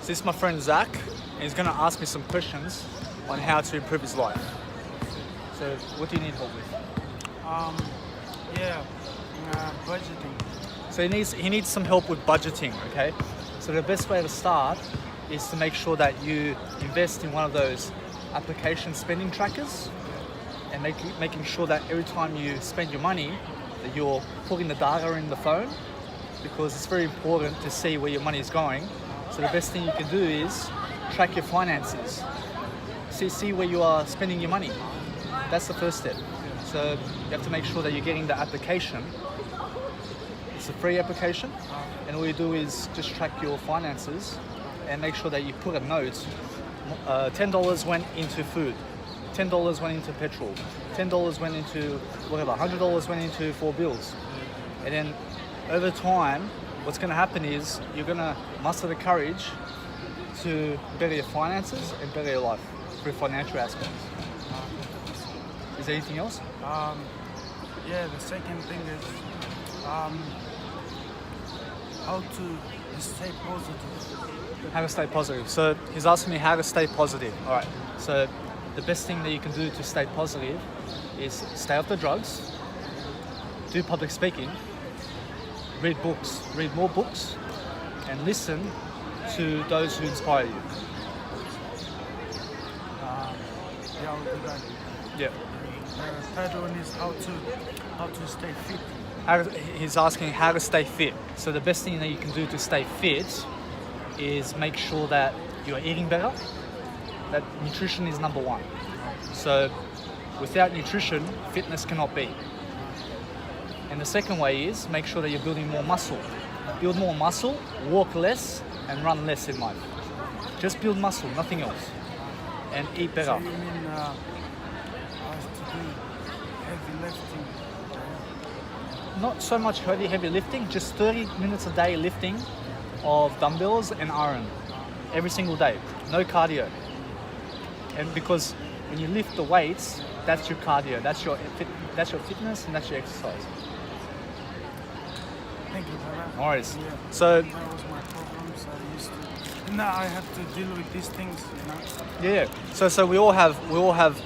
So this is my friend Zach, and he's going to ask me some questions on how to improve his life. So what do you need help with? Budgeting. So he needs some help with budgeting, okay? So the best way to start is to make sure that you invest in one of those application spending trackers and making sure that every time you spend your money that you're putting the data in the phone, because it's very important to see where your money is going. So the best thing you can do is track your finances. See where you are spending your money. That's the first step. So you have to make sure that you're getting the application. It's a free application, and all you do is just track your finances and make sure that you put a note. $10 went into food, $10 went into petrol, $10 went into whatever, $100 went into 4 bills. And then over time, what's going to happen is you're going to muster the courage to better your finances and better your life through financial aspects. Is there anything else? The second thing is how to stay positive. How to stay positive. So he's asking me how to stay positive. All right. So the best thing that you can do to stay positive is stay off the drugs, do public speaking, read books, read more books, and listen to those who inspire you. I'll do that. Yeah. Third one is how to stay fit. He's asking how to stay fit. So the best thing that you can do to stay fit is make sure that you're eating better. That nutrition is number one. So without nutrition, fitness cannot be. And the second way is make sure that you're building more muscle. Build more muscle, walk less, and run less in life. Just build muscle, nothing else. And eat better. So you mean to do heavy lifting? Not so much heavy lifting, just 30 minutes a day lifting of dumbbells and iron every single day. No cardio. And because when you lift the weights, that's your cardio, that's your fitness, and that's your exercise. Thank you for that. No worries. Yeah. So That was my problems. Now I have to deal with these things, yeah. So we all have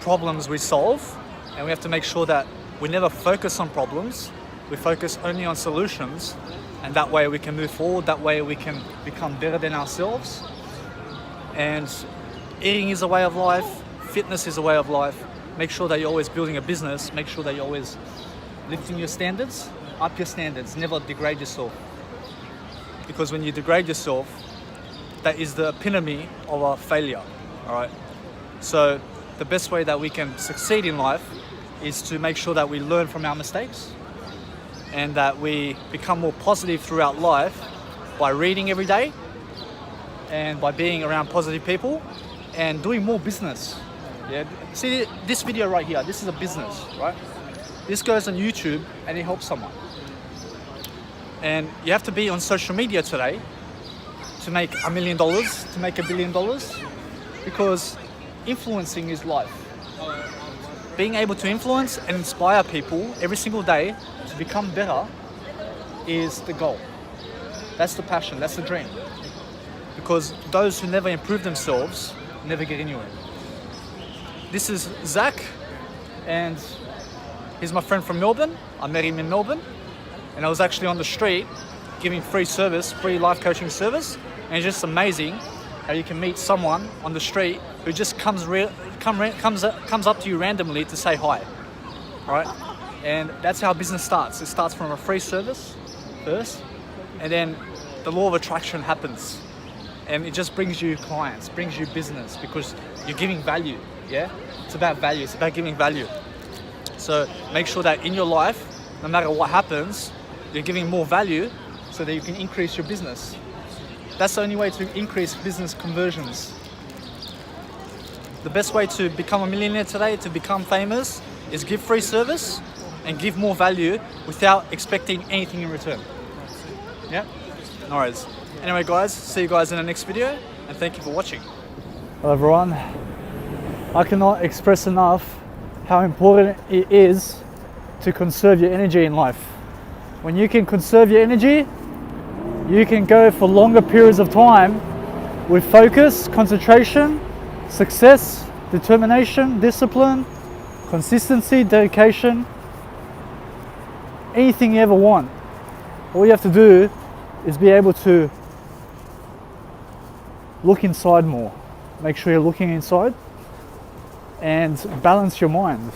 problems we solve, and we have to make sure that we never focus on problems. We focus only on solutions, and that way we can move forward. That way we can become better than ourselves. And eating is a way of life. Fitness is a way of life. Make sure that you're always building a business. Make sure that you're always lifting your standards, up your standards. Never degrade yourself, because when you degrade yourself, that is the epitome of a failure. All right. So the best way that we can succeed in life is to make sure that we learn from our mistakes and that we become more positive throughout life by reading every day and by being around positive people and doing more business. Yeah. See this video right here, this is a business, right? This goes on YouTube and it helps someone. And you have to be on social media today to make $1 million, to make $1 billion, because influencing is life. Being able to influence and inspire people every single day to become better is the goal. That's the passion, that's the dream. Because those who never improve themselves never get anywhere. This is Zach, and he's my friend from Melbourne. I met him in Melbourne, and I was actually on the street giving free life coaching service, and it's just amazing how you can meet someone on the street who just comes up to you randomly to say hi. All right, and that's how business starts. It starts from a free service first, and then the law of attraction happens, and it just brings you clients, brings you business, because you're giving value. Yeah, it's about value. It's about giving value. So make sure that in your life, no matter what happens, you're giving more value so that you can increase your business. That's the only way to increase business conversions. The best way to become a millionaire today, to become famous, is give free service and give more value without expecting anything in return. Yeah? No worries. Anyway guys, see you guys in the next video, and thank you for watching. Hello everyone. I cannot express enough how important it is to conserve your energy in life. When you can conserve your energy, you can go for longer periods of time with focus, concentration, success, determination, discipline, consistency, dedication, anything you ever want. All you have to do is be able to look inside more. Make sure you're looking inside and balance your mind.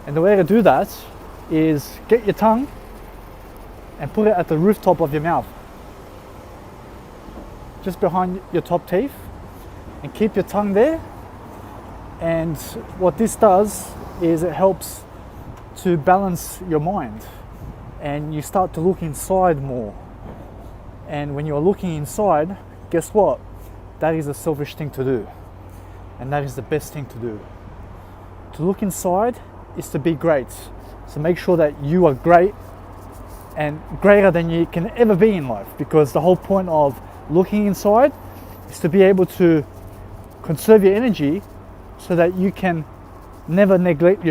And the way to do that is get your tongue and put it at the rooftop of your mouth, just behind your top teeth, and keep your tongue there. And what this does is it helps to balance your mind, and you start to look inside more. And when you're looking inside, guess what? That is a selfish thing to do, and that is the best thing to do. To look inside is to be great. So make sure that you are great and greater than you can ever be in life, because the whole point of looking inside is to be able to conserve your energy so that you can never neglect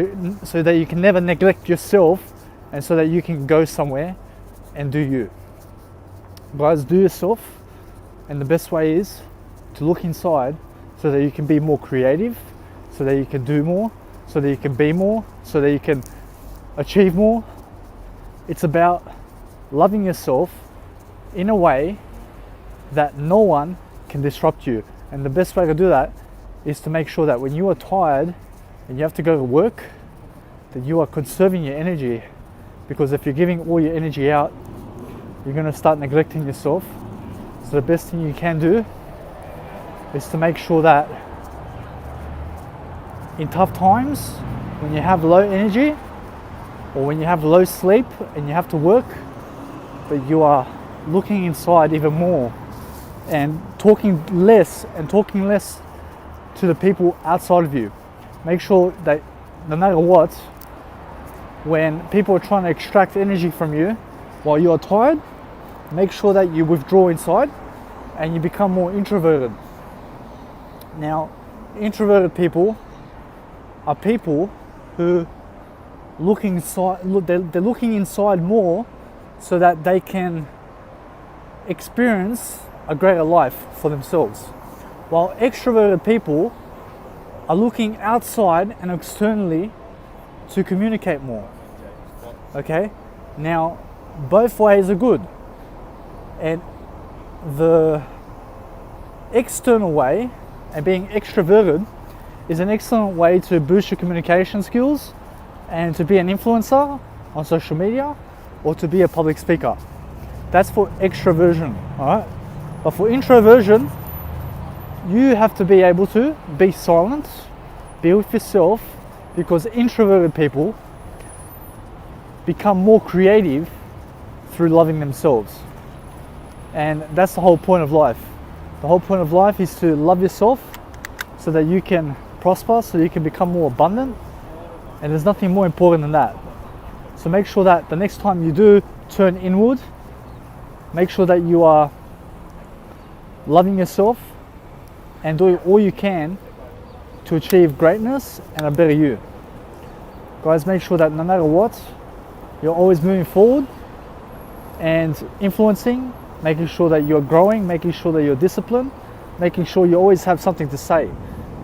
yourself, and so that you can go somewhere and do you. Guys, do yourself, and the best way is to look inside so that you can be more creative, so that you can do more, so that you can be more, so that you can achieve more. It's about loving yourself in a way that no one can disrupt you. And the best way to do that is to make sure that when you are tired and you have to go to work, that you are conserving your energy. Because if you're giving all your energy out, you're going to start neglecting yourself. So the best thing you can do is to make sure that in tough times, when you have low energy or when you have low sleep and you have to work, that you are looking inside even more and talking less to the people outside of you. Make sure that no matter what, when people are trying to extract energy from you while you are tired, make sure that you withdraw inside and you become more introverted. Now, introverted people are people who they're looking inside more so that they can experience a greater life for themselves. While extroverted people are looking outside and externally to communicate more. Okay? Now, both ways are good. And the external way, and being extroverted, is an excellent way to boost your communication skills and to be an influencer on social media or to be a public speaker. That's for extroversion, alright? But for introversion, you have to be able to be silent, be with yourself, because introverted people become more creative through loving themselves. And that's the whole point of life. The whole point of life is to love yourself so that you can prosper, so that you can become more abundant. And there's nothing more important than that. So make sure that the next time you do turn inward, make sure that you are loving yourself and doing all you can to achieve greatness and a better you. Guys, make sure that no matter what, you're always moving forward and influencing, making sure that you're growing, making sure that you're disciplined, making sure you always have something to say,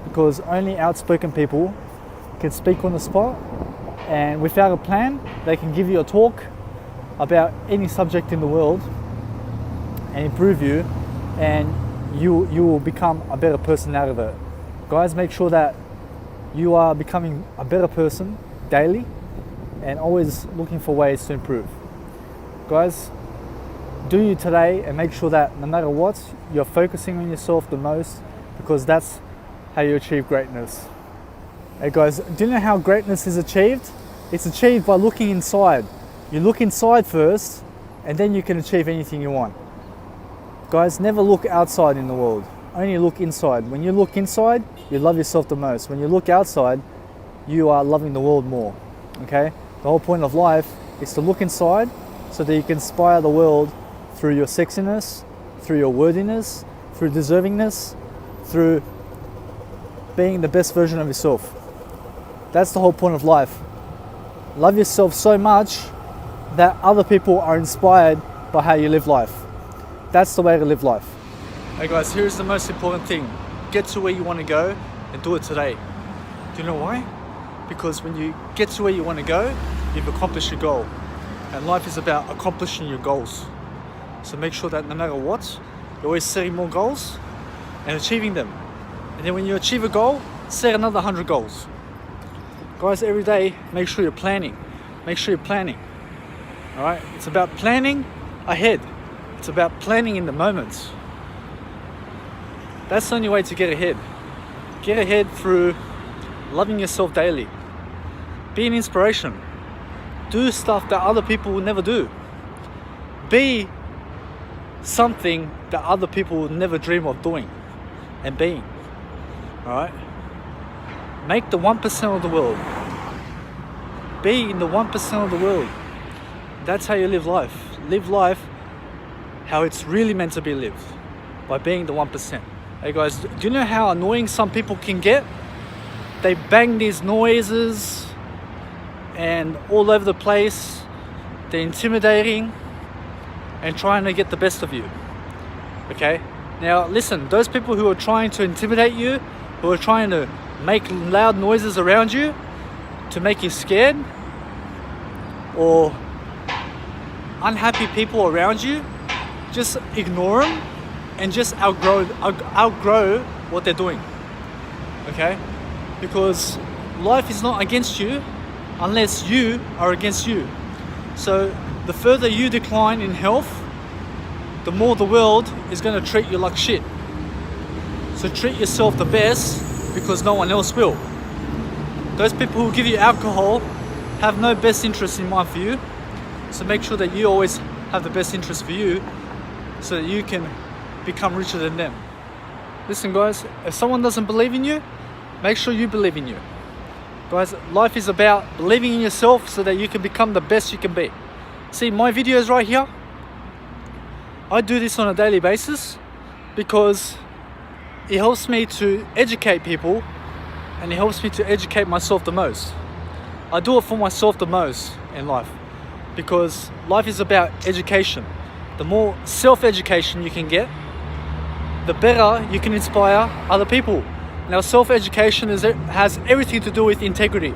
because only outspoken people can speak on the spot, and without a plan, they can give you a talk about any subject in the world and improve you, and you will become a better person out of it. Guys, make sure that you are becoming a better person daily and always looking for ways to improve. Guys, do you today and make sure that no matter what, you're focusing on yourself the most, because that's how you achieve greatness. Hey guys, do you know how greatness is achieved? It's achieved by looking inside. You look inside first, and then you can achieve anything you want. Guys, never look outside in the world. Only look inside. When you look inside, you love yourself the most. When you look outside, you are loving the world more. Okay? The whole point of life is to look inside so that you can inspire the world through your sexiness, through your worthiness, through deservingness, through being the best version of yourself. That's the whole point of life. Love yourself so much that other people are inspired by how you live life. That's the way to live life. Hey guys, here's the most important thing. Get to where you want to go and do it today. Do you know why? Because when you get to where you want to go, you've accomplished your goal. And life is about accomplishing your goals. So make sure that no matter what, you're always setting more goals and achieving them. And then when you achieve a goal, set another 100 goals. Guys, every day, make sure you're planning. Make sure you're planning. All right? It's about planning ahead. It's about planning in the moments. That's the only way to get ahead. Get ahead through loving yourself daily. Be an inspiration. Do stuff that other people will never do. Be something that other people will never dream of doing and being. Alright? Make the 1% of the world. Be in the 1% of the world. That's how you live life. Live life how it's really meant to be lived. By being the 1%. Hey guys, do you know how annoying some people can get? They bang these noises and all over the place. They're intimidating and trying to get the best of you. Okay? Now listen, those people who are trying to intimidate you, who are trying to make loud noises around you to make you scared, or unhappy people around you, just ignore them and just outgrow what they're doing. Okay? Because life is not against you unless you are against you. So the further you decline in health, the more the world is going to treat you like shit. So treat yourself the best because no one else will. Those people who give you alcohol have no best interest in mind for you. So make sure that you always have the best interest for you so that you can become richer than them. Listen guys, if someone doesn't believe in you, make sure you believe in you. Guys, life is about believing in yourself so that you can become the best you can be. See, my videos right here, I do this on a daily basis because it helps me to educate people and it helps me to educate myself the most. I do it for myself the most in life because life is about education. The more self-education you can get, the better you can inspire other people. Now, self-education has everything to do with integrity.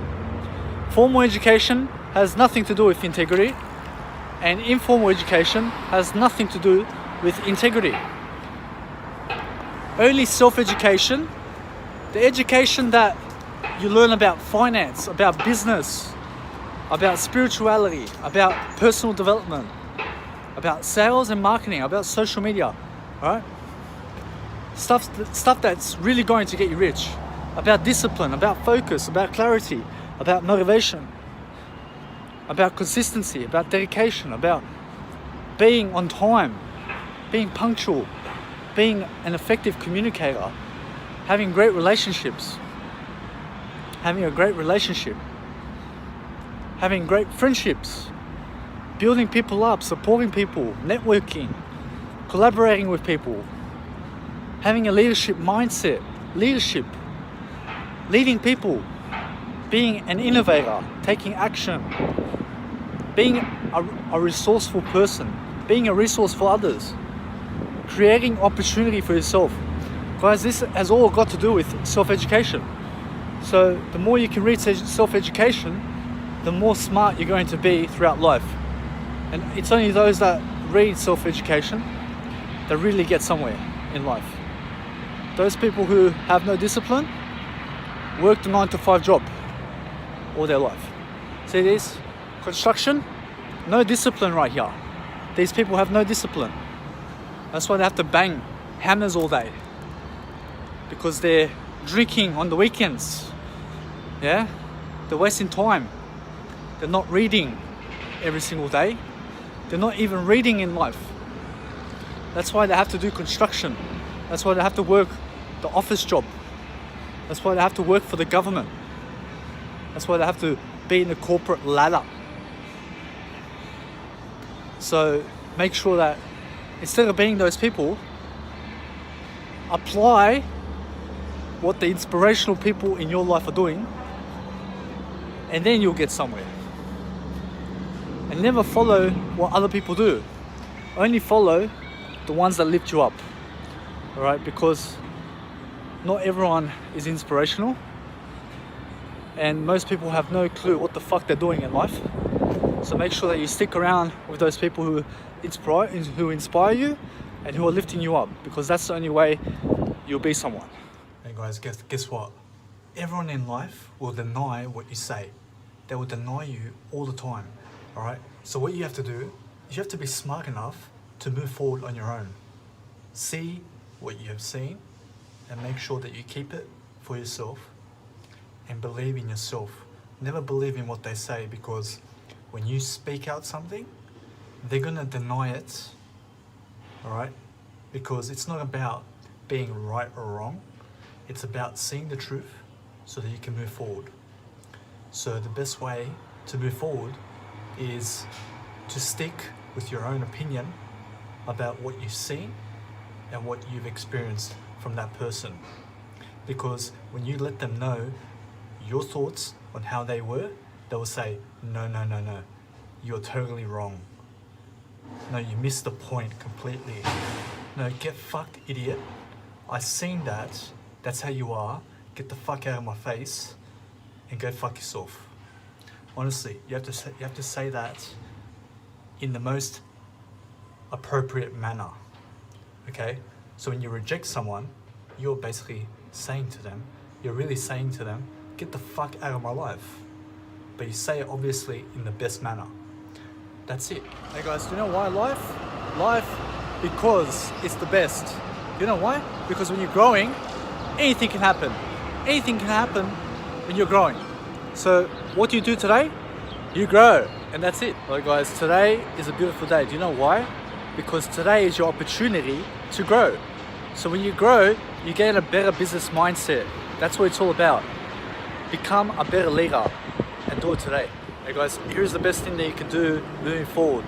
Formal education has nothing to do with integrity, and informal education has nothing to do with integrity. Only self-education, the education that you learn about finance, about business, about spirituality, about personal development, about sales and marketing, about social media, alright? Stuff that's really going to get you rich. About discipline, about focus, about clarity, about motivation, about consistency, about dedication, about being on time, being punctual, being an effective communicator, having great relationships, having a great relationship, having great friendships, building people up, supporting people, networking, collaborating with people, having a leadership mindset, leading people, being an innovator, taking action, being a resourceful person, being a resource for others, creating opportunity for yourself. Guys, this has all got to do with self-education. So the more you can read self-education, the more smart you're going to be throughout life. And it's only those that read self-education that really get somewhere in life. Those people who have no discipline work the 9-to-5 job all their life. See this? Construction, no discipline right here. These people have no discipline. That's why they have to bang hammers all day. Because they're drinking on the weekends. Yeah? They're wasting time. They're not reading every single day. They're not even reading in life. That's why they have to do construction. That's why they have to work the office job. That's why they have to work for the government. That's why they have to be in the corporate ladder. So make sure that instead of being those people, apply what the inspirational people in your life are doing, and then you'll get somewhere. And never follow what other people do. Only follow the ones that lift you up. all right? Because not everyone is inspirational, and most people have no clue what the fuck they're doing in life. So make sure that you stick around with those people who inspire you and who are lifting you up, because that's the only way you'll be someone. Hey guys, guess what? Everyone in life will deny what you say. They will deny you all the time, all right? So what you have to do is you have to be smart enough to move forward on your own. See what you have seen and make sure that you keep it for yourself and believe in yourself. Never believe in what they say, because when you speak out something, they're gonna deny it, all right? Because it's not about being right or wrong. It's about seeing the truth so that you can move forward. So the best way to move forward is to stick with your own opinion about what you've seen and what you've experienced from that person. Because when you let them know your thoughts on how they were, they will say, no, you're totally wrong. No, you missed the point completely. No, get fucked, idiot. I seen that. That's how you are. Get the fuck out of my face and go fuck yourself. Honestly, you have to say that in the most appropriate manner. Okay? So when you reject someone, you're basically saying to them, get the fuck out of my life. But you say it obviously in the best manner. That's it. Hey guys, do you know why life? Because it's the best. You know why? Because when you're growing, anything can happen. Anything can happen when you're growing. So what do you do today? You grow, and that's it. Well guys, today is a beautiful day. Do you know why? Because today is your opportunity to grow. So when you grow, you get a better business mindset. That's what it's all about. Become a better leader and do it today. Hey guys, here's the best thing that you can do moving forward.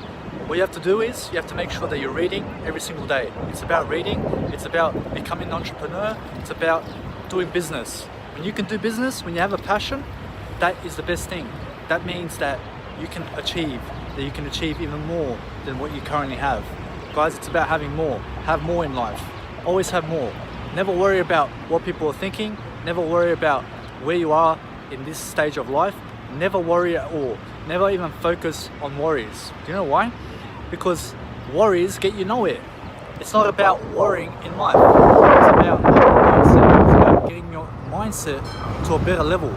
What you have to do is you have to make sure that you're reading every single day. It's about reading, it's about becoming an entrepreneur, it's about doing business. When you can do business, when you have a passion, that is the best thing. That means that you can achieve even more than what you currently have. Guys, it's about having more. Have more in life. Always have more. Never worry about what people are thinking. Never worry about where you are in this stage of life. Never worry at all. Never even focus on worries. Do you know why? Because worries get you nowhere. It's not about worrying in life. It's about mindset. It's about getting your mindset to a better level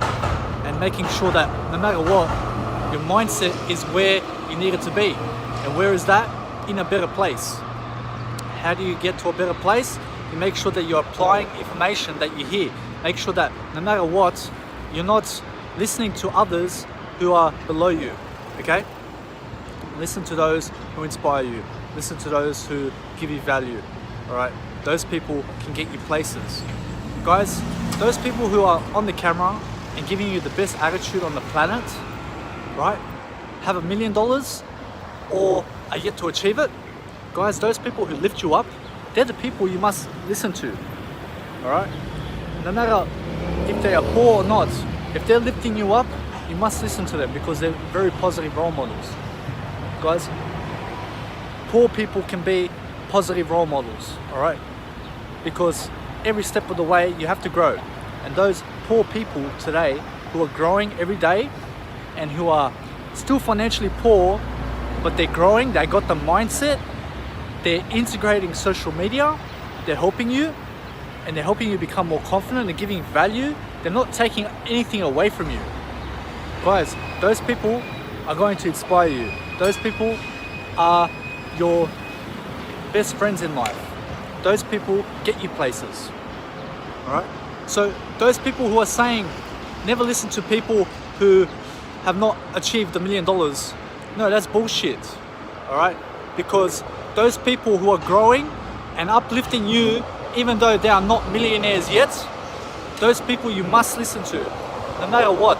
and making sure that no matter what, your mindset is where you need it to be. And where is that? In a better place. How do you get to a better place? You make sure that you're applying information that you hear. Make sure that no matter what, you're not listening to others who are below you, okay? Listen to those who inspire you. Listen to those who give you value, all right? Those people can get you places. Guys, those people who are on the camera and giving you the best attitude on the planet, right? Have $1 million or are yet to achieve it. Guys, those people who lift you up, they're the people you must listen to, all right? No matter if they are poor or not, if they're lifting you up, you must listen to them because they're very positive role models. Guys, poor people can be positive role models, all right? Because every step of the way you have to grow. And those poor people today who are growing every day and who are still financially poor, but they're growing, they got the mindset, they're integrating social media, they're helping you, and they're helping you become more confident, they're giving value, they're not taking anything away from you. Guys, those people are going to inspire you. Those people are your best friends in life. Those people get you places, all right? So those people who are saying, never listen to people who have not achieved $1 million, no, that's bullshit, all right? Because those people who are growing and uplifting you, even though they are not millionaires yet, those people you must listen to, no matter what,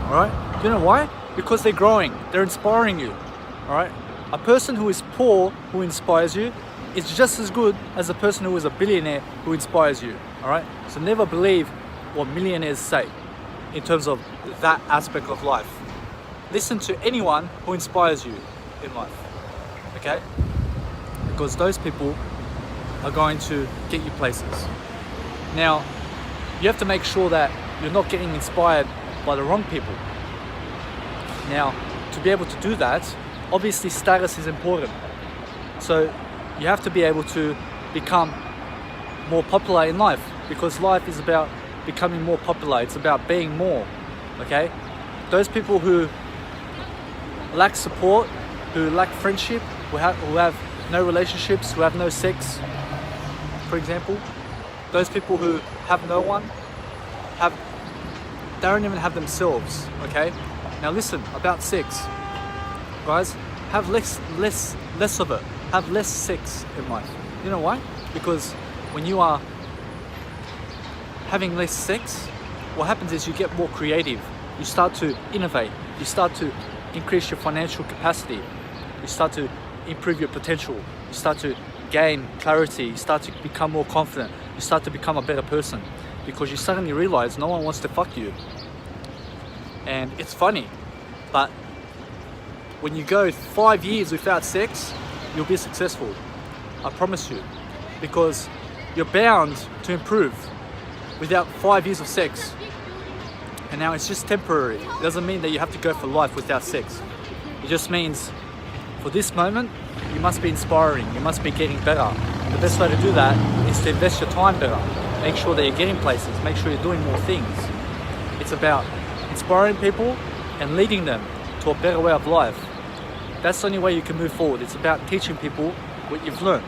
all right? Do you know why? Because they're growing, they're inspiring you, all right? A person who is poor who inspires you is just as good as a person who is a billionaire who inspires you, all right? So never believe what millionaires say in terms of that aspect of life. Listen to anyone who inspires you in life, okay? Because those people are going to get you places. Now, you have to make sure that you're not getting inspired by the wrong people. Now, to be able to do that, obviously status is important. So you have to be able to become more popular in life, because life is about becoming more popular. It's about being more, okay? Those people who lack support, who lack friendship, who have no relationships, who have no sex, for example, those people who have no one, they don't even have themselves, okay? Now listen, about sex, guys, have less of it. Have less sex in life. You know why? Because when you are having less sex, what happens is you get more creative. You start to innovate. You start to increase your financial capacity. You start to improve your potential. You start to gain clarity. You start to become more confident. You start to become a better person, because you suddenly realize no one wants to fuck you. And it's funny, but when you go 5 years without sex, you'll be successful. I promise you, because you're bound to improve without 5 years of sex. And now it's just temporary. It doesn't mean that you have to go for life without sex. It just means for this moment, you must be inspiring. You must be getting better. The best way to do that is to invest your time better. Make sure that you're getting places. Make sure you're doing more things. It's about inspiring people and leading them to a better way of life. That's the only way you can move forward. It's about teaching people what you've learned.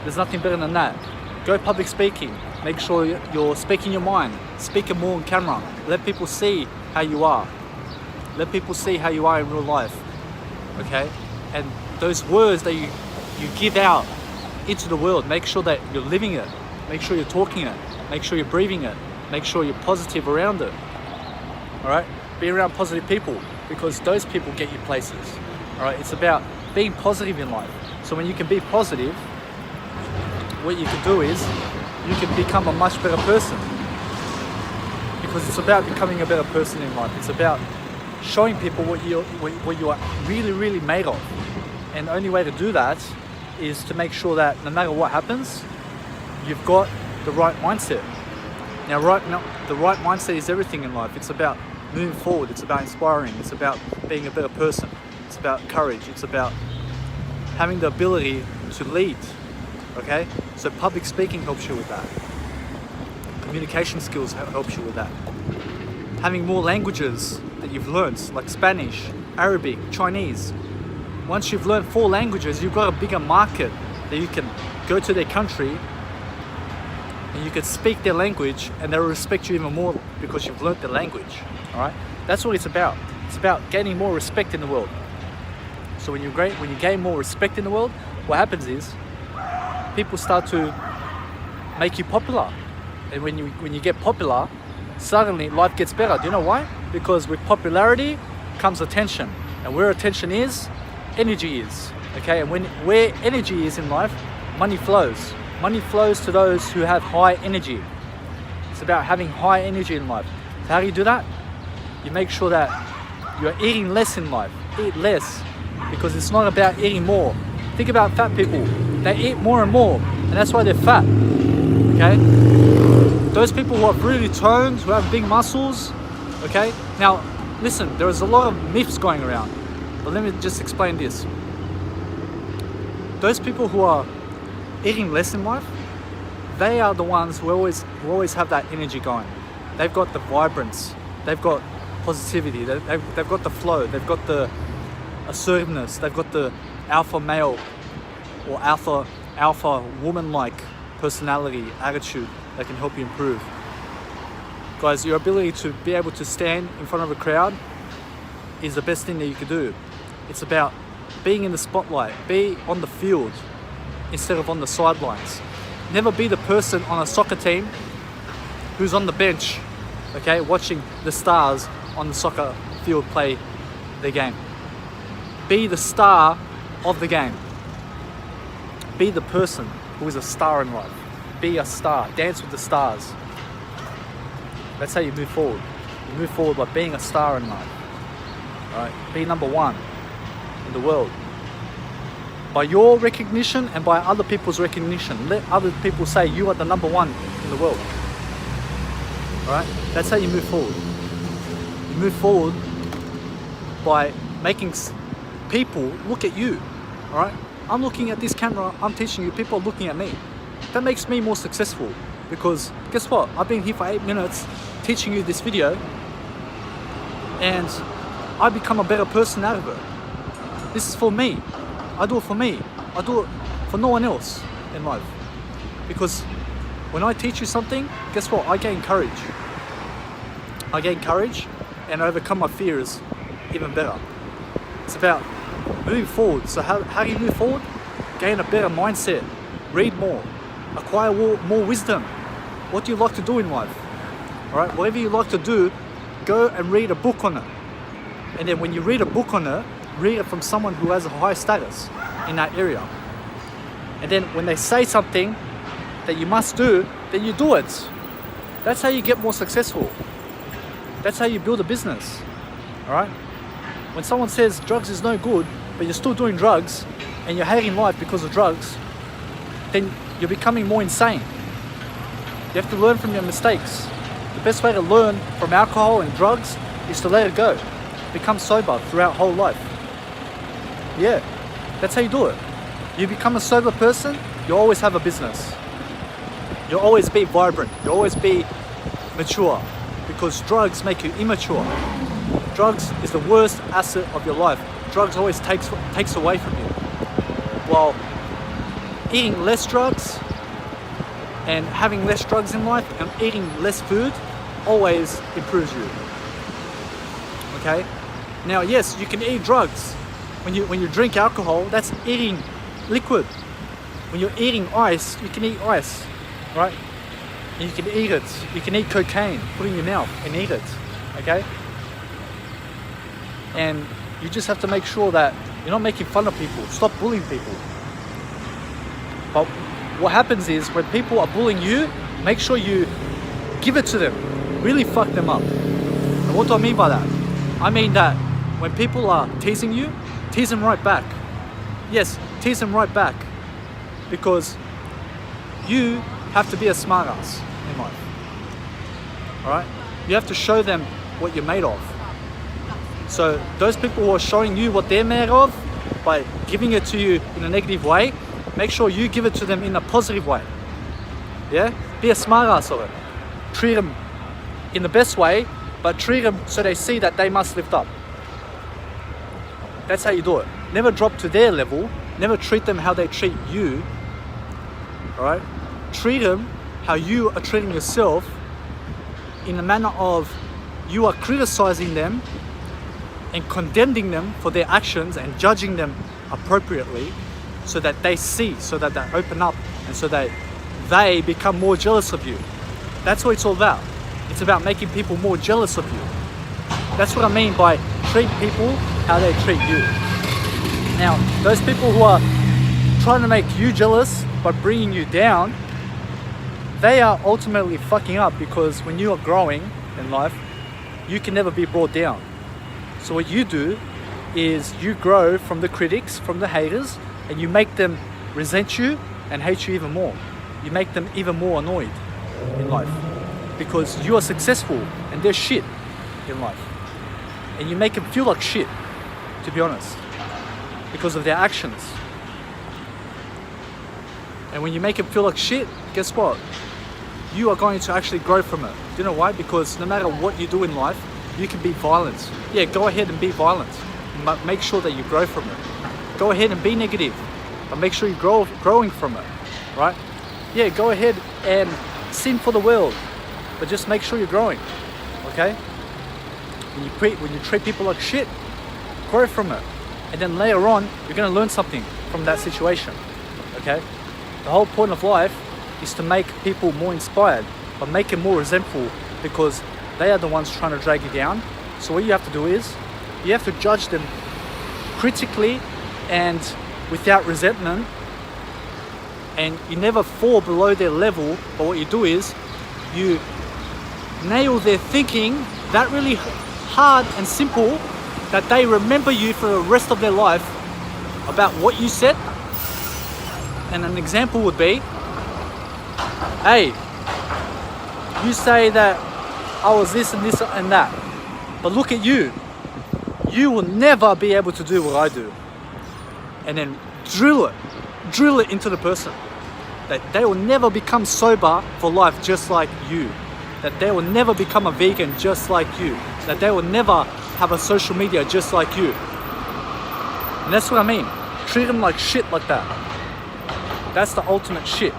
There's nothing better than that. Go public speaking. Make sure you're speaking your mind. Speak it more on camera. Let people see how you are. Let people see how you are in real life. Okay? And those words that you give out into the world, make sure that you're living it. Make sure you're talking it. Make sure you're breathing it. Make sure you're positive around it. Alright? Be around positive people, because those people get you places. Alright? It's about being positive in life. So when you can be positive, what you can do is you can become a much better person, because it's about becoming a better person in life. It's about showing people what you are really made of. And the only way to do that is to make sure that no matter what happens, you've got the right mindset. Now, the right mindset is everything in life. It's about moving forward. It's about inspiring. It's about being a better person. It's about courage. It's about having the ability to lead. Okay? So public speaking helps you with that. Communication skills helps you with that. Having more languages that you've learned, like Spanish, Arabic, Chinese. Once you've learned 4 languages, you've got a bigger market that you can go to their country and you can speak their language, and they'll respect you even more because you've learned the language. All right? That's what it's about. It's about gaining more respect in the world. So when you gain more respect in the world, what happens is people start to make you popular. And when you get popular, suddenly life gets better. Do you know why? Because with popularity comes attention. And where attention is, energy is. Okay? And where energy is in life, money flows. Money flows to those who have high energy. It's about having high energy in life. So how do you do that? You make sure that you're eating less in life. Eat less. Because it's not about eating more. Think about fat people. They eat more and more, and that's why they're fat. Okay? Those people who are really toned, who have big muscles, okay? Now, listen, there is a lot of myths going around, but let me just explain this. Those people who are eating less in life, they are the ones who always have that energy going. They've got the vibrance, they've got positivity, they've got the flow, they've got the assertiveness, they've got the alpha male or alpha woman-like personality, attitude that can help you improve. Guys, your ability to be able to stand in front of a crowd is the best thing that you can do. It's about being in the spotlight, be on the field instead of on the sidelines. Never be the person on a soccer team who's on the bench, okay, watching the stars on the soccer field play their game. Be the star of the game. Be the person who is a star in life. Be a star. Dance with the stars. That's how you move forward. You move forward by being a star in life. All right? Be number one in the world. by your recognition and by other people's recognition. Let other people say you are the number one in the world. All right? That's how you move forward. You move forward by making people look at you. All right? I'm looking at this camera, I'm teaching you, people are looking at me. That makes me more successful, because guess what? I've been here for 8 minutes teaching you this video, and I become a better person out of it. This is for me. I do it for me. I do it for no one else in life. Because when I teach you something, guess what? I gain courage. I gain courage and overcome my fears even better. It's about moving forward. So how do you move forward? Gain a better mindset. Read more. Acquire more wisdom. What do you like to do in life? All right, whatever you like to do, go and read a book on it. And then when you read a book on it, read it from someone who has a high status in that area. And then when they say something that you must do, then you do it. That's how you get more successful. That's how you build a business. All right? When someone says drugs is no good, but you're still doing drugs and you're hating life because of drugs, then you're becoming more insane. You have to learn from your mistakes. The best way to learn from alcohol and drugs is to let it go. Become sober throughout whole life. Yeah, that's how you do it. You become a sober person, you always have a business. You'll always be vibrant. You'll always be mature, because drugs make you immature. Drugs is the worst asset of your life. Drugs always takes away from you. While eating less drugs and having less drugs in life and eating less food always improves you. Okay? Now, yes, you can eat drugs. When you drink alcohol, that's eating liquid. When you're eating ice, you can eat ice, right? And you can eat it. You can eat cocaine, put it in your mouth and eat it, okay? And you just have to make sure that you're not making fun of people. Stop bullying people. But what happens is when people are bullying you, make sure you give it to them. Really fuck them up. And what do I mean by that? I mean that when people are teasing you, tease them right back. Yes, tease them right back. Because you have to be a smart ass in life. Alright? You have to show them what you're made of. So those people who are showing you what they're made of by giving it to you in a negative way, make sure you give it to them in a positive way. Yeah? Be a smart ass of it. Treat them in the best way, but treat them so they see that they must lift up. That's how you do it. Never drop to their level. Never treat them how they treat you. Alright? Treat them how you are treating yourself, in the manner of you are criticizing them and condemning them for their actions and judging them appropriately, so that they see, so that they open up, and so that they become more jealous of you. That's what it's all about. It's about making people more jealous of you. That's what I mean by treat people how they treat you. Now, those people who are trying to make you jealous by bringing you down, they are ultimately fucking up, because when you are growing in life, you can never be brought down. So what you do is you grow from the critics, from the haters, and you make them resent you and hate you even more. You make them even more annoyed in life, because you are successful and they're shit in life. And you make them feel like shit, to be honest, because of their actions. And when you make them feel like shit, guess what? You are going to actually grow from it. Do you know why? Because no matter what you do in life, you can be violent. Yeah, go ahead and be violent, but make sure that you grow from it. Go ahead and be negative, but make sure you're growing from it, right? Yeah, go ahead and sin for the world, but just make sure you're growing, okay? When you treat people like shit, grow from it. And then later on, you're gonna learn something from that situation, okay? The whole point of life is to make people more inspired, but make them more resentful, because they are the ones trying to drag you down. So what you have to do is, you have to judge them critically and without resentment, and you never fall below their level. But what you do is, you nail their thinking that really hard and simple that they remember you for the rest of their life about what you said And an example would be, hey, you say that I was this and this and that, but look at you. You will never be able to do what I do. And then drill it into the person. That they will never become sober for life just like you. That they will never become a vegan just like you. That they will never have a social media just like you. And that's what I mean. Treat them like shit like that. That's the ultimate shit.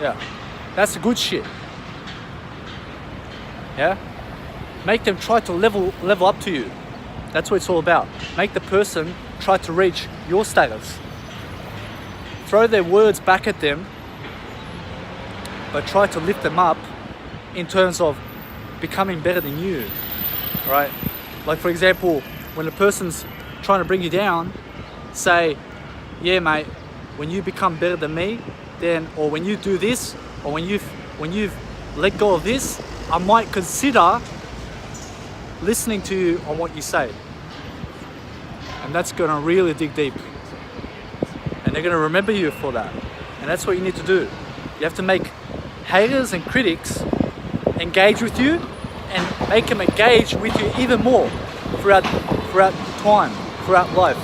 Yeah. That's the good shit. Yeah? Make them try to level up to you. That's what it's all about. Make the person try to reach your status. Throw their words back at them, but try to lift them up in terms of becoming better than you, right? Like for example, when a person's trying to bring you down, say, yeah mate, when you become better than me, then, or when you do this, or when you've let go of this, I might consider listening to you on what you say. And that's gonna really dig deep. And they're gonna remember you for that. And that's what you need to do. You have to make haters and critics engage with you and make them engage with you even more throughout time, throughout life.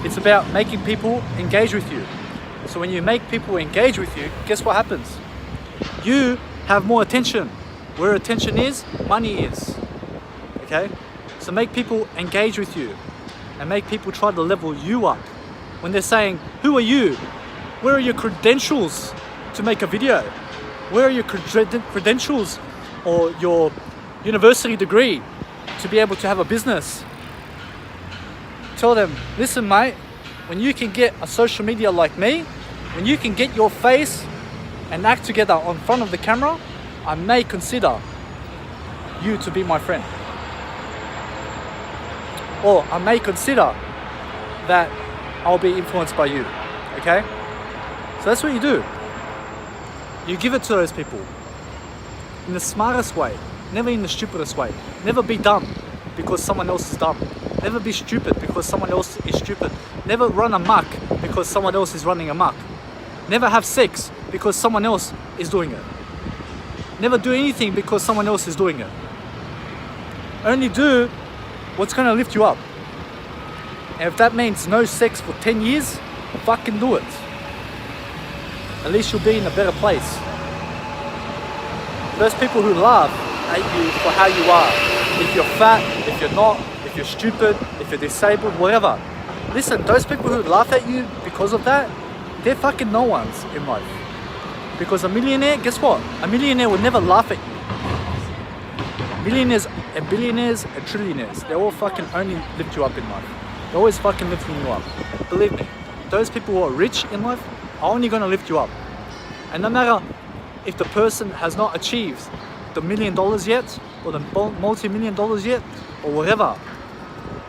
It's about making people engage with you. So when you make people engage with you, guess what happens? You have more attention. Where attention is, money is. Okay? So make people engage with you and make people try to level you up. When they're saying, who are you? Where are your credentials to make a video? Where are your credentials or your university degree to be able to have a business? Tell them, listen mate, when you can get a social media like me, when you can get your face and act together on front of the camera, I may consider you to be my friend. Or I may consider that I'll be influenced by you, okay? So that's what you do. You give it to those people in the smartest way, never in the stupidest way. Never be dumb because someone else is dumb. Never be stupid because someone else is stupid. Never run amok because someone else is running amok. Never have sex because someone else is doing it. Never do anything because someone else is doing it. Only do what's gonna lift you up. And if that means no sex for 10 years, fucking do it. At least you'll be in a better place. Those people who laugh at you for how you are, if you're fat, if you're not, if you're stupid, if you're disabled, whatever. Listen, those people who laugh at you because of that, they're fucking no ones in life. Because a millionaire, guess what? A millionaire would never laugh at you. Millionaires and billionaires and trillionaires, they all fucking only lift you up in life. They're always fucking lifting you up. Believe me, those people who are rich in life are only gonna lift you up. And no matter if the person has not achieved the $1 million yet, or the multi-million dollars yet, or whatever,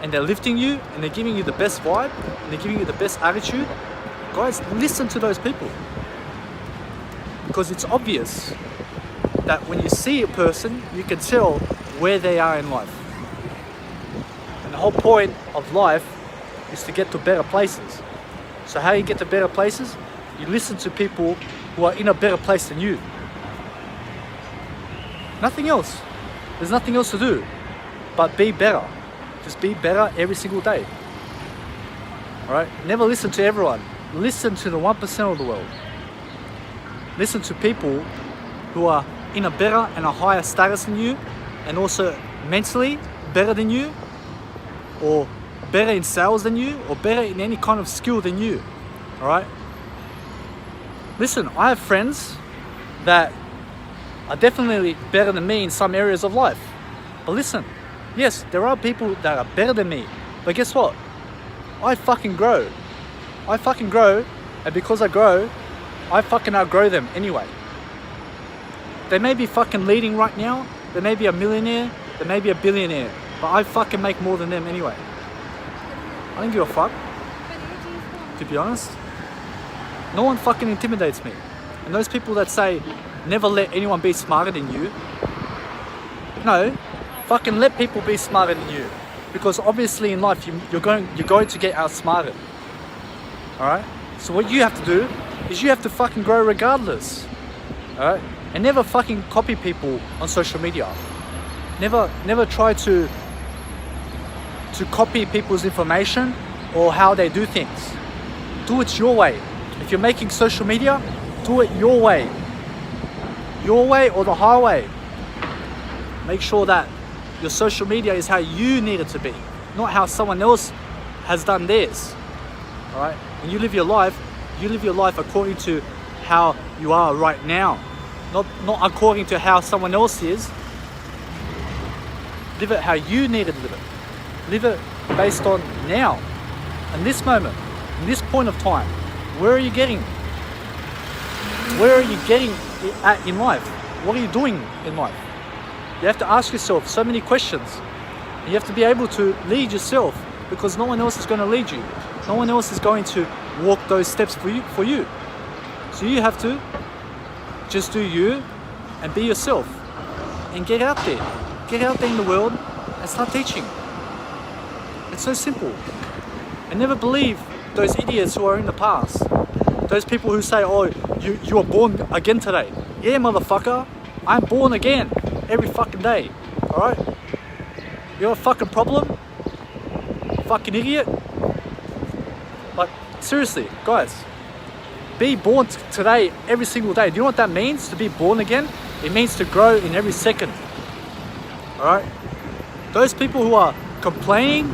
and they're lifting you, and they're giving you the best vibe, and they're giving you the best attitude, guys, listen to those people. Because it's obvious that when you see a person, you can tell where they are in life. And the whole point of life is to get to better places. So how you get to better places? You listen to people who are in a better place than you. Nothing else. There's nothing else to do but be better. Just be better every single day. Alright? Never listen to everyone. Listen to the 1% of the world. Listen to people who are in a better and a higher status than you, and also mentally better than you, or better in sales than you, or better in any kind of skill than you. Alright? Listen, I have friends that are definitely better than me in some areas of life. But listen, yes, there are people that are better than me. But guess what? I fucking grow. I fucking grow, and because I grow, I fucking outgrow them anyway. They may be fucking leading right now, they may be a millionaire, they may be a billionaire, but I fucking make more than them anyway. I don't give a fuck, to be honest. No one fucking intimidates me. And those people that say, never let anyone be smarter than you, no, fucking let people be smarter than you. Because obviously in life, you're going to get outsmarted. Alright? So what you have to do is you have to fucking grow regardless. Alright? And never fucking copy people on social media. Never try to copy people's information or how they do things. Do it your way. If you're making social media, do it your way. Your way or the highway. Make sure that your social media is how you need it to be, not how someone else has done theirs. Alright? When you live your life according to how you are right now. Not according to how someone else is. Live it how you need to live it. Live it based on now. In this moment. In this point of time. Where are you getting? Where are you getting at in life? What are you doing in life? You have to ask yourself so many questions. You have to be able to lead yourself because no one else is going to lead you. No one else is going to walk those steps for you. So you have to just do you and be yourself and get out there. Get out there in the world and start teaching. It's so simple. And never believe those idiots who are in the past. Those people who say, oh, you were born again today. Yeah, motherfucker. I'm born again every fucking day. Alright? You have a fucking problem? Fucking idiot? Like, seriously, guys. Be born today every single day. Do you know what that means? To be born again? It means to grow in every second. Alright? Those people who are complaining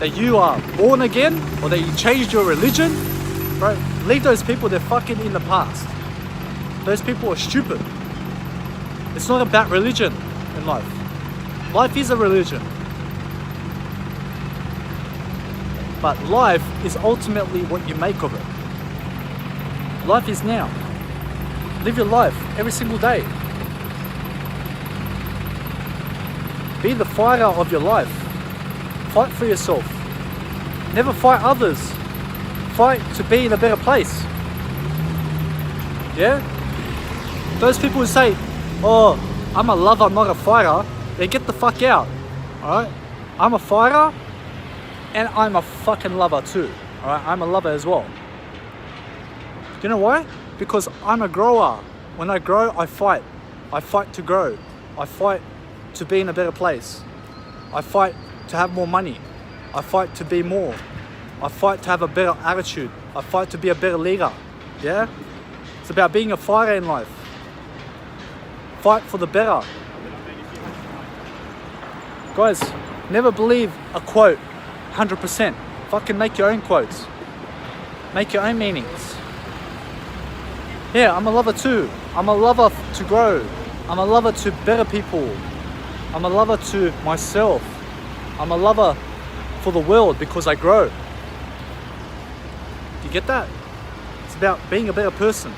that you are born again or that you changed your religion, right? Leave those people, they're fucking in the past. Those people are stupid. It's not about religion in life. Life is a religion. But life is ultimately what you make of it. Life is now. Live your life every single day. Be the fighter of your life. Fight for yourself. Never fight others. Fight to be in a better place. Yeah? Those people who say, oh, I'm a lover, not a fighter, they get the fuck out. Alright? I'm a fighter and I'm a fucking lover too. Alright? I'm a lover as well. You know why? Because I'm a grower. When I grow, I fight. I fight to grow. I fight to be in a better place. I fight to have more money. I fight to be more. I fight to have a better attitude. I fight to be a better leader. Yeah? It's about being a fighter in life. Fight for the better. Guys, never believe a quote 100%. Fucking make your own quotes. Make your own meanings. Yeah, I'm a lover too. I'm a lover to grow. I'm a lover to better people. I'm a lover to myself. I'm a lover for the world because I grow. Do you get that? It's about being a better person.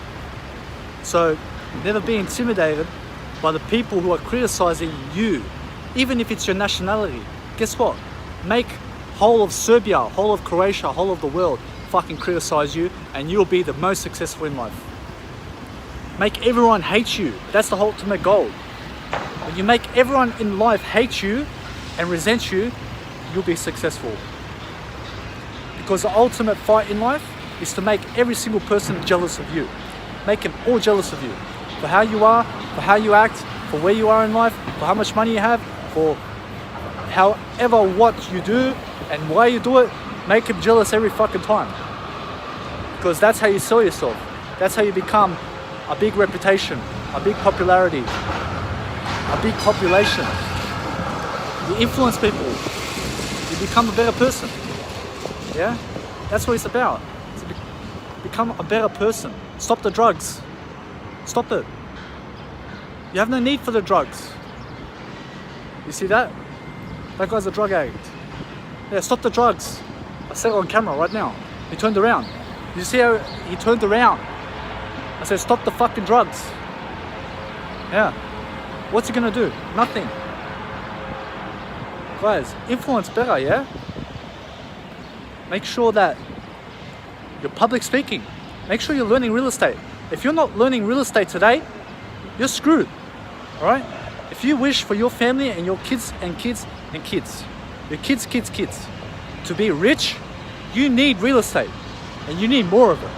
So never be intimidated by the people who are criticizing you, even if it's your nationality. Guess what? Make whole of Serbia, whole of Croatia, whole of the world fucking criticize you and you'll be the most successful in life. Make everyone hate you. That's the ultimate goal. When you make everyone in life hate you and resent you, you'll be successful. Because the ultimate fight in life is to make every single person jealous of you. Make them all jealous of you. For how you are, for how you act, for where you are in life, for how much money you have, for however what you do and why you do it, make them jealous every fucking time. Because that's how you sell yourself. That's how you become a big reputation, a big popularity, a big population. You influence people. You become a better person. Yeah? That's what it's about. It's to become a better person. Stop the drugs. Stop it. You have no need for the drugs. You see that? That guy's a drug addict. Yeah, stop the drugs. I said it on camera right now. He turned around. You see how he turned around? I said, stop the fucking drugs. Yeah. What's he gonna do? Nothing. Guys, influence better, yeah? Make sure that you're public speaking. Make sure you're learning real estate. If you're not learning real estate today, you're screwed. Alright? If you wish for your family and your kids and kids and kids, your kids to be rich, you need real estate. And you need more of it.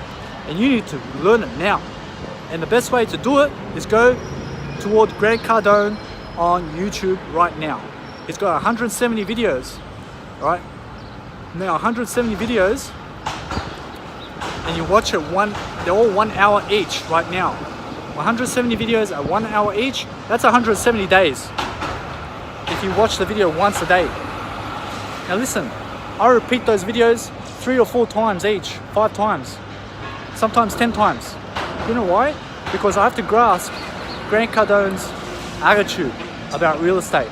and you need to learn it now. And the best way to do it is go toward Grant Cardone on YouTube right now. He's got 170 videos, right? Now 170 videos, and you watch it they're all 1 hour each right now. 170 videos at 1 hour each, that's 170 days. If you watch the video once a day. Now listen, I repeat those videos 3 or 4 times each, 5 times, sometimes 10 times. You know why? Because I have to grasp Grant Cardone's attitude about real estate.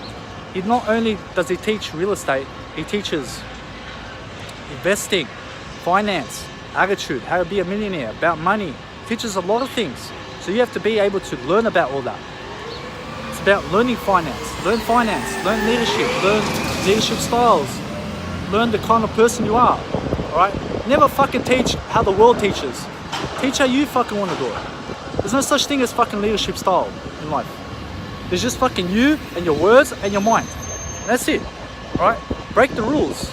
Not only does he teach real estate, he teaches investing, finance, attitude, how to be a millionaire, about money. He teaches a lot of things. So you have to be able to learn about all that. It's about learning finance, learn leadership styles, learn the kind of person you are, all right? Never fucking teach how the world teaches. Teach how you fucking want to do it. There's no such thing as fucking leadership style in life. There's just fucking you and your words and your mind. And that's it, all right? Break the rules.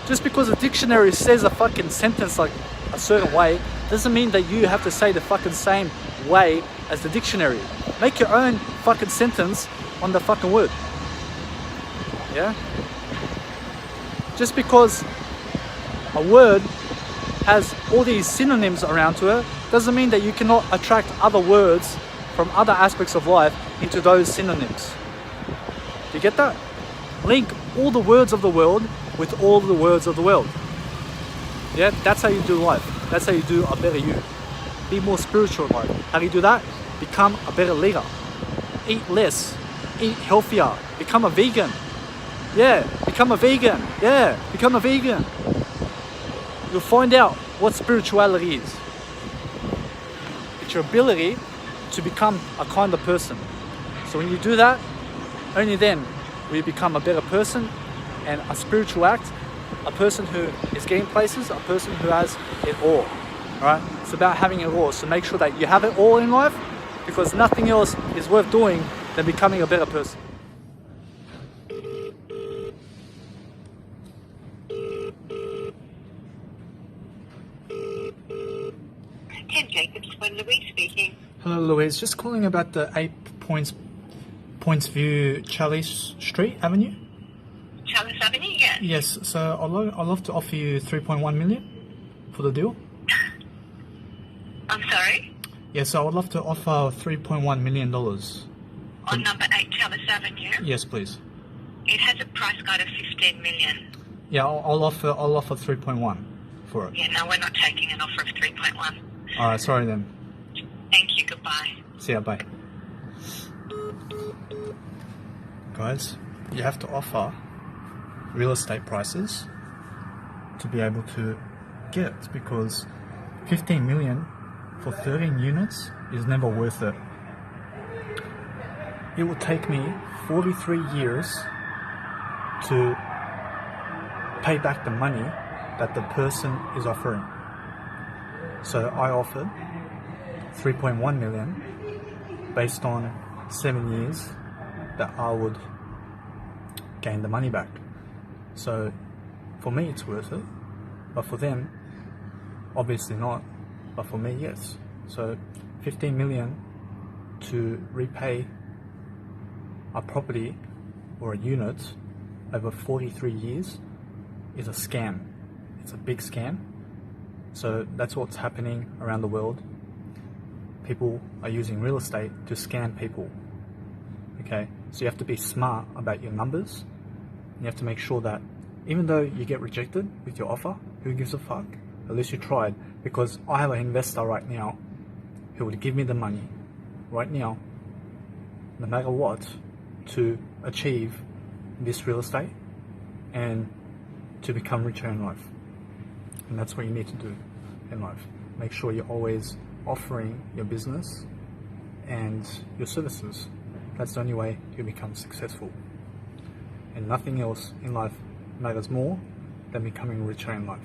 Just because a dictionary says a fucking sentence like a certain way, doesn't mean that you have to say the fucking same way as the dictionary. Make your own fucking sentence on the fucking word. Yeah? Just because a word has all these synonyms around to it, doesn't mean that you cannot attract other words from other aspects of life into those synonyms. Do you get that? Link all the words of the world with all the words of the world. Yeah, that's how you do life. That's how you do a better you. Be more spiritual in life. How do you do that? Become a better leader. Eat less. Eat healthier. Become a vegan. Yeah, become a vegan. Yeah, become a vegan. You'll find out what spirituality is. It's your ability to become a kinder person. So when you do that, only then will you become a better person, and a spiritual act, a person who is getting places, a person who has it all. Alright? It's about having it all. So make sure that you have it all in life, because nothing else is worth doing than becoming a better person. Ken Jacobs, when Louise speaking. Hello Louise, just calling about the 8 Points View Charlie Street Avenue. Chalice Avenue, yeah. Yes, so I'd love to offer you 3.1 million for the deal. I'm sorry? Yeah, so I would love to offer $3.1 million. On number 8 Chalice Avenue. Yes, please. It has a price guide of 15 million. Yeah, I'll offer 3.1 for it. Yeah, no, we're not taking an offer of 3.1. Alright, sorry then. Thank you, goodbye. See ya, bye. Guys, you have to offer real estate prices to be able to get it, because 15 million for 13 units is never worth it. It will take me 43 years to pay back the money that the person is offering. So I offered 3.1 million based on 7 years that I would gain the money back. So for me it's worth it, but for them obviously not, but for me yes. So 15 million to repay a property or a unit over 43 years is a scam. It's a big scam. So that's what's happening around the world. People are using real estate to scam people. Okay, so you have to be smart about your numbers. You have to make sure that even though you get rejected with your offer, who gives a fuck? At least you tried, because I have an investor right now who would give me the money right now, no matter what, to achieve this real estate and to become richer in life. And that's what you need to do in life. Make sure you're always offering your business and your services. That's the only way you become successful. And nothing else in life matters more than becoming richer in life.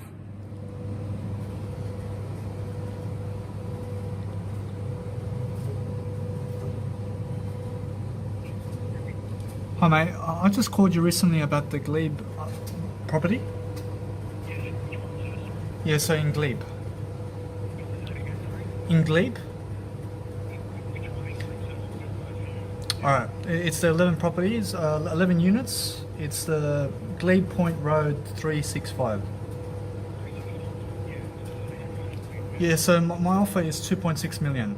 Hi mate, I just called you recently about the Glebe property. Yeah, so in Glebe. In Glebe. Alright, it's the 11 properties, 11 units. It's the Glebe Point Road 365. Yeah, so my offer is 2.6 million.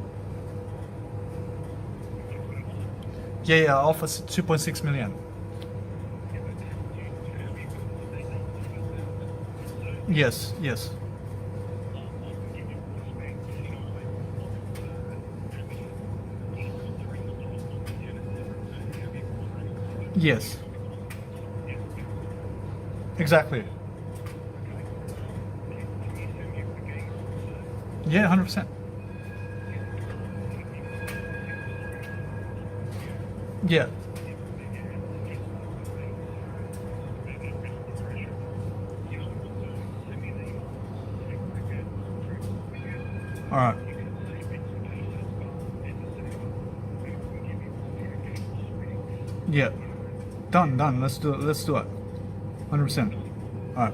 Yeah, I offer 2.6 million. Yes, yes. Yes. Exactly. Yeah, 100%. Yeah. All right. Yeah. Done, done. Let's do it. Let's do it. 100%. All right.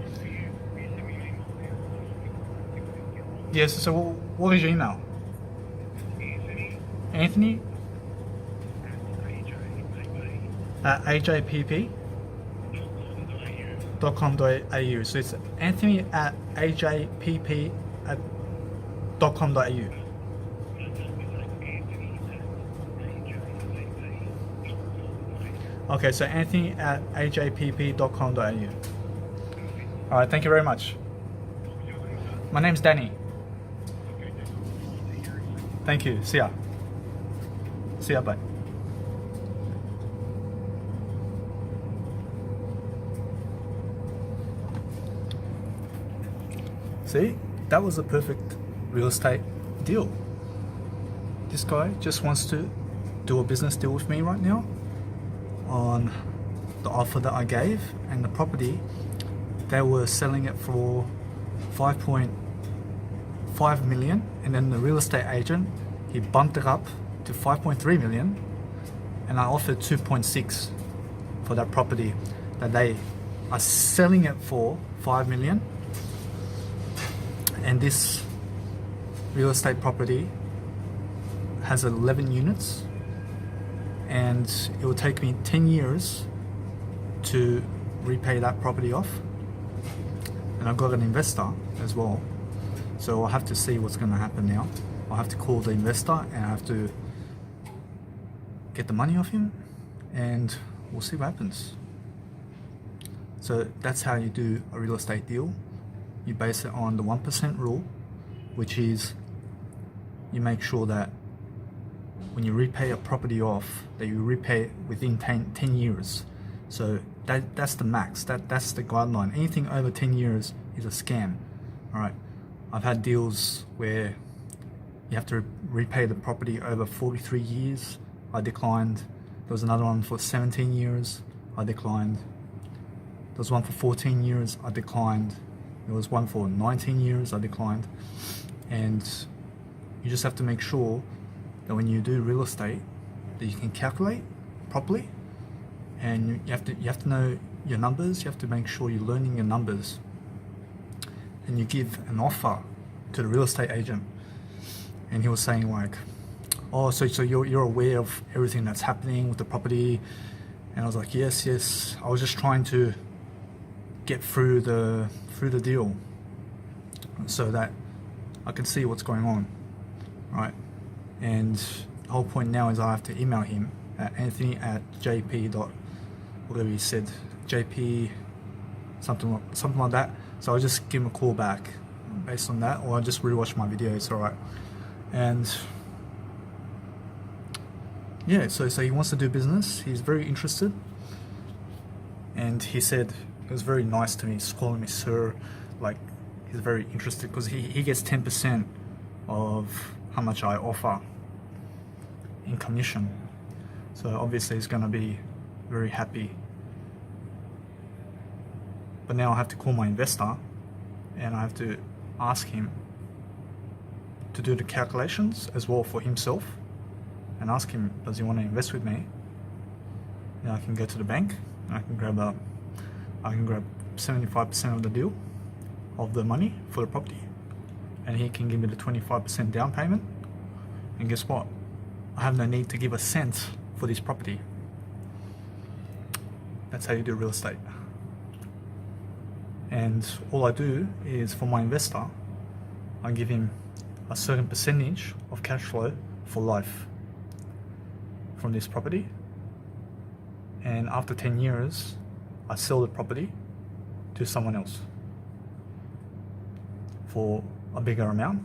Yes, so what is your email? Anthony at ajpp.com.au. So it's Anthony at ajpp.com.au. Okay, so Anthony at ajpp.com.au. All right, thank you very much. My name's Danny. Thank you. See ya. See ya, bye. See, that was a perfect real estate deal. This guy just wants to do a business deal with me right now on the offer that I gave, and the property, they were selling it for 5.5 million, and then the real estate agent, he bumped it up to 5.3 million, and I offered 2.6 for that property that they are selling it for 5 million. And this real estate property has 11 units, and it will take me 10 years to repay that property off. And I've got an investor as well, so I'll have to see what's going to happen now. I'll have to call the investor and I have to get the money off him, and we'll see what happens. So that's how you do a real estate deal. You base it on the 1% rule, which is you make sure that when you repay a property off, that you repay it within 10 years. So that's the max, that's the guideline. Anything over 10 years is a scam. All right, I've had deals where you have to repay the property over 43 years. I declined. There was another one for 17 years. I declined. There was one for 14 years. I declined. There was one for 19 years. I declined. And you just have to make sure that when you do real estate, that you can calculate properly, and you have to know your numbers. You have to make sure you're learning your numbers, and you give an offer to the real estate agent. And he was saying like, oh, so you're aware of everything that's happening with the property? And I was like, yes. I was just trying to get through the deal so that I can see what's going on, right? And the whole point now is I have to email him at Anthony at jp dot whatever he said, jp something like that. So I'll just give him a call back based on that, or I'll just rewatch my video. It's all right. And yeah, so he wants to do business. He's very interested, and he said it was very nice to me. He's calling me sir, like he's very interested because he gets 10% of how much I offer in commission. So obviously he's going to be very happy. But now I have to call my investor and I have to ask him to do the calculations as well for himself, and ask him, does he want to invest with me? Then I can go to the bank and I can grab 75% of the deal, of the money for the property, and he can give me the 25% down payment. And guess what? I have no need to give a cent for this property. That's how you do real estate. And all I do is, for my investor, I give him a certain percentage of cash flow for life from this property. And after 10 years, I sell the property to someone else for a bigger amount.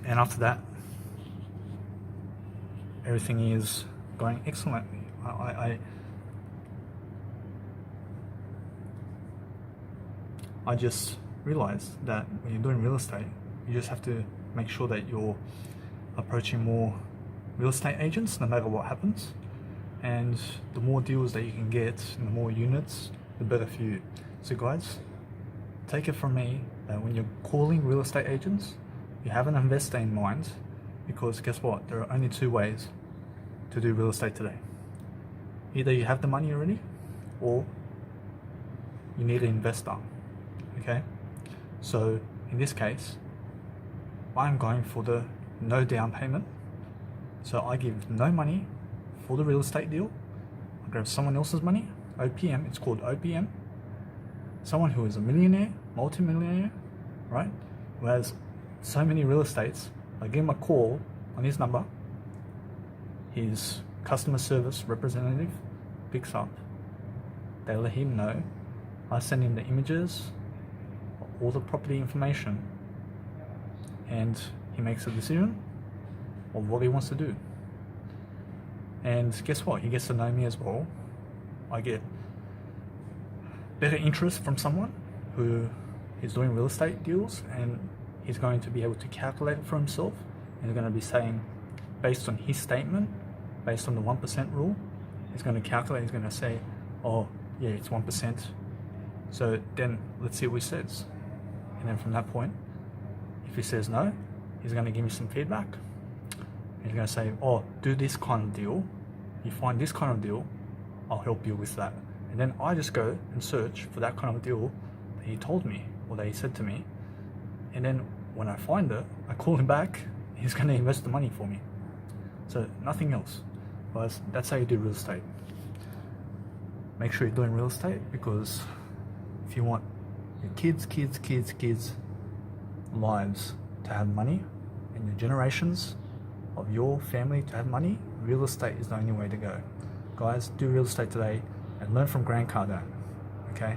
And after that, everything is going excellently. I just realized that when you're doing real estate, you just have to make sure that you're approaching more real estate agents no matter what happens. And the more deals that you can get and the more units, the better for you. So guys, take it from me that when you're calling real estate agents, you have an investor in mind, because guess what? There are only two ways to do real estate today. Either you have the money already, or you need an investor. Okay? So in this case, I'm going for the no down payment. So I give no money for the real estate deal. I grab someone else's money, OPM, it's called OPM. Someone who is a millionaire, multi-millionaire, right? Who has so many real estates. I give him a call on his number. His customer service representative picks up. They let him know. I send him the images, all the property information, and he makes a decision of what he wants to do. And guess what? He gets to know me as well. I get better interest from someone who is doing real estate deals, and he's going to be able to calculate it for himself, and he's going to be saying, based on his statement, based on the 1% rule, he's going to calculate, he's going to say, oh yeah, it's 1%. So then let's see what he says. And then from that point, if he says no, he's going to give me some feedback. He's going to say, oh, do this kind of deal. You find this kind of deal, I'll help you with that. And then I just go and search for that kind of deal that he told me, or that he said to me. And then when I find it, I call him back, he's going to invest the money for me. So nothing else. Guys, that's how you do real estate. Make sure you're doing real estate, because if you want your kids' lives to have money, and your generations of your family to have money, real estate is the only way to go. Guys, do real estate today and learn from Grant Cardone. Okay?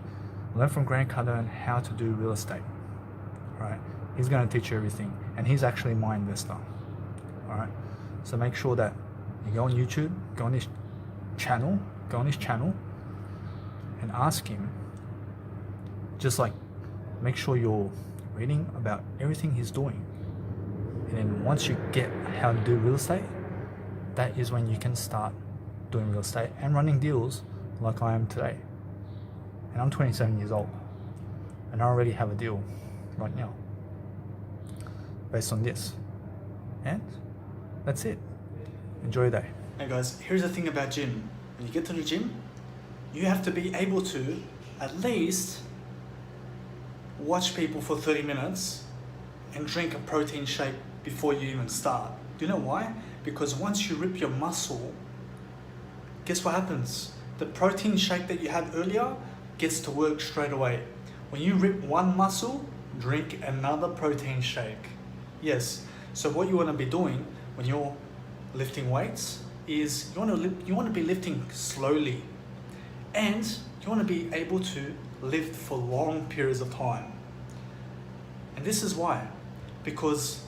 Learn from Grant Cardone how to do real estate. Alright? He's going to teach you everything, and he's actually my investor. Alright? So make sure that you go on YouTube, go on his channel, and ask him. Just like, make sure you're reading about everything he's doing. And then once you get how to do real estate, that is when you can start doing real estate and running deals like I am today. And I'm 27 years old, and I already have a deal right now based on this. And that's it. Enjoy your day. Hey guys, here's the thing about gym. When you get to the gym, you have to be able to at least watch people for 30 minutes and drink a protein shake before you even start. Do you know why? Because once you rip your muscle, guess what happens? The protein shake that you had earlier gets to work straight away. When you rip one muscle, drink another protein shake. Yes, so what you want to be doing when you're lifting weights is you want to be lifting slowly, and you want to be able to lift for long periods of time. And this is why, because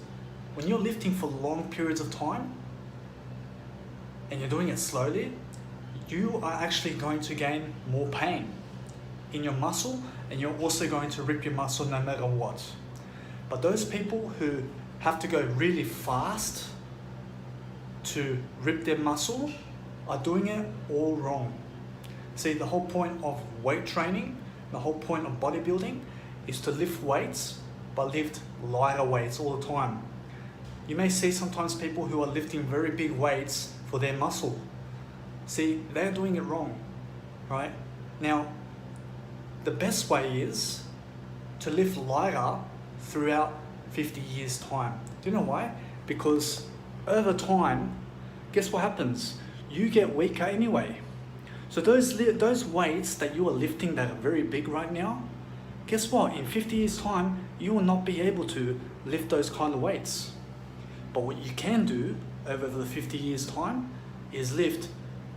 when you're lifting for long periods of time and you're doing it slowly, you are actually going to gain more pain in your muscle, and you're also going to rip your muscle no matter what. But those people who have to go really fast to rip their muscle are doing it all wrong. See, the whole point of weight training, the whole point of bodybuilding is to lift weights, but lift lighter weights all the time. You may see sometimes people who are lifting very big weights for their muscle. See, they're doing it wrong, right? Now, the best way is to lift lighter throughout 50 years time. Do you know why? Because over time, guess what happens? You get weaker anyway. So those weights that you are lifting that are very big right now, guess what? In 50 years time, you will not be able to lift those kind of weights. But what you can do over the 50 years time is lift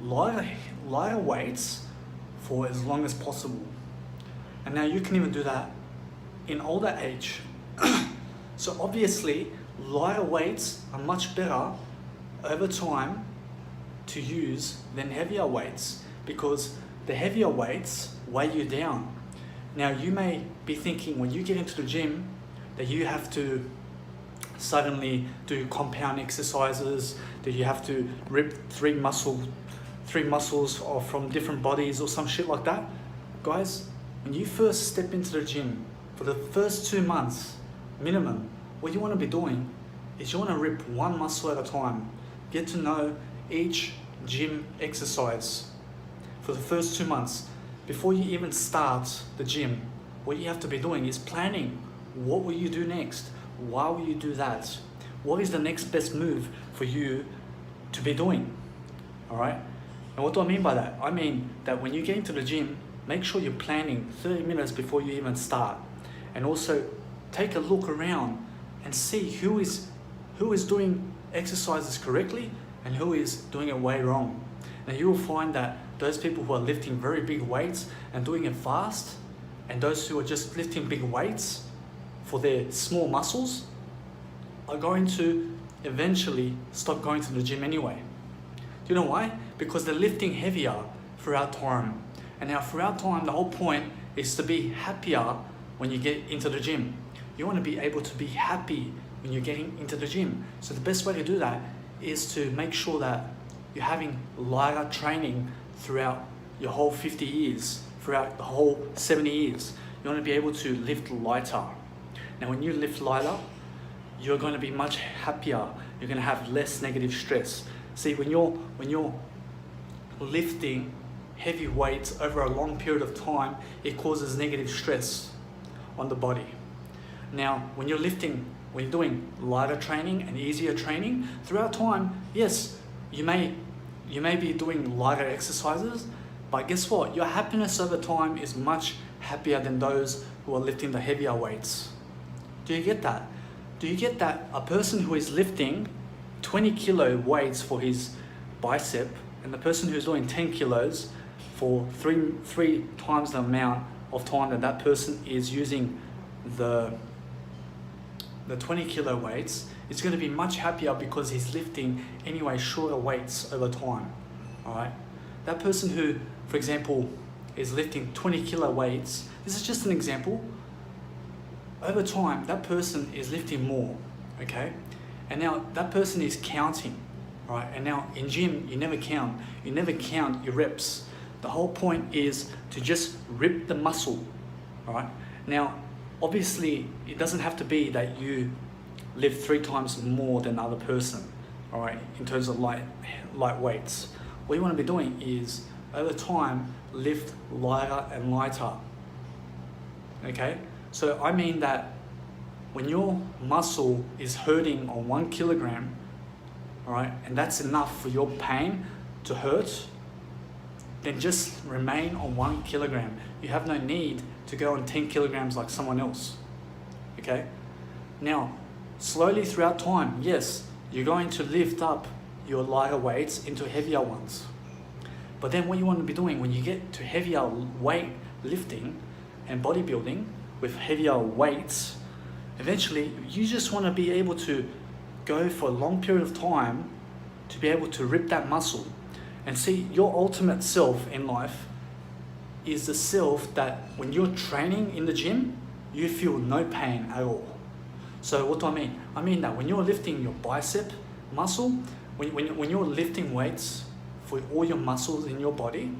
lighter weights for as long as possible. And now you can even do that in older age. So obviously, lighter weights are much better over time to use than heavier weights, because the heavier weights weigh you down. Now you may be thinking when you get into the gym that you have to suddenly do compound exercises, that you have to rip three muscles from different bodies or some shit like that. Guys, when you first step into the gym, for the first 2 months minimum, what you want to be doing is you want to rip one muscle at a time. Get to know each gym exercise for the first 2 months. Before you even start the gym, what you have to be doing is planning. What will you do next? Why will you do that? What is the next best move for you to be doing? All right? And what do I mean by that? I mean that when you get into the gym, make sure you're planning 30 minutes before you even start. And also take a look around and see who is doing exercises correctly and who is doing it way wrong. Now you will find that those people who are lifting very big weights and doing it fast, and those who are just lifting big weights for their small muscles, are going to eventually stop going to the gym anyway. Do you know why? Because they're lifting heavier throughout time. And now throughout time, the whole point is to be happier when you get into the gym. You want to be able to be happy when you're getting into the gym. So the best way to do that is to make sure that you're having lighter training throughout your whole 50 years, throughout the whole 70 years. You want to be able to lift lighter. Now when you lift lighter, you're going to be much happier. You're going to have less negative stress. See, when you're lifting heavy weights over a long period of time, it causes negative stress on the body. Now, when you're doing lighter training and easier training, throughout time, yes, you may be doing lighter exercises, but guess what? Your happiness over time is much happier than those who are lifting the heavier weights. Do you get that? Do you get that a person who is lifting 20 kilo weights for his bicep and the person who's doing 10 kilos for three times the amount of time that person is using the 20 kilo weights, is going to be much happier because he's lifting anyway shorter weights over time. All right, that person who, for example, is lifting 20 kilo weights, this is just an example. Over time, that person is lifting more, okay? And now that person is counting, right? And now in gym, you never count. You never count your reps. The whole point is to just rip the muscle, all right? Now, obviously, it doesn't have to be that you lift 3 times more than the other person, all right, in terms of light weights. What you want to be doing is, over time, lift lighter and lighter, okay? So I mean that when your muscle is hurting on 1 kilogram, all right, and that's enough for your pain to hurt, then just remain on 1 kilogram. You have no need to go on 10 kilograms like someone else, okay? Now, slowly throughout time, yes, you're going to lift up your lighter weights into heavier ones. But then what you want to be doing when you get to heavier weight lifting and bodybuilding with heavier weights, eventually you just want to be able to go for a long period of time to be able to rip that muscle. And see, your ultimate self in life is the self that when you're training in the gym, you feel no pain at all. So what do I mean? I mean that when you're lifting your bicep muscle, when you're lifting weights for all your muscles in your body,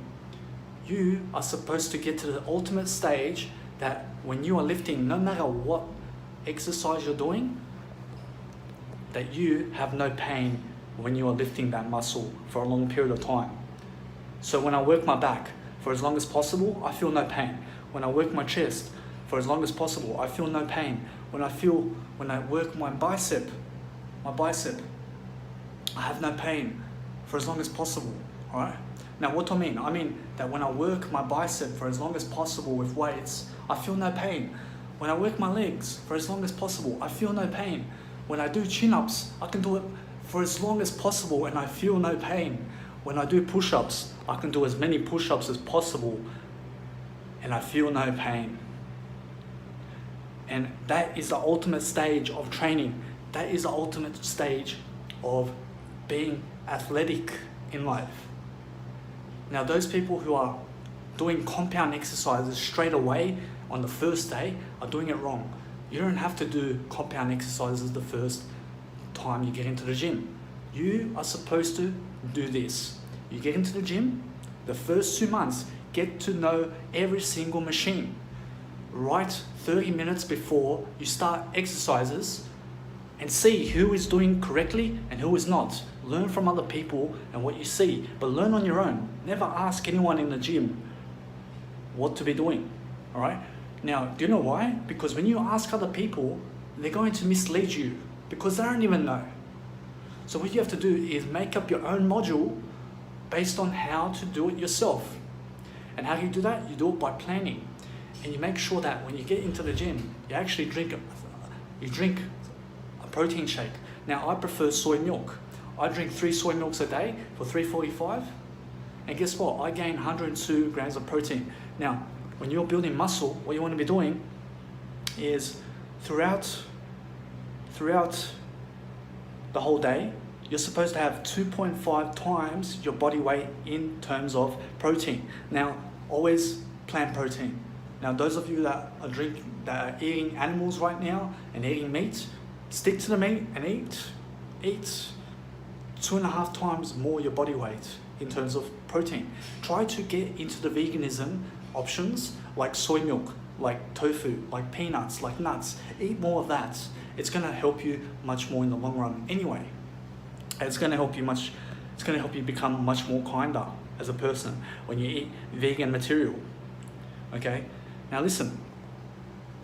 you are supposed to get to the ultimate stage that when you are lifting, no matter what exercise you're doing, that you have no pain when you are lifting that muscle for a long period of time. So when I work my back for as long as possible, I feel no pain. When I work my chest for as long as possible. I feel no pain. When I work my bicep, I have no pain for as long as possible, all right? Now, what do I mean? I mean that when I work my bicep for as long as possible with weights, I feel no pain. When I work my legs for as long as possible, I feel no pain. When I do chin-ups, I can do it for as long as possible and I feel no pain. When I do push-ups, I can do as many push-ups as possible and I feel no pain. And that is the ultimate stage of training. That is the ultimate stage of being athletic in life. Now, those people who are doing compound exercises straight away on the first day are doing it wrong. You don't have to do compound exercises the first time you get into the gym. You are supposed to do this. You get into the gym, the first 2 months, get to know every single machine. Right 30 minutes before you start exercises and see who is doing correctly and who is not. Learn from other people and what you see, but learn on your own. Never ask anyone in the gym what to be doing, all right? Now, do you know why? Because when you ask other people, they're going to mislead you because they don't even know. So what you have to do is make up your own module based on how to do it yourself. And how do you do that? You do it by planning. And you make sure that when you get into the gym, you actually drink a protein shake. Now, I prefer soy milk. I drink 3 soy milks a day for 345. And guess what? I gain 102 grams of protein. Now, when you're building muscle, what you want to be doing is throughout the whole day, you're supposed to have 2.5 times your body weight in terms of protein. Now, always plan protein. Now, those of you that are eating animals right now and eating meat, stick to the meat and eat 2.5 times more your body weight in terms of protein. Try to get into the veganism options like soy milk, like tofu, like peanuts, like nuts. Eat more of that. It's going to help you much more in the long run anyway. It's going to help you become much more kinder as a person when you eat vegan material. Okay? Now listen,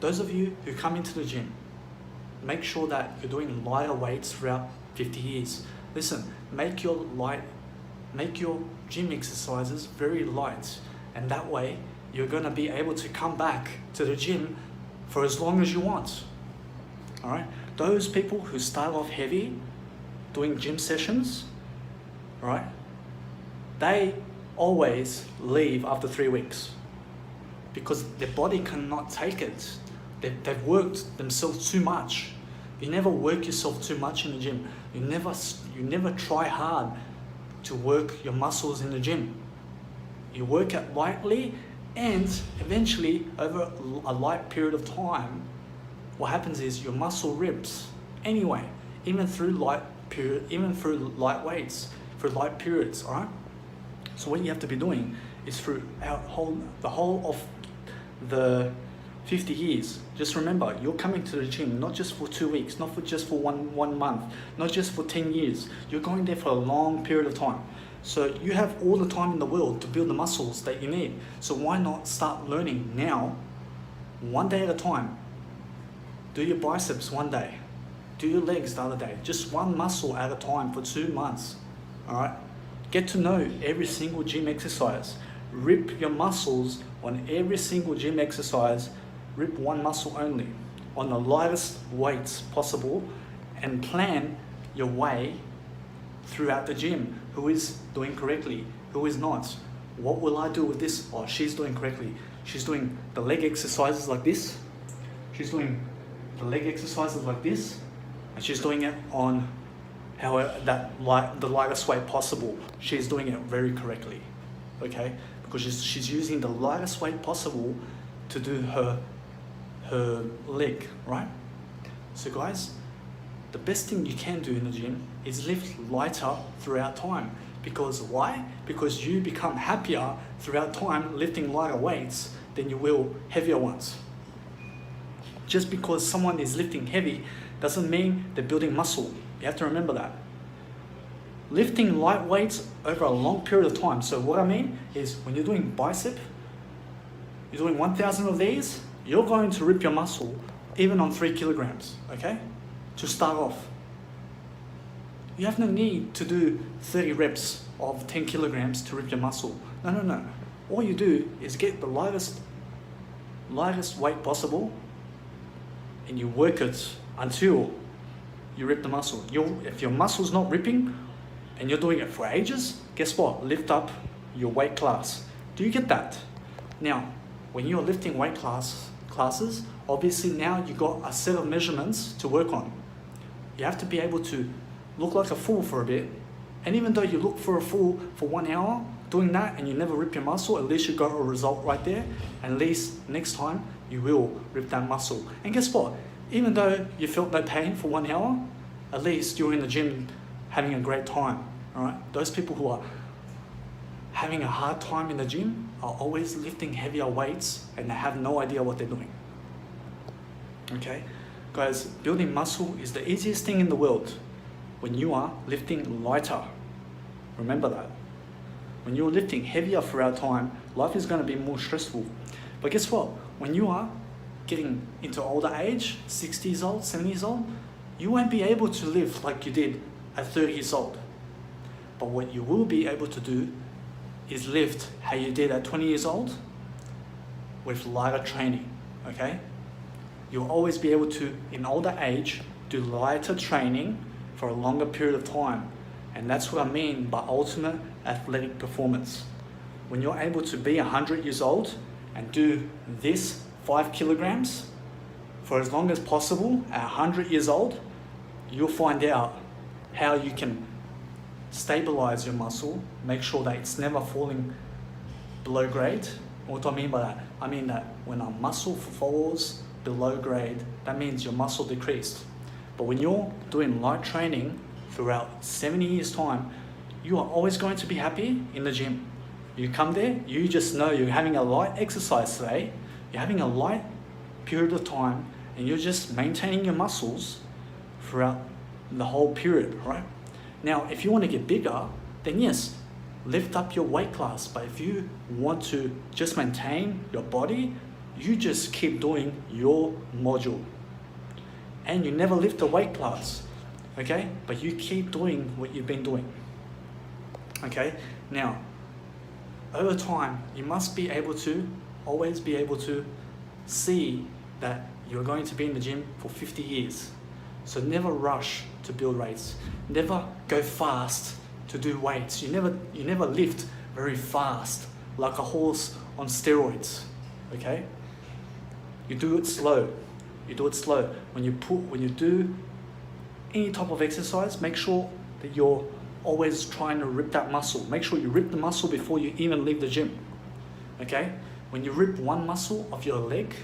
those of you who come into the gym, make sure that you're doing lighter weights throughout 50 years. Listen, make your gym exercises very light, and that way you're going to be able to come back to the gym for as long as you want. All right? Those people who start off heavy doing gym sessions, all right, they always leave after 3 weeks because their body cannot take it. They've worked themselves too much. You never work yourself too much in the gym. You never try hard to work your muscles in the gym. You work it lightly, and eventually, over a light period of time, what happens is your muscle rips anyway, even through light weights, for light periods, all right? So what you have to be doing is through the whole of the 50 years, just remember, you're coming to the gym not just for 2 weeks, not for just for one month, not just for 10 years. You're going there for a long period of time. So you have all the time in the world to build the muscles that you need. So why not start learning now, one day at a time? Do your biceps one day. Do your legs the other day. Just one muscle at a time for 2 months. All right? Get to know every single gym exercise. Rip your muscles on every single gym exercise. Rip one muscle only on the lightest weights possible, and plan your way throughout the gym. Who is doing correctly? Who is not? What will I do with this? Oh, she's doing correctly. She's doing the leg exercises like this. She's doing the leg exercises like this. And she's doing it on the lightest weight possible. She's doing it very correctly. Okay? Because she's using the lightest weight possible to do her leg, right? So guys, the best thing you can do in the gym is lift lighter throughout time. Because why? Because you become happier throughout time lifting lighter weights than you will heavier ones. Just because someone is lifting heavy doesn't mean they're building muscle. You have to remember that. Lifting light weights over a long period of time. So what I mean is when you're doing bicep, you're doing 1,000 of these you're going to rip your muscle even on 3 kilograms, okay? To start off. You have no need to do 30 reps of 10 kilograms to rip your muscle. No. All you do is get the lightest weight possible and you work it until you rip the muscle. If your muscle's not ripping and you're doing it for ages, guess what? Lift up your weight class. Do you get that? Now, when you're lifting weight classes, obviously now you got a set of measurements to work on. You have to be able to look like a fool for a bit. And even though you look for a fool for 1 hour, doing that and you never rip your muscle, at least you got a result right there. And at least next time you will rip that muscle. And guess what? Even though you felt no pain for 1 hour, at least you're in the gym having a great time. All right? Those people who are having a hard time in the gym are always lifting heavier weights and they have no idea what they're doing. Okay? Guys, building muscle is the easiest thing in the world when you are lifting lighter. Remember that. When you're lifting heavier throughout time, life is going to be more stressful. But guess what? When you are getting into older age, 60 years old, 70 years old, you won't be able to live like you did at 30 years old. But what you will be able to do is lift how you did at 20 years old with lighter training, okay? You'll always be able to, in older age, do lighter training for a longer period of time. And that's what I mean by ultimate athletic performance. When you're able to be 100 years old and do this 5 kilograms for as long as possible at 100 years old, you'll find out how you can stabilize your muscle, make sure that it's never falling below grade. What do I mean by that? I mean that when a muscle falls below grade, that means your muscle decreased. But when you're doing light training throughout 70 years time, you are always going to be happy in the gym. You come there, you just know you're having a light exercise today, you're having a light period of time, and you're just maintaining your muscles throughout the whole period, right? Now, if you want to get bigger, then yes, lift up your weight class. But if you want to just maintain your body, you just keep doing your module. And you never lift a weight class, okay? But you keep doing what you've been doing, okay? Now, over time, you must be able to, always be able to see that you're going to be in the gym for 50 years. So never rush to build weights. Never go fast to do weights. You never lift very fast like a horse on steroids, okay? You do it slow. You do it slow. When you do any type of exercise, make sure that you're always trying to rip that muscle. Make sure you rip the muscle before you even leave the gym, okay? When you rip one muscle of your leg,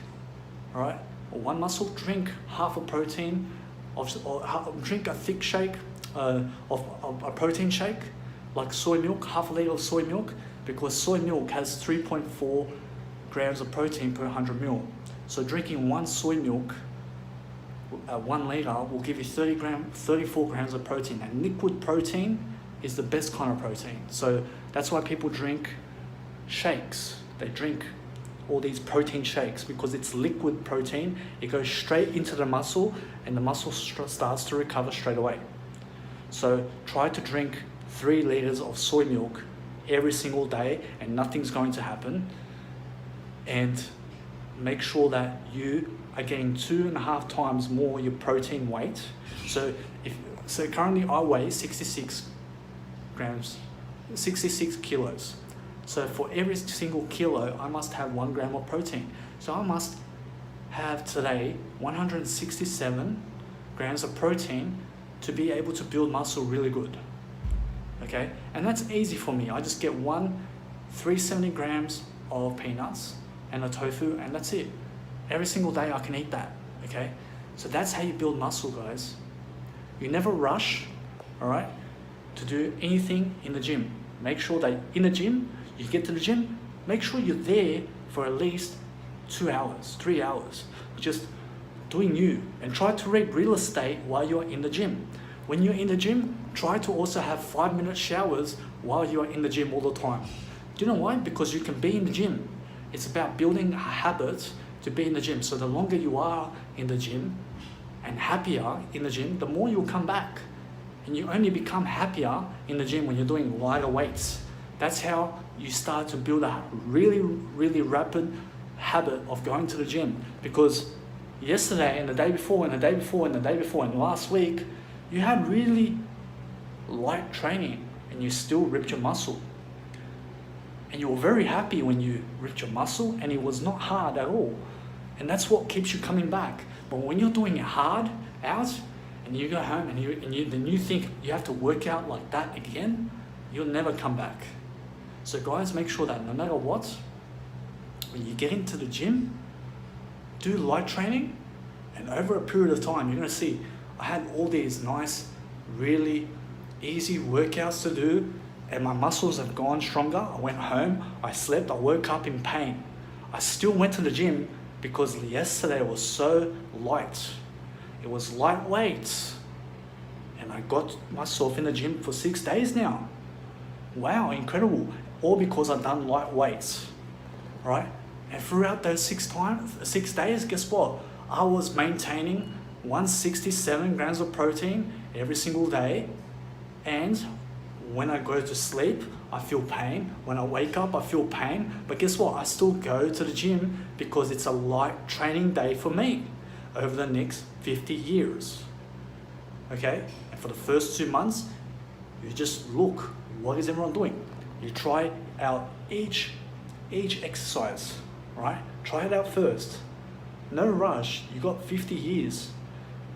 all right, or one muscle, drink half a protein, drink a thick shake of a protein shake, like soy milk, half a liter of soy milk, because soy milk has 3.4 grams of protein per 100 ml. So drinking one soy milk, 1 liter, will give you 34 grams of protein. And liquid protein is the best kind of protein. So that's why people drink shakes. They drink all these protein shakes because it's liquid protein. It goes straight into the muscle and the muscle starts to recover straight away. So try to drink 3 liters of soy milk every single day and nothing's going to happen. And make sure that you are getting 2.5 times more your protein weight. So currently I weigh 66 kilos. So for every single kilo, I must have 1 gram of protein. So I must have today 167 grams of protein to be able to build muscle really good. Okay, and that's easy for me. I just get 370 grams of peanuts and a tofu, and that's it. Every single day I can eat that, okay? So that's how you build muscle, guys. You never rush, all right, to do anything in the gym. Make sure that in the gym, you get to the gym, make sure you're there for at least 2 hours, 3 hours, just doing you, and try to read real estate while you're in the gym. When you're in the gym, try to also have 5-minute showers while you're in the gym all the time. Do you know why? Because you can be in the gym. It's about building a habit to be in the gym. So the longer you are in the gym and happier in the gym, the more you'll come back. And you only become happier in the gym when you're doing lighter weights. That's how you start to build a really, really rapid habit of going to the gym. Because yesterday and the day before and the day before and the day before and last week, you had really light training and you still ripped your muscle. And you were very happy when you ripped your muscle and it was not hard at all. And that's what keeps you coming back. But when you're doing it hard out and you go home and then you think you have to work out like that again, you'll never come back. So guys, make sure that no matter what, when you get into the gym, do light training, and over a period of time, you're gonna see, I had all these nice, really easy workouts to do, and my muscles have gone stronger. I went home, I slept, I woke up in pain. I still went to the gym because yesterday was so light. It was lightweight. And I got myself in the gym for 6 days now. Wow, incredible. All because I've done light weights, right? And throughout those 6 days, guess what? I was maintaining 167 grams of protein every single day. And when I go to sleep, I feel pain. When I wake up, I feel pain. But guess what? I still go to the gym because it's a light training day for me over the next 50 years. Okay? And for the first 2 months, you just look, what is everyone doing? You try out each exercise, right? Try it out first. No rush. You got 50 years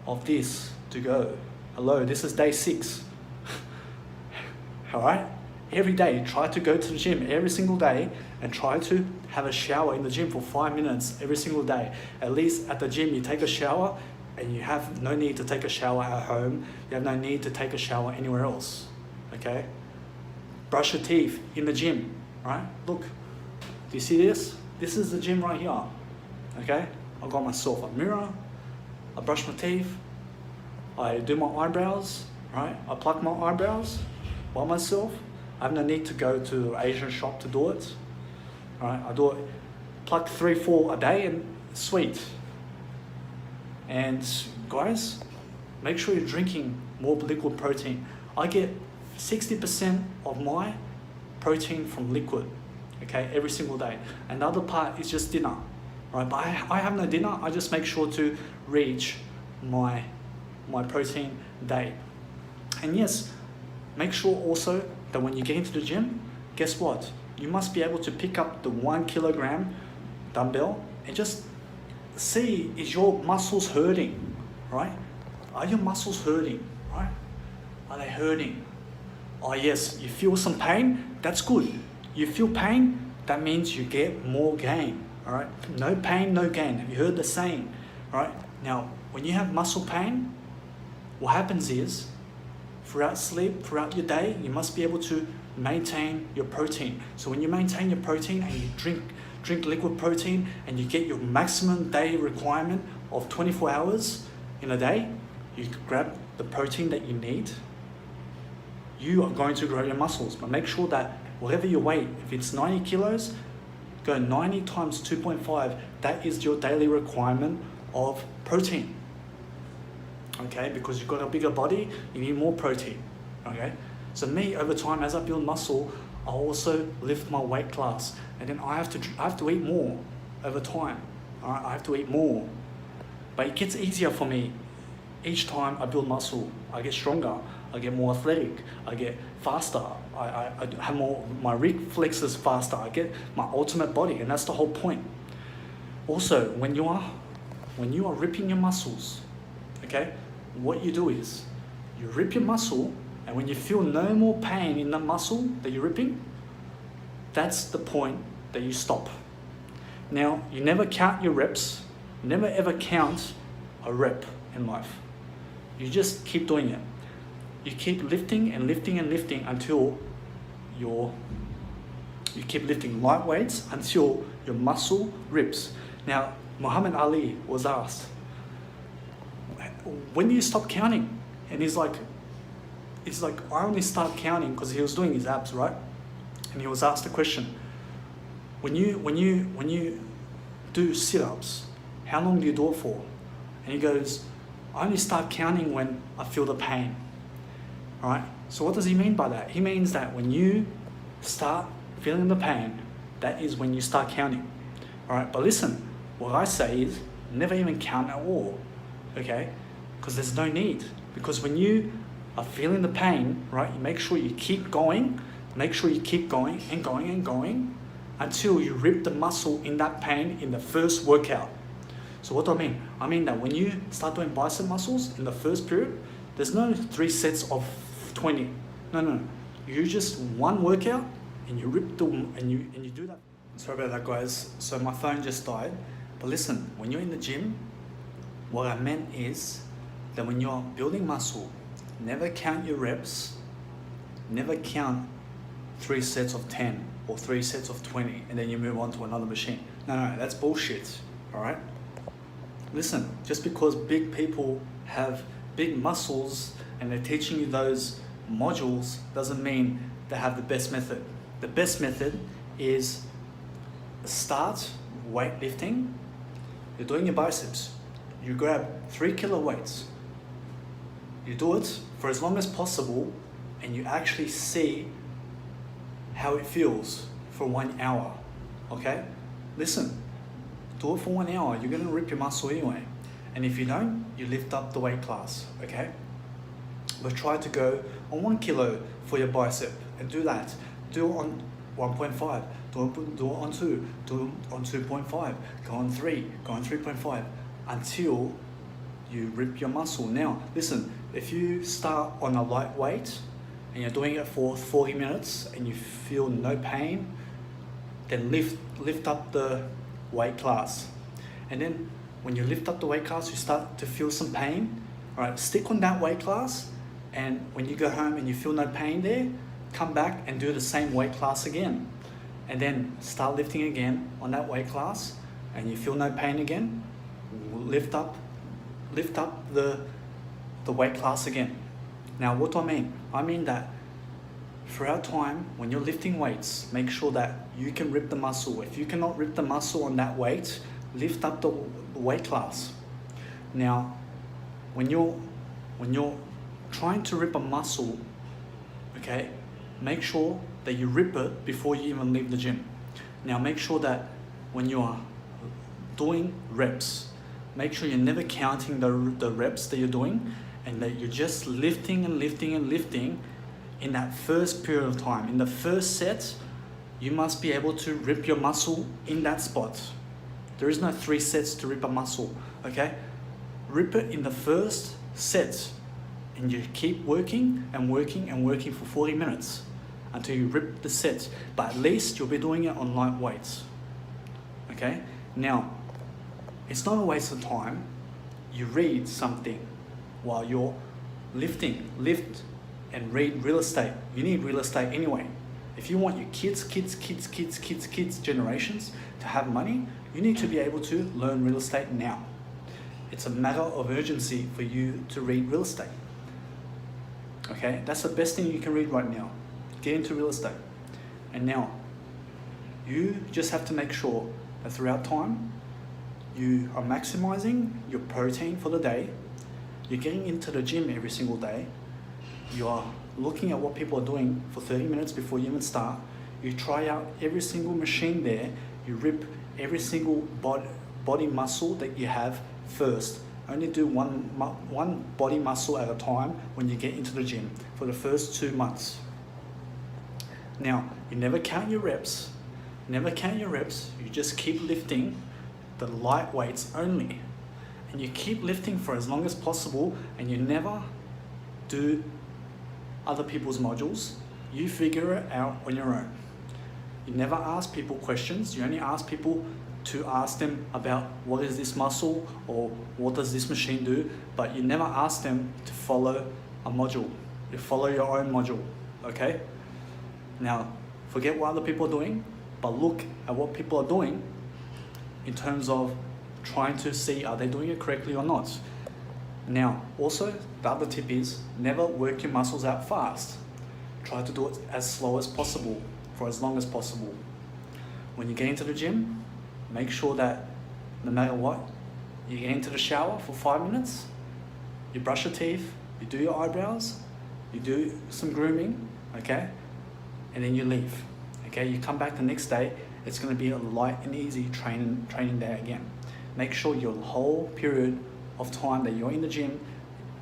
of this to go. Hello, this is day 6. All right? Every day, try to go to the gym every single day and try to have a shower in the gym for 5 minutes every single day. At least at the gym, you take a shower and you have no need to take a shower at home. You have no need to take a shower anywhere else, okay? Brush your teeth in the gym, right? Look, do you see this? This is the gym right here, okay? I got myself a mirror, I brush my teeth, I do my eyebrows, right? I pluck my eyebrows by myself. I have no need to go to an Asian shop to do it. All right, I do it, pluck 3-4 a day and sweet. And guys, make sure you're drinking more liquid protein. I get 60% of my protein from liquid, okay, every single day. And the other part is just dinner, right? But I have no dinner. I just make sure to reach my protein day. And yes, make sure also that when you get into the gym, guess what? You must be able to pick up the 1 kilogram dumbbell and just see, is your muscles hurting, right? Are your muscles hurting, right? Are they hurting? Oh yes, you feel some pain, that's good. You feel pain, that means you get more gain, all right? No pain, no gain. Have you heard the saying, all right? Now, when you have muscle pain, what happens is, throughout sleep, throughout your day, you must be able to maintain your protein. So when you maintain your protein and you drink liquid protein and you get your maximum day requirement of 24 hours in a day, you grab the protein that you need, you are going to grow your muscles. But make sure that whatever your weight, if it's 90 kilos, go 90 times 2.5. That is your daily requirement of protein. Okay, because you've got a bigger body, you need more protein. Okay, so me, over time, as I build muscle, I also lift my weight class, and then I have to eat more over time. All right, I have to eat more, but it gets easier for me each time I build muscle. I get stronger, I get more athletic, I get faster, I have more, my reflexes faster, I get my ultimate body, and that's the whole point. Also, when you are ripping your muscles, okay, what you do is you rip your muscle, and when you feel no more pain in the muscle that you're ripping, that's the point that you stop. Now, you never count your reps, never ever count a rep in life. You just keep doing it. You keep lifting and lifting and lifting until you keep lifting light weights until your muscle rips. Now, Muhammad Ali was asked, when do you stop counting? And he's like, I only start counting because he was doing his abs, right? And he was asked a question, when you do sit-ups. How long do you do it for? And he goes, I only start counting when I feel the pain. All right? So what does he mean by that? He means that when you start feeling the pain, that is when you start counting. All right? But listen, what I say is never even count at all. Okay? Because there's no need. Because when you are feeling the pain, right, you make sure you keep going. Make sure you keep going and going and going until you rip the muscle in that pain in the first workout. So what do I mean? I mean that when you start doing bicep muscles in the first period, there's no 3 sets of 20. No. You just one workout and you rip the and you do that. Sorry about that, guys. So my phone just died. But listen, when you're in the gym, what I meant is that when you're building muscle, never count your reps, never count 3 sets of 10 or 3 sets of 20 and then you move on to another machine. No, that's bullshit, all right? Listen, just because big people have big muscles and they're teaching you those modules doesn't mean they have the best method. The best method is start weightlifting. You're doing your biceps. You grab 3 kilo weights. You do it for as long as possible and you actually see how it feels for 1 hour, okay? Listen, do it for 1 hour. You're gonna rip your muscle anyway. And if you don't, you lift up the weight class, okay? But try to go on 1 kilo for your bicep and do that. Do it on 1.5, do it on 2, do it on 2.5, go on 3, go on 3.5 until you rip your muscle. Now, listen, if you start on a light weight and you're doing it for 40 minutes and you feel no pain, then lift up the weight class. And then when you lift up the weight class, you start to feel some pain. All right, stick on that weight class, and when you go home and you feel no pain there, come back and do the same weight class again. And then start lifting again on that weight class, and you feel no pain again, lift up the weight class again. Now, what do I mean? I mean that throughout time, when you're lifting weights, make sure that you can rip the muscle. If you cannot rip the muscle on that weight, lift up the weight class. Now, when you're trying to rip a muscle, okay, make sure that you rip it before you even leave the gym. Now, make sure that when you are doing reps, make sure you're never counting the reps that you're doing, and that you're just lifting and lifting and lifting in that first period of time. In the first set, you must be able to rip your muscle in that spot. There is no 3 sets to rip a muscle, okay? Rip it in the first set, and you keep working and working and working for 40 minutes until you rip the set. But at least you'll be doing it on light weights, okay? Now, it's not a waste of time. You read something while you're lifting. Lift and read real estate. You need real estate anyway. If you want your kids generations to have money, you need to be able to learn real estate now. It's a matter of urgency for you to read real estate. Okay, that's the best thing you can read right now. Get into real estate. And now, you just have to make sure that throughout time, you are maximizing your protein for the day. You're getting into the gym every single day. You are looking at what people are doing for 30 minutes before you even start. You try out every single machine there. You rip every single body muscle that you have first. Only do one body muscle at a time when you get into the gym for the first 2 months. Now, you never count your reps. Never count your reps. You just keep lifting the light weights only. And you keep lifting for as long as possible, and you never do other people's modules. You figure it out on your own. You never ask people questions. You only ask people to ask them about what is this muscle or what does this machine do, but you never ask them to follow a module. You follow your own module, okay? Now, forget what other people are doing, but look at what people are doing in terms of trying to see are they doing it correctly or not. Now, also, the other tip is never work your muscles out fast. Try to do it as slow as possible for as long as possible. When you get into the gym, make sure that no matter what. You get into the shower for 5 minutes, you brush your teeth, you do your eyebrows, you do some grooming, okay? And then you leave, okay? You come back the next day, it's gonna be a light and easy training day again. Make sure your whole period of time that you're in the gym,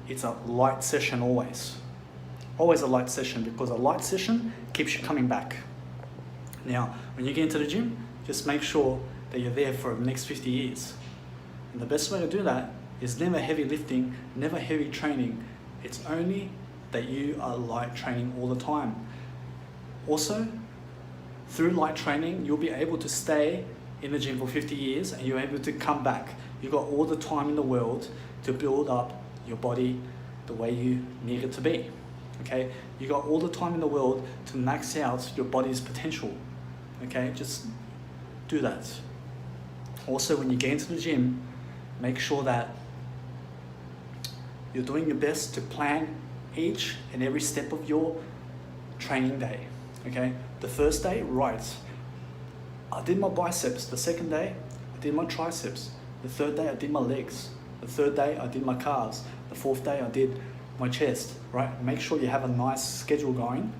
it's a light session always. Always a light session, because a light session keeps you coming back. Now, when you get into the gym, just make sure that you're there for the next 50 years. And the best way to do that is never heavy lifting, never heavy training. It's only that you are light training all the time. Also, through light training, you'll be able to stay in the gym for 50 years and you're able to come back. You've got all the time in the world to build up your body the way you need it to be. Okay? You got all the time in the world to max out your body's potential. Okay? Just do that. Also, when you get into the gym, make sure that you're doing your best to plan each and every step of your training day. Okay? The first day, right, I did my biceps. The second day, I did my triceps. The third day, I did my legs. The third day, I did my calves. The fourth day, I did my chest, right? Make sure you have a nice schedule going.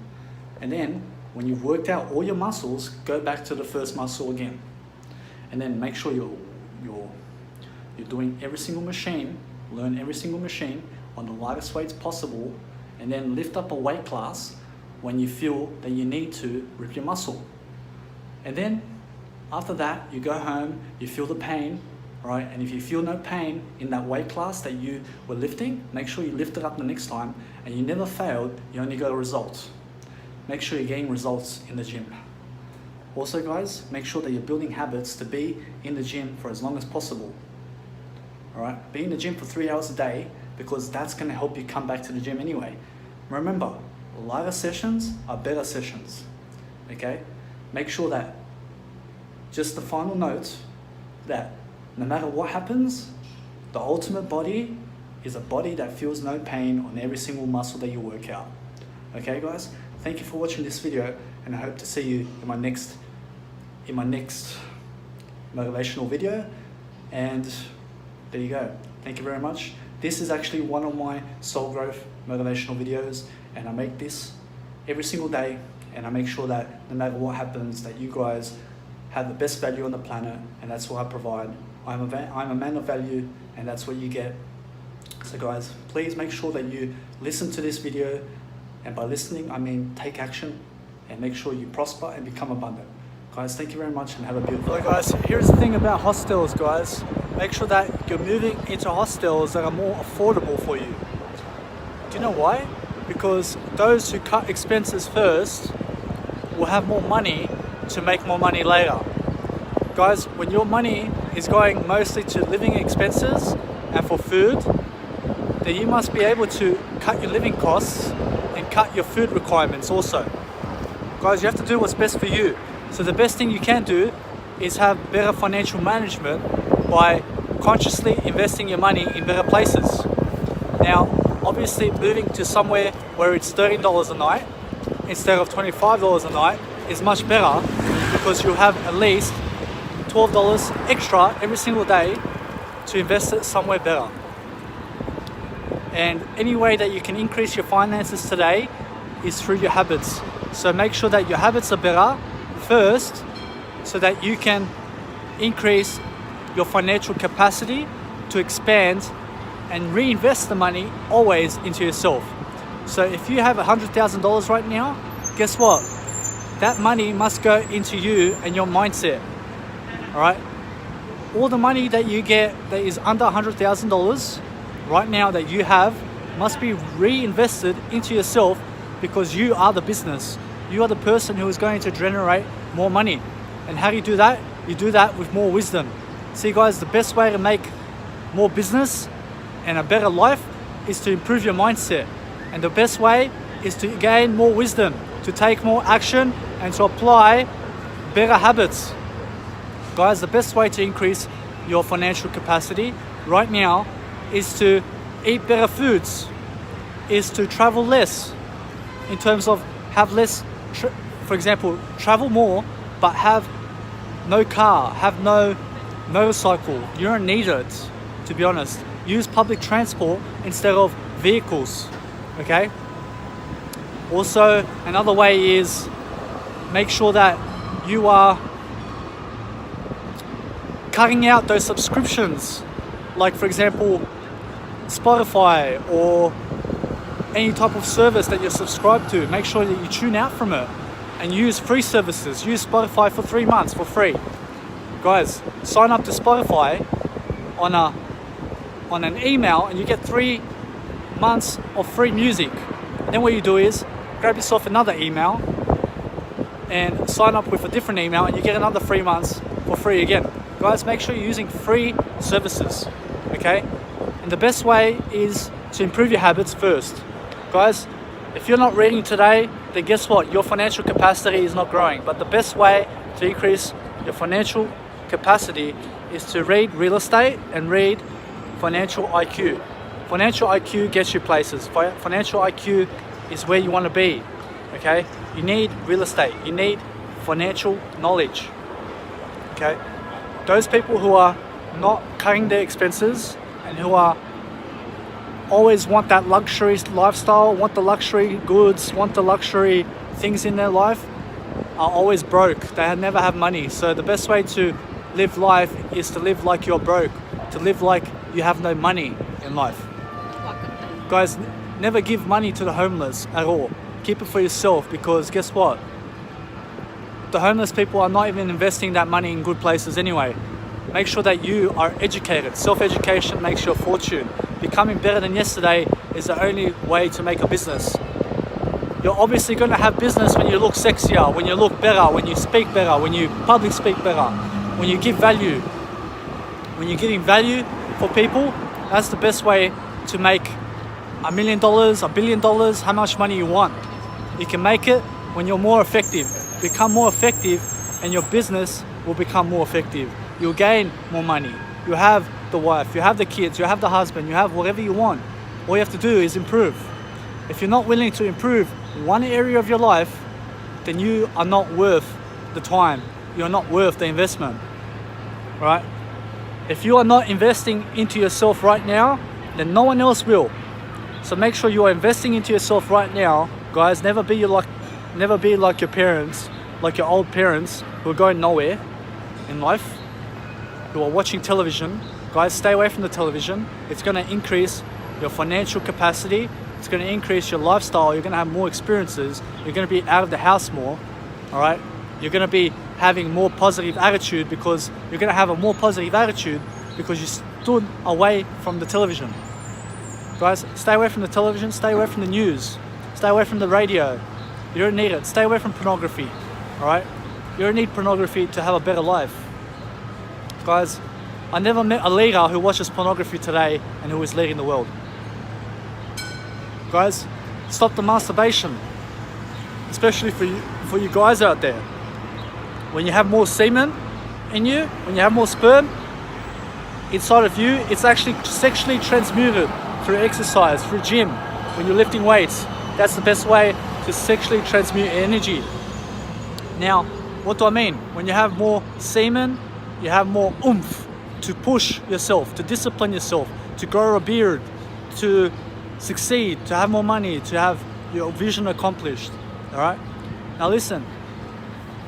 And then, when you've worked out all your muscles, go back to the first muscle again. And then make sure you're doing every single machine, learn every single machine on the lightest weights possible, and then lift up a weight class when you feel that you need to rip your muscle. And then after that, you go home, you feel the pain, right? And if you feel no pain in that weight class that you were lifting, make sure you lift it up the next time, and you never failed, you only got a result. Make sure you're getting results in the gym. Also guys, make sure that you're building habits to be in the gym for as long as possible. All right, be in the gym for 3 hours a day, because that's gonna help you come back to the gym anyway. Remember, lighter sessions are better sessions, okay? Make sure that, just the final note, that no matter what happens, the ultimate body is a body that feels no pain on every single muscle that you work out. Okay guys, thank you for watching this video, and I hope to see you in my next motivational video. And there you go. Thank you very much. This is actually one of my soul growth motivational videos, and I make this every single day, and I make sure that no matter what happens, that you guys have the best value on the planet, and that's what I provide. I'm a man of value, and that's what you get. So guys, please make sure that you listen to this video, and by listening, I mean take action, and make sure you prosper and become abundant. Guys, thank you very much, and have a beautiful day. Guys, here's the thing about hostels, guys. Make sure that you're moving into hostels that are more affordable for you. Do you know why? Because those who cut expenses first will have more money to make more money later. Guys, when your money is going mostly to living expenses and for food, then you must be able to cut your living costs and cut your food requirements also. Guys, you have to do what's best for you. So the best thing you can do is have better financial management by consciously investing your money in better places. Now, obviously moving to somewhere where it's $30 a night instead of $25 a night is much better, because you have at least $12 extra every single day to invest it somewhere better. And any way that you can increase your finances today is through your habits. So make sure that your habits are better first, so that you can increase your financial capacity to expand and reinvest the money always into yourself. So if you have $100,000 right now, guess what? That money must go into you and your mindset. All right? All the money that you get that is under $100,000 right now that you have must be reinvested into yourself, because you are the business. You are the person who is going to generate more money. And how do you do that? You do that with more wisdom. See guys, the best way to make more business and a better life is to improve your mindset. And the best way is to gain more wisdom, to take more action, and to apply better habits. Guys, the best way to increase your financial capacity right now is to eat better foods, is to travel less, in terms of have less, for example, travel more, but have no car, have no motorcycle. You don't need it, to be honest. Use public transport instead of vehicles, okay? Also, another way is make sure that you are cutting out those subscriptions, like for example, Spotify or any type of service that you're subscribed to. Make sure that you tune out from it and use free services. Use Spotify for 3 months for free. Guys, sign up to Spotify on an email and you get 3 months of free music. And then what you do is grab yourself another email and sign up with a different email and you get another 3 months for free again. Guys, make sure you're using free services, okay? And the best way is to improve your habits first. Guys, if you're not reading today, then guess what? Your financial capacity is not growing. But the best way to increase your financial capacity is to read real estate and read financial IQ. Financial IQ gets you places. Financial IQ is where you want to be, okay? You need real estate. You need financial knowledge, okay? Those people who are not cutting their expenses and who are always want that luxury lifestyle, want the luxury goods, want the luxury things in their life, are always broke. They never have money. So the best way to live life is to live like you're broke, to live like you have no money in life. Guys, never give money to the homeless at all. Keep it for yourself, because guess what? The homeless people are not even investing that money in good places anyway. Make sure that you are educated. Self-education makes you a fortune. Becoming better than yesterday is the only way to make a business. You're obviously going to have business when you look sexier, when you look better, when you speak better, when you public speak better, when you give value. When you're giving value for people, that's the best way to make $1 million, $1 billion, how much money you want. You can make it when you're more effective. Become more effective and your business will become more effective. You'll gain more money. You have the wife, you have the kids, you have the husband, you have whatever you want. All you have to do is improve. If you're not willing to improve one area of your life, then you are not worth the time. You're not worth the investment, right? If you are not investing into yourself right now, then no one else will. So make sure you are investing into yourself right now. Guys, never be like your parents, like your old parents who are going nowhere in life, who are watching television. Guys, stay away from the television. It's going to increase your financial capacity. It's going to increase your lifestyle. You're going to have more experiences. You're going to be out of the house more, all right? You're going to be having more positive attitude, because you're going to have a more positive attitude because you stood away from the television. Guys, stay away from the television. Stay away from the news. Stay away from the radio. You don't need it. Stay away from pornography, all right? You don't need pornography to have a better life. Guys, I never met a leader who watches pornography today and who is leading the world. Guys, stop the masturbation, especially for you guys out there. When you have more semen in you, when you have more sperm inside of you, it's actually sexually transmuted through exercise, through gym, when you're lifting weights. That's the best way to sexually transmute energy. Now, what do I mean? When you have more semen, you have more oomph to push yourself, to discipline yourself, to grow a beard, to succeed, to have more money, to have your vision accomplished, all right? Now listen,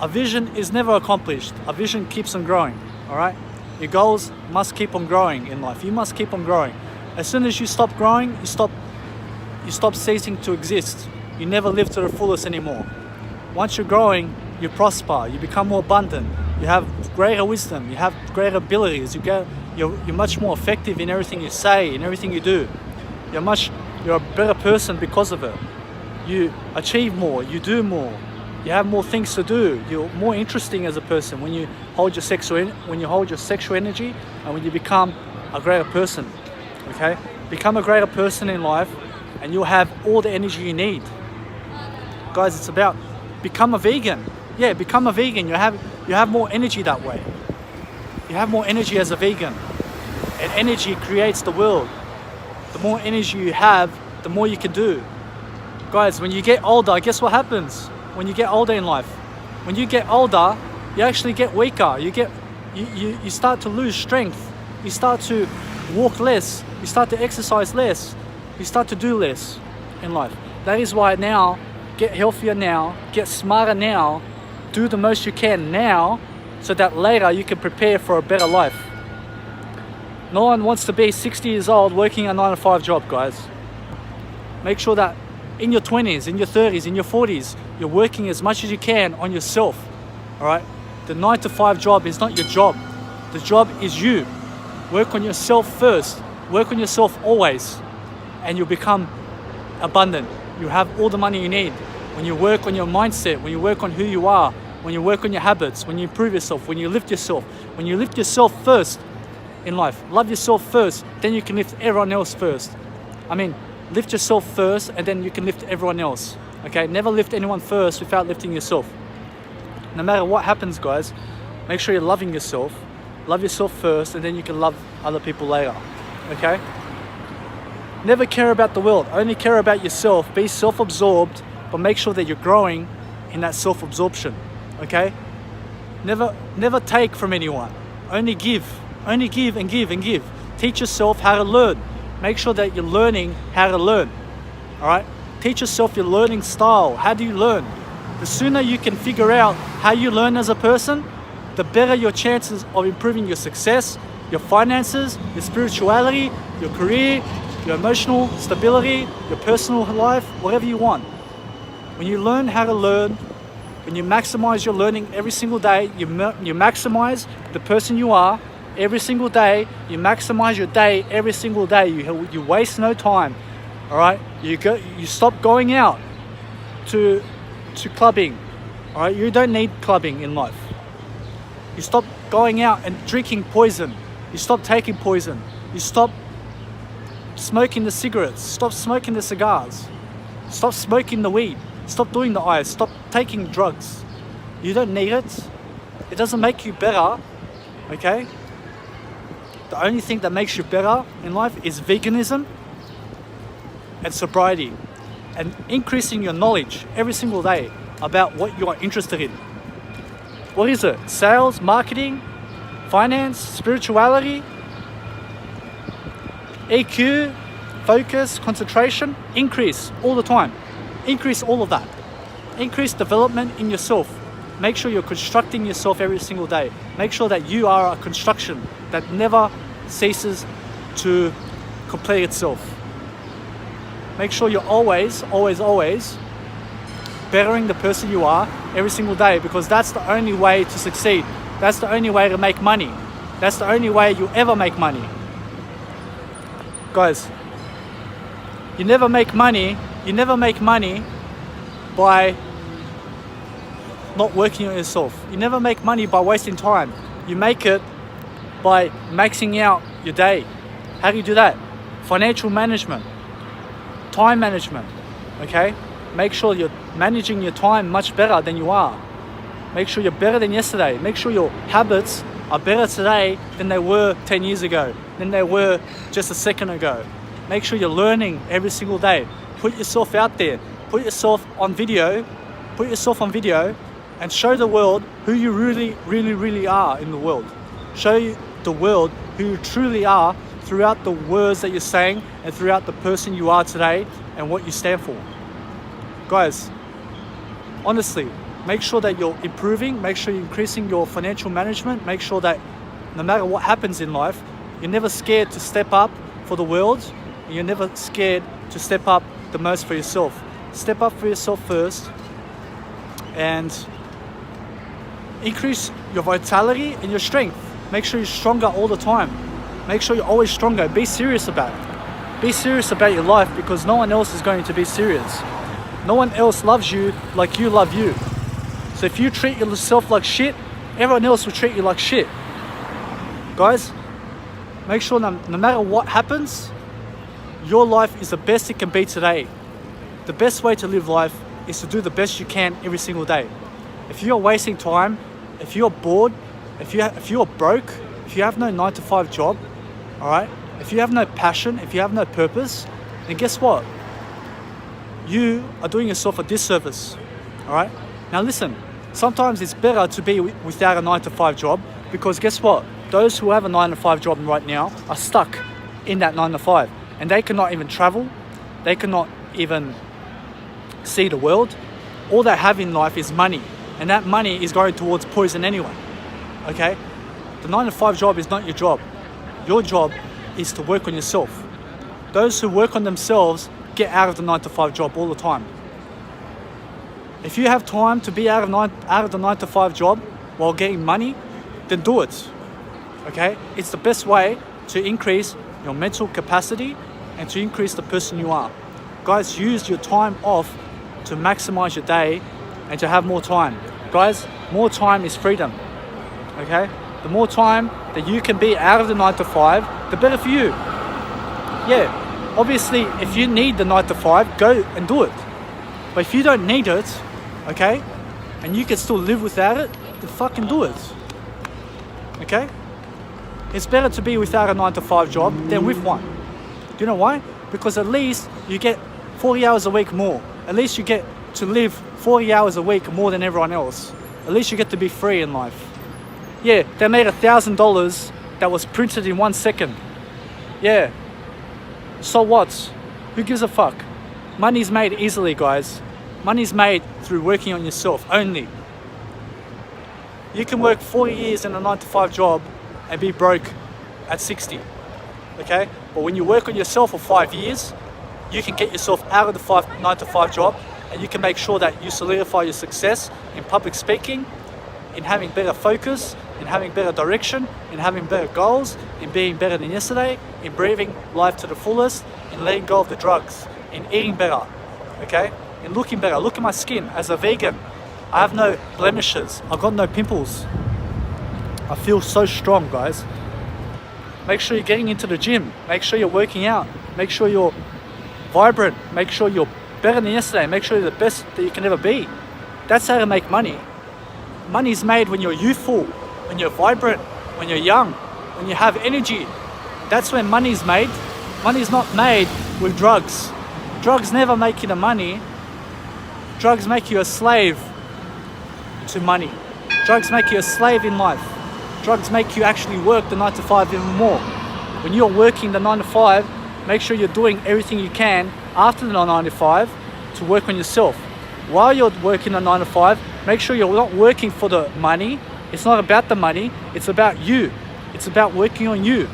a vision is never accomplished. A vision keeps on growing, all right? Your goals must keep on growing in life. You must keep on growing. As soon as you stop growing, you stop ceasing to exist. You never live to the fullest anymore. Once you're growing, you prosper, you become more abundant, you have greater wisdom, you have greater abilities, you're much more effective in everything you say, in everything you do. You're a better person because of it. You achieve more, you do more, you have more things to do, you're more interesting as a person when you hold your sexual energy and when you become a greater person, okay? Become a greater person in life and you'll have all the energy you need. Guys, it's about become a vegan. Yeah, become a vegan. You have more energy that way. You have more energy as a vegan. And energy creates the world. The more energy you have, the more you can do. Guys, when you get older, guess what happens? When you get older in life? When you get older, you actually get weaker. You you start to lose strength. You start to walk less. You start to exercise less. You start to do less in life. That is why now, get healthier now, get smarter now, do the most you can now, so that later you can prepare for a better life. No one wants to be 60 years old working a 9-to-5 job, guys. Make sure that in your 20s, in your 30s, in your 40s, you're working as much as you can on yourself, all right? The 9-to-5 job is not your job. The job is you. Work on yourself first. Work on yourself always, and you'll become abundant. You have all the money you need. When you work on your mindset, when you work on who you are, when you work on your habits, when you improve yourself, when you lift yourself first in life. Love yourself first, then you can lift everyone else first. I mean, lift yourself first, and then you can lift everyone else. Okay? Never lift anyone first without lifting yourself. No matter what happens, guys, make sure you're loving yourself. Love yourself first, and then you can love other people later. Okay? Never care about the world. Only care about yourself. Be self-absorbed, but make sure that you're growing in that self-absorption. Okay? Never take from anyone. Only give. Only give and give and give. Teach yourself how to learn. Make sure that you're learning how to learn. All right? Teach yourself your learning style. How do you learn? The sooner you can figure out how you learn as a person, the better your chances of improving your success, your finances, your spirituality, your career, your emotional stability, your personal life, whatever you want. When you learn how to learn, when you maximize your learning every single day, you maximize the person you are every single day. You maximize your day every single day. You waste no time. All right. You stop going out to clubbing. All right. You don't need clubbing in life. You stop going out and drinking poison. You stop taking poison. You stop smoking the cigarettes. Stop smoking the cigars. Stop smoking the weed. Stop doing the ice. Stop taking drugs. You don't need it. It doesn't make you better. Okay? The only thing that makes you better in life is veganism and sobriety, and increasing your knowledge every single day about what you are interested in. What is it? Sales, marketing, finance, spirituality, EQ, focus, concentration. Increase all the time. Increase all of that. Increase development in yourself. Make sure you're constructing yourself every single day. Make sure that you are a construction that never ceases to complete itself. Make sure you're always bettering the person you are every single day, because that's the only way to succeed. That's the only way to make money. That's the only way you ever make money. Guys, you never make money by not working on yourself. You never make money by wasting time. You make it by maxing out your day. How do you do that? Financial management, time management, okay? Make sure you're managing your time much better than you are. Make sure you're better than yesterday. Make sure your habits are better today than they were 10 years ago, than they were just a second ago. Make sure you're learning every single day. Put yourself out there. Put yourself on video. Put yourself on video and show the world who you really are in the world. Show the world who you truly are throughout the words that you're saying and throughout the person you are today and what you stand for. Guys, honestly, make sure that you're improving, make sure you're increasing your financial management, make sure that no matter what happens in life, you're never scared to step up for the world, and you're never scared to step up the most for yourself. Step up for yourself first and increase your vitality and your strength. Make sure you're stronger all the time. Make sure you're always stronger. Be serious about it. Be serious about your life, because no one else is going to be serious. No one else loves you like you love you. So if you treat yourself like shit, everyone else will treat you like shit. Guys, make sure no matter what happens, your life is the best it can be today. The best way to live life is to do the best you can every single day. If you're wasting time, if you're bored, if you're broke, if you have no 9-to-5 job, all right? If you have no passion, if you have no purpose, then guess what? You are doing yourself a disservice, all right? Now listen, sometimes it's better to be without a 9-to-5 job Because guess what? Those who have a 9 to 5 job right now are stuck in that 9 to 5, and they cannot even travel. They cannot even see the world. All they have in life is money, and that money is going towards poison anyway. Okay? The 9 to 5 job is not your job. Your job is to work on yourself. Those who work on themselves get out of the 9 to 5 job all the time. If you have time to be out of the 9 to 5 job while getting money, then do it. Okay? It's the best way to increase your mental capacity and to increase the person you are. Guys, use your time off to maximize your day and to have more time. Guys, more time is freedom. Okay? The more time that you can be out of the 9 to 5, the better for you. Yeah, obviously, if you need the 9 to 5, go and do it. But if you don't need it, okay, and you can still live without it, then fucking do it. Okay? It's better to be without a 9 to 5 job than with one. Do you know why? Because at least you get 40 hours a week more. At least you get to live 40 hours a week more than everyone else. At least you get to be free in life. Yeah, they made $1,000 that was printed in 1 second. Yeah. So what? Who gives a fuck? Money's made easily, guys. Money's made through working on yourself only. You can work 40 years in a 9 to 5 job and be broke at 60. Okay? But when you work on yourself for 5 years, you can get yourself out of the 9 to 5 job, and you can make sure that you solidify your success in public speaking, in having better focus, in having better direction, in having better goals, in being better than yesterday, in breathing life to the fullest, in letting go of the drugs, in eating better, okay? In looking better. Look at my skin as a vegan. I have no blemishes. I've got no pimples. I feel so strong, guys. Make sure you're getting into the gym. Make sure you're working out. Make sure you're vibrant. Make sure you're better than yesterday. Make sure you're the best that you can ever be. That's how to make money. Money's made when you're youthful, when you're vibrant, when you're young, when you have energy. That's when money's made. Money's not made with drugs. Drugs never make you the money. Drugs make you a slave to money. Drugs make you a slave in life. Drugs make you actually work the 9 to 5 even more. When you're working the 9 to 5, make sure you're doing everything you can after the 9 to 5 to work on yourself. While you're working the 9 to 5, make sure you're not working for the money. It's not about the money, it's about you. It's about working on you.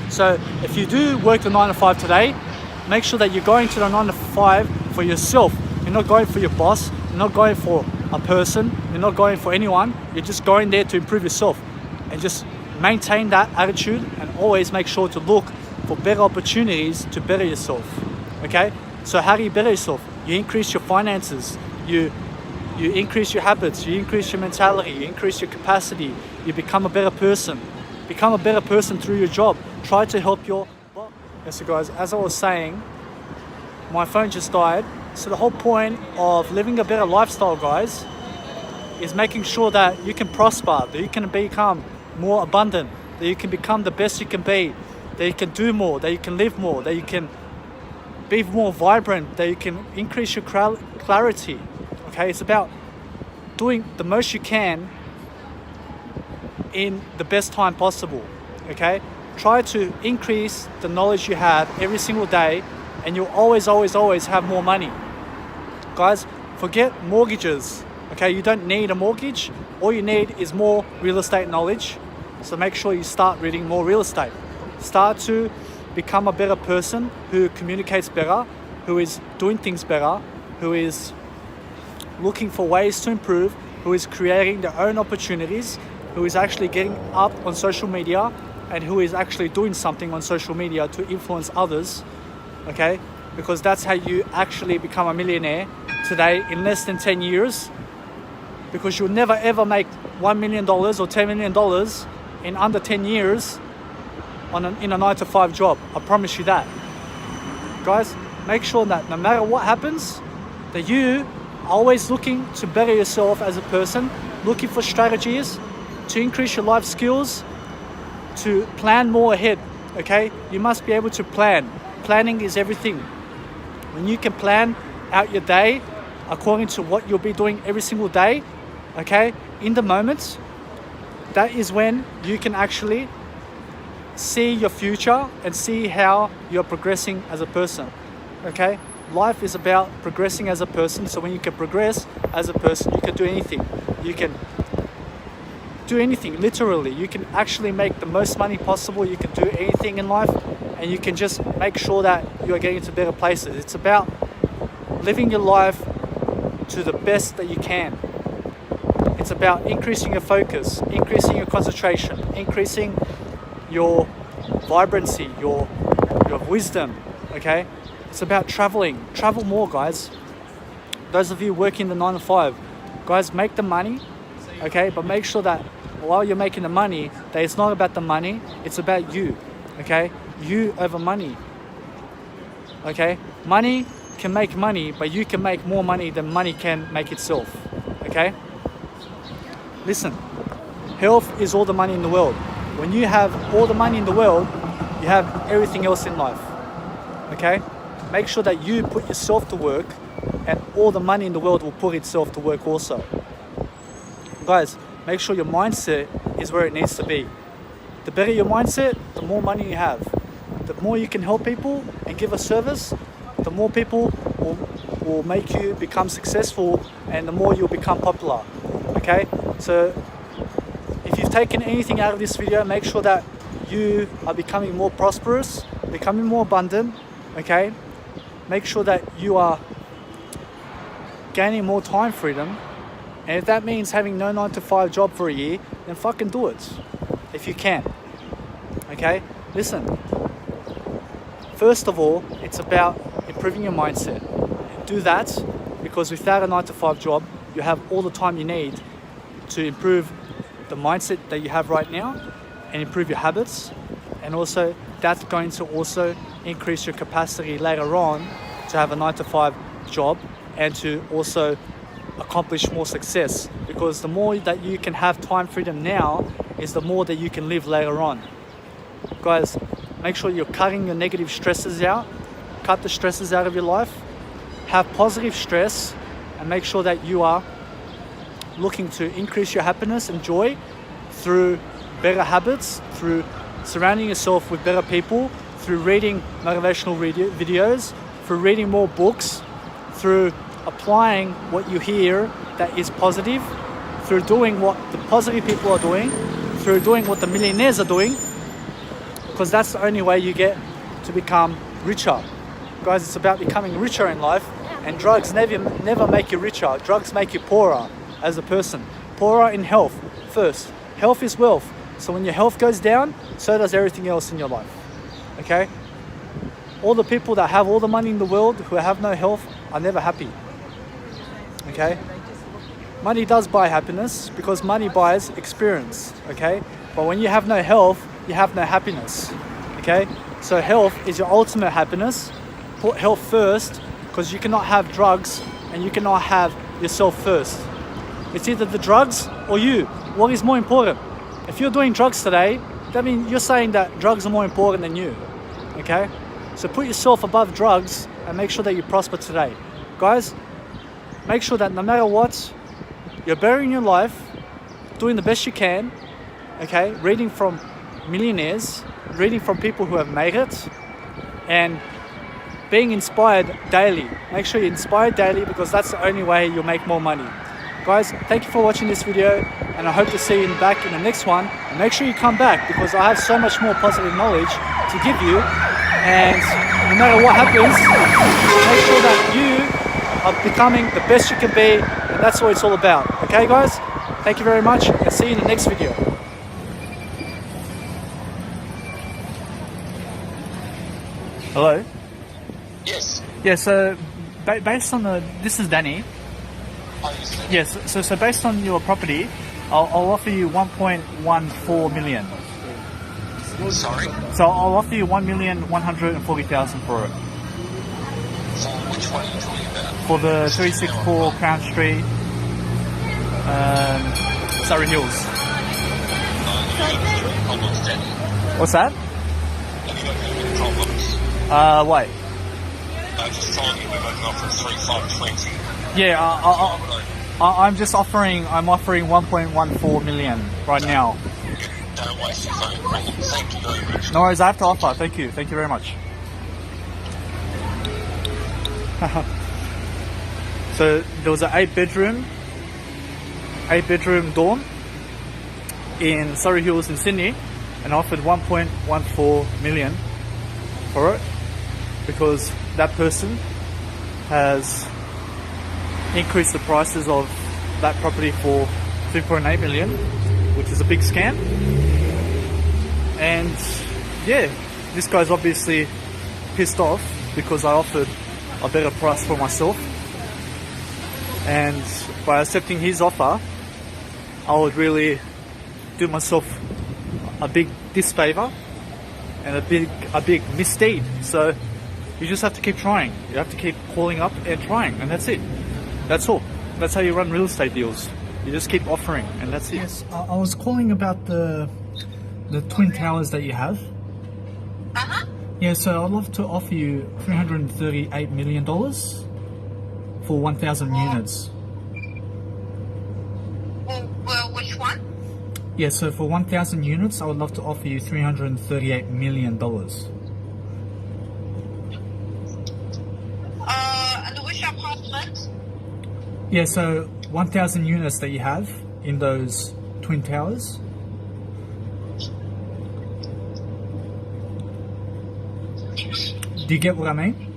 So if you do work the 9 to 5 today, make sure that you're going to the 9 to 5 for yourself. You're not going for your boss, you're not going for a person, you're not going for anyone, you're just going there to improve yourself. And just maintain that attitude and always make sure to look for better opportunities to better yourself. Okay? So how do you better yourself? You increase your finances, you increase your habits, you increase your mentality, you increase your capacity, you become a better person. Become a better person through your job. Try to help your boss. Yes, so guys, as I was saying, my phone just died. So the whole point of living a better lifestyle, guys, is making sure that you can prosper, that you can become more abundant, that you can become the best you can be, that you can do more, that you can live more, that you can be more vibrant, that you can increase your clarity. Okay, it's about doing the most you can in the best time possible. Okay, try to increase the knowledge you have every single day, and you'll always have more money. Guys, forget mortgages. Okay, you don't need a mortgage. All you need is more real estate knowledge. So make sure you start reading more real estate. Start to become a better person who communicates better, who is doing things better, who is looking for ways to improve, who is creating their own opportunities, who is actually getting up on social media, and who is actually doing something on social media to influence others. Okay, because that's how you actually become a millionaire today in less than 10 years, because you'll never ever make $1 million or $10 million in under 10 years in a 9 to 5 job. I promise you that. Guys, make sure that no matter what happens, that you are always looking to better yourself as a person, looking for strategies to increase your life skills, to plan more ahead. Okay, you must be able to plan. Planning is everything. When you can plan out your day according to what you'll be doing every single day, okay, in the moment, that is when you can actually see your future and see how you're progressing as a person. Okay? Life is about progressing as a person. So when you can progress as a person, you can do anything. You can do anything, literally. You can actually make the most money possible. You can do anything in life, and you can just make sure that you are getting to better places. It's about living your life to the best that you can. It's about increasing your focus, increasing your concentration, increasing your vibrancy, your wisdom, okay? It's about traveling. Travel more, guys. Those of you working the 9 to 5, guys, make the money, okay? But make sure that while you're making the money, that it's not about the money, it's about you, okay? You over money, okay? Money can make money, but you can make more money than money can make itself, okay? Listen, health is all the money in the world. When you have all the money in the world, you have everything else in life, okay? Make sure that you put yourself to work, and all the money in the world will put itself to work also. Guys, make sure your mindset is where it needs to be. The better your mindset, the more money you have. The more you can help people and give a service, the more people will make you become successful, and the more you'll become popular, okay? So if you've taken anything out of this video, make sure that you are becoming more prosperous, becoming more abundant, okay? Make sure that you are gaining more time freedom. And if that means having no 9 to 5 job for a year, then fucking do it, if you can, okay? Listen, first of all, it's about improving your mindset. Do that, because without a 9 to 5 job, you have all the time you need to improve the mindset that you have right now and improve your habits. And also, that's going to also increase your capacity later on to have a 9 to 5 job and to also accomplish more success, because the more that you can have time freedom now is the more that you can live later on. Guys, make sure you're cutting your negative stresses out. Cut the stresses out of your life. Have positive stress, and make sure that you are looking to increase your happiness and joy through better habits, through surrounding yourself with better people, through reading motivational videos, through reading more books, through applying what you hear that is positive, through doing what the positive people are doing, through doing what the millionaires are doing, because that's the only way you get to become richer. Guys, it's about becoming richer in life, and drugs never make you richer. Drugs make you poorer as a person. Poorer in health first. Health is wealth. So when your health goes down, so does everything else in your life, okay? All the people that have all the money in the world who have no health are never happy, okay? Money does buy happiness, because money buys experience, okay? But when you have no health, you have no happiness, okay? So health is your ultimate happiness. Put health first, because you cannot have drugs and you cannot have yourself first. It's either the drugs or you. What is more important? If you're doing drugs today, that means you're saying that drugs are more important than you, okay? So put yourself above drugs and make sure that you prosper today. Guys, make sure that no matter what, you're bettering your life, doing the best you can, okay? Reading from millionaires, reading from people who have made it, and being inspired daily. Make sure you're inspired daily, because that's the only way you'll make more money. Guys, thank you for watching this video, and I hope to see you back in the next one. And make sure you come back, because I have so much more positive knowledge to give you. And no matter what happens, make sure that you are becoming the best you can be, and that's what it's all about. Okay, guys? Thank you very much, and see you in the next video. Hello? Yes. Yeah, so based on this is Danny. Yes, so based on your property, I'll offer you 1.14 million. Sorry? So I'll offer you 1,140,000 for it. So which one are you talking about? For the 364 Crown Street, Surrey Hills. Problems, Danny. What's that? Have you got any problems? Wait. I just told you we're going to offer 3,520. Yeah, I'm offering 1.14 million right now. Don't waste your phone. Thank you very much. No worries, I have to offer. Thank you very much. So there was an 8-bedroom dorm in Surrey Hills in Sydney, and I offered 1.14 million for it because that person has increased the prices of that property for 3.8 million, which is a big scam. And yeah, this guy's obviously pissed off because I offered a better price for myself, and by accepting his offer I would really do myself a big disfavor and a big misdeed. So you just have to keep trying. You have to keep calling up and trying, and that's it. That's all. That's how you run real estate deals. You just keep offering, and that's it. Yes, I was calling about the twin towers that you have. Yeah, so I'd love to offer you $338 million for 1,000 units. Well, which one? Yeah, so for 1,000 units, I would love to offer you $338 million. And which apartment? Yeah, so 1,000 units that you have in those twin towers. Do you get what I mean?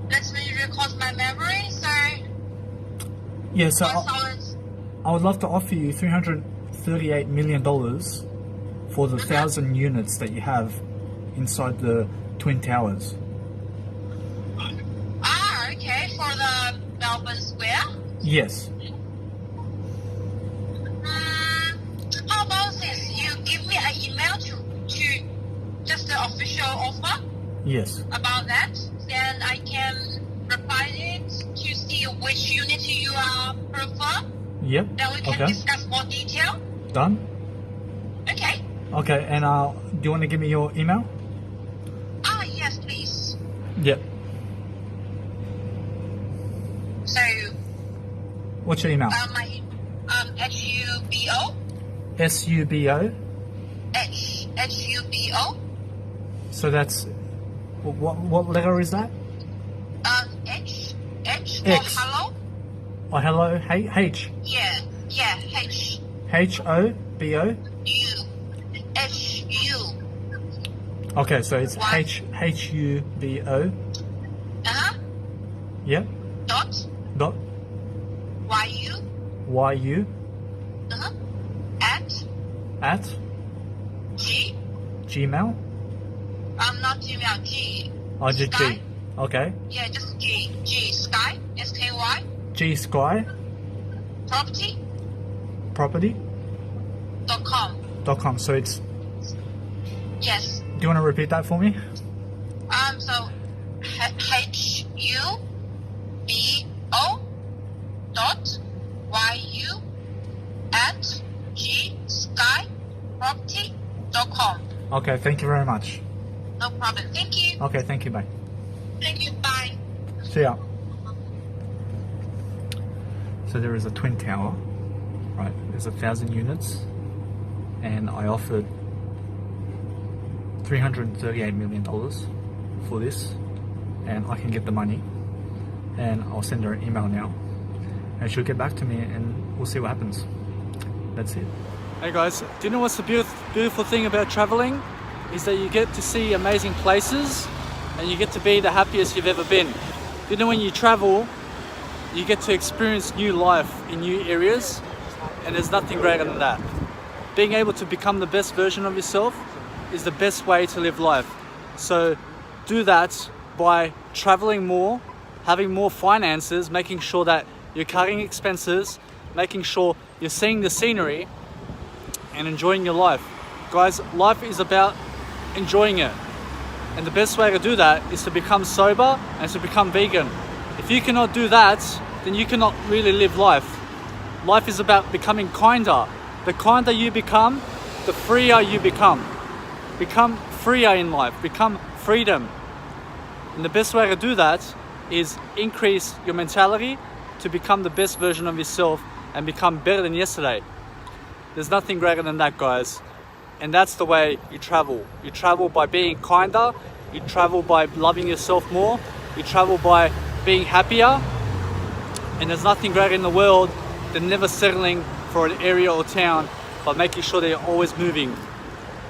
Let me recall my memory. So, Yeah, so I solid. would love to offer you $338 million for the 1,000 units that you have inside the twin towers. Okay, for the Melbourne Square. Yes. How about this? You give me an email to just the official offer Yes. about that. Then I can reply it to see which unit you prefer. Yep. Then we can Okay. discuss more detail. Done. Okay. Okay, and do you want to give me your email? Yes, please. Yep. So, What's your email? my HUBO. SUBO. HUBO. So that's what letter is that? H for X. hello. Oh, hello. H. Yeah, H HOBO. U Okay, so it's Why? HUBO. Yep. dot Dot YU YU at at G Gmail. not Gmail G. Oh, G. Sky. Okay. Yeah, just G Sky SKY G Sky property.com. Property.com. So it's. Yes. Do you want to repeat that for me? So HUBO dot YU at G Sky property.com. Okay. Thank you very much. No problem. Thank you. Okay. Thank you. Bye. Thank you. Bye. See ya. So there is a twin tower, right? There's 1,000 units, and I offered $338 million for this, and I can get the money, and I'll send her an email now, and she'll get back to me, and we'll see what happens. That's it. Hey guys, do you know what's the beautiful thing about traveling? Is that you get to see amazing places, and you get to be the happiest you've ever been. You know, when you travel, you get to experience new life in new areas, and there's nothing greater than that. Being able to become the best version of yourself is the best way to live life. So do that by traveling more, having more finances, making sure that you're cutting expenses, making sure you're seeing the scenery and enjoying your life. Guys, life is about enjoying it. And the best way to do that is to become sober and to become vegan. If you cannot do that, then you cannot really live life. Life is about becoming kinder. The kinder you become, the freer you become. Become freer in life, become freedom. And the best way to do that is increase your mentality to become the best version of yourself and become better than yesterday. There's nothing greater than that, guys. And that's the way you travel. You travel by being kinder. You travel by loving yourself more. You travel by being happier. And there's nothing greater in the world than never settling for an area or town, but making sure that you're always moving.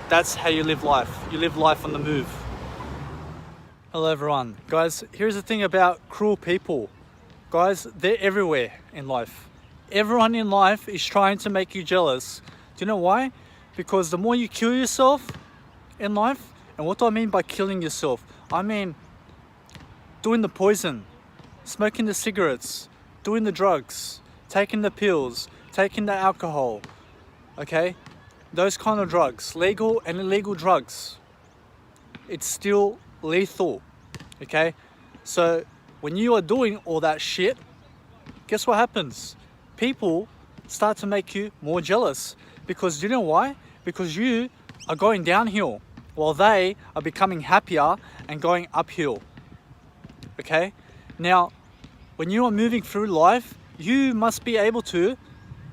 That's how you live life. You live life on the move. Hello everyone. Guys, here's the thing about cruel people. Guys, they're everywhere in life. Everyone in life is trying to make you jealous. Do you know why? Because the more you kill yourself in life, and what do I mean by killing yourself? I mean doing the poison, smoking the cigarettes, doing the drugs, taking the pills, taking the alcohol, okay? Those kind of drugs, legal and illegal drugs, it's still lethal, okay? So when you are doing all that shit, guess what happens? People start to make you more jealous. Because do you know why? Because you are going downhill while they are becoming happier and going uphill, okay? Now, when you are moving through life, you must be able to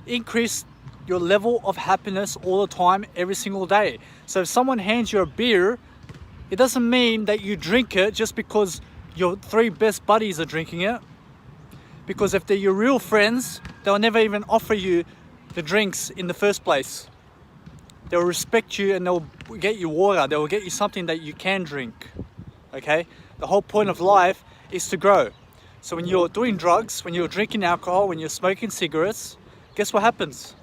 increase your level of happiness all the time, every single day. So if someone hands you a beer, it doesn't mean that you drink it just because your 3 best buddies are drinking it. Because if they're your real friends, they'll never even offer you the drinks in the first place. They'll respect you and they'll get you water. They'll get you something that you can drink, okay? The whole point of life is to grow. So when you're doing drugs, when you're drinking alcohol, when you're smoking cigarettes, guess what happens?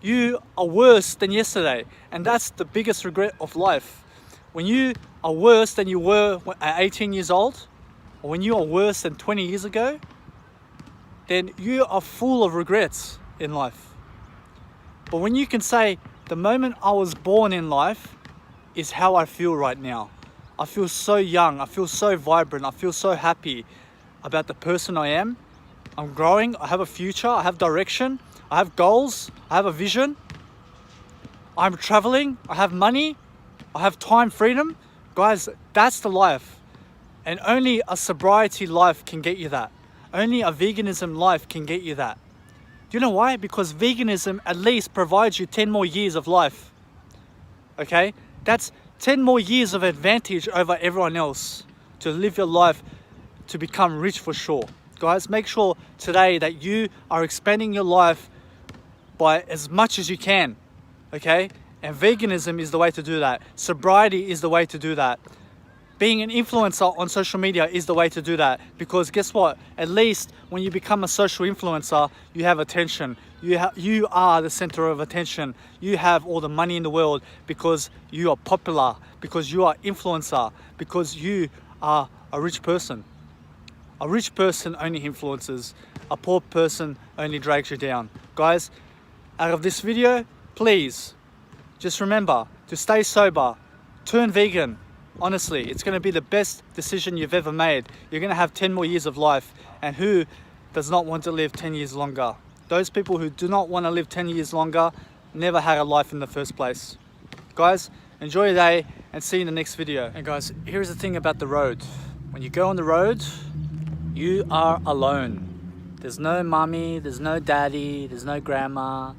You are worse than yesterday. And that's the biggest regret of life. When you are worse than you were at 18 years old, or when you are worse than 20 years ago, then you are full of regrets in life. But when you can say, the moment I was born in life is how I feel right now. I feel so young, I feel so vibrant, I feel so happy about the person I am. I'm growing, I have a future, I have direction, I have goals, I have a vision. I'm traveling, I have money, I have time freedom. Guys, that's the life. And only a sobriety life can get you that. Only a veganism life can get you that. Do you know why? Because veganism at least provides you 10 more years of life. Okay? That's 10 more years of advantage over everyone else to live your life to become rich for sure. Guys, make sure today that you are expanding your life by as much as you can. Okay? And veganism is the way to do that. Sobriety is the way to do that. Being an influencer on social media is the way to do that. Because guess what? At least when you become a social influencer, you have attention. You are the center of attention. You have all the money in the world because you are popular, because you are influencer, because you are a rich person. A rich person only influences. A poor person only drags you down. Guys, out of this video, please, just remember to stay sober, turn vegan. Honestly, it's going to be the best decision you've ever made. You're going to have 10 more years of life. And who does not want to live 10 years longer? Those people who do not want to live 10 years longer never had a life in the first place. Guys, enjoy your day and see you in the next video. And guys, here's the thing about the road. When you go on the road, you are alone. There's no mommy, there's no daddy, there's no grandma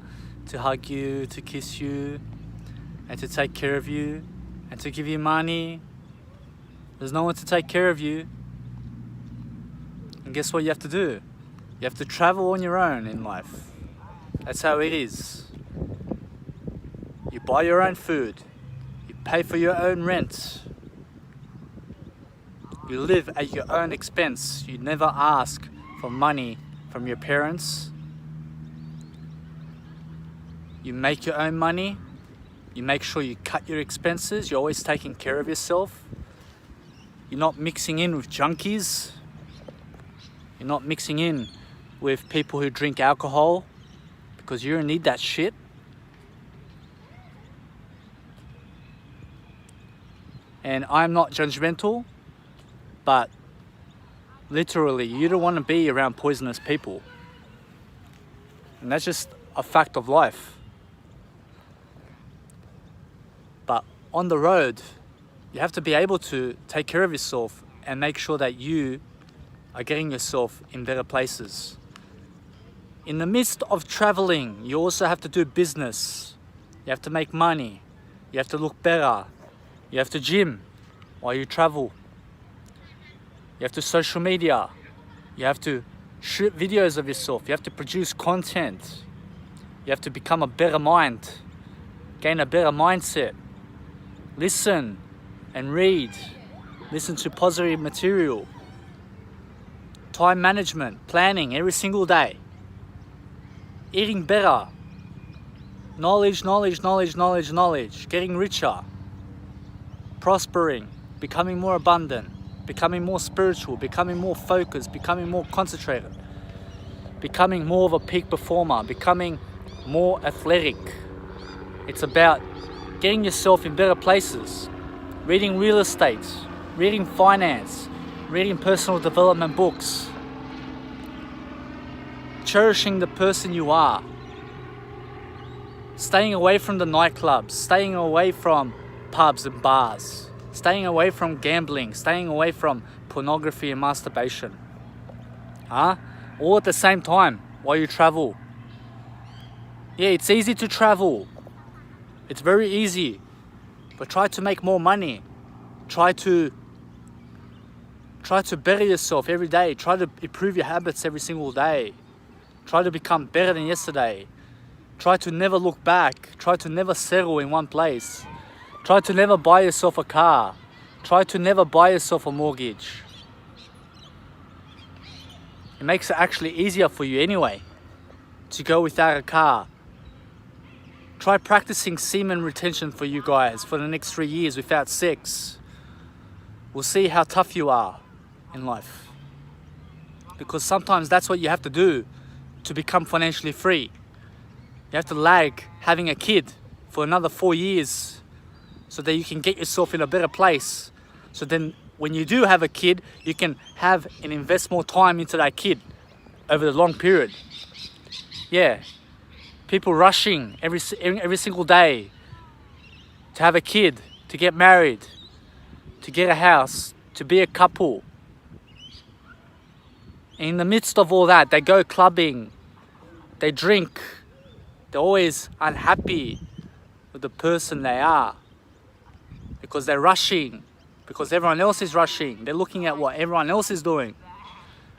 to hug you, to kiss you, and to take care of you, and to give you money. There's no one to take care of you. And guess what you have to do? You have to travel on your own in life. That's how it is. You buy your own food. You pay for your own rent. You live at your own expense. You never ask for money from your parents. You make your own money. You make sure you cut your expenses. You're always taking care of yourself. You're not mixing in with junkies. You're not mixing in with people who drink alcohol because you don't need that shit. And I'm not judgmental, but literally you don't want to be around poisonous people. And that's just a fact of life. But on the road, you have to be able to take care of yourself and make sure that you are getting yourself in better places. In the midst of traveling, you also have to do business. You have to make money. You have to look better. You have to gym while you travel. You have to social media. You have to shoot videos of yourself. You have to produce content. You have to become a better mind. Gain a better mindset. Listen and read. Listen to positive material. Time management, planning every single day. Eating better. Knowledge, knowledge, knowledge, knowledge, knowledge. Getting richer. Prospering. Becoming more abundant. Becoming more spiritual. Becoming more focused. Becoming more concentrated. Becoming more of a peak performer. Becoming more athletic. It's about getting yourself in better places. Reading real estate. Reading finance. Reading personal development books. Cherishing the person you are. Staying away from the nightclubs. Staying away from pubs and bars. Staying away from gambling. Staying away from pornography and masturbation. All at the same time while you travel. Yeah, it's easy to travel. It's very easy. But try to make more money. Try to better yourself every day. Try to improve your habits every single day. Try to become better than yesterday. Try to never look back. Try to never settle in one place. Try to never buy yourself a car. Try to never buy yourself a mortgage. It makes it actually easier for you anyway to go without a car. Try practicing semen retention for you guys for the next 3 years without sex. We'll see how tough you are in life. Because sometimes that's what you have to do to become financially free. You have to lag having a kid for another 4 years so that you can get yourself in a better place. So then when you do have a kid, you can have and invest more time into that kid over the long period. Yeah. People rushing every single day to have a kid, to get married, to get a house, to be a couple. In the midst of all that, they go clubbing, they drink, they're always unhappy with the person they are because they're rushing, because everyone else is rushing. They're looking at what everyone else is doing.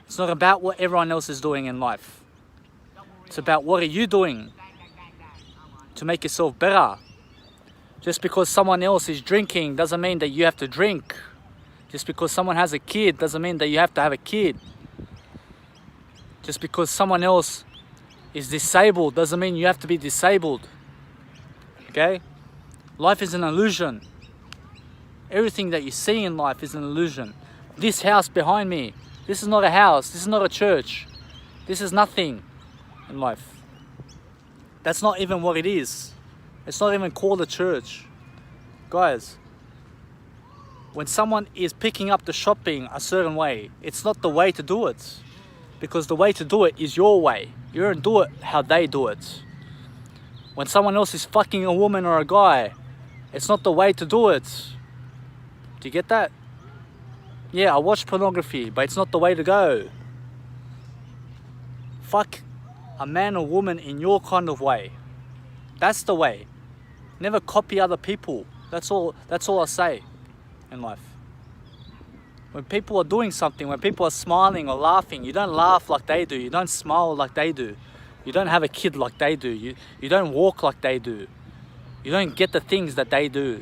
It's not about what everyone else is doing in life. It's about what are you doing to make yourself better. Just because someone else is drinking doesn't mean that you have to drink. Just because someone has a kid doesn't mean that you have to have a kid. Just because someone else is disabled doesn't mean you have to be disabled. Okay? Life is an illusion. Everything that you see in life is an illusion. This house behind me, this is not a house, this is not a church. This is nothing in life. That's not even what it is. It's not even called a church. Guys, when someone is picking up the shopping a certain way, it's not the way to do it. Because the way to do it is your way. You don't do it how they do it. When someone else is fucking a woman or a guy, it's not the way to do it. Do you get that? Yeah, I watch pornography, but it's not the way to go. Fuck a man or woman in your kind of way. That's the way. Never copy other people. That's all I say in life. When people are doing something, when people are smiling or laughing, you don't laugh like they do. You don't smile like they do. You don't have a kid like they do. You don't walk like they do. You don't get the things that they do.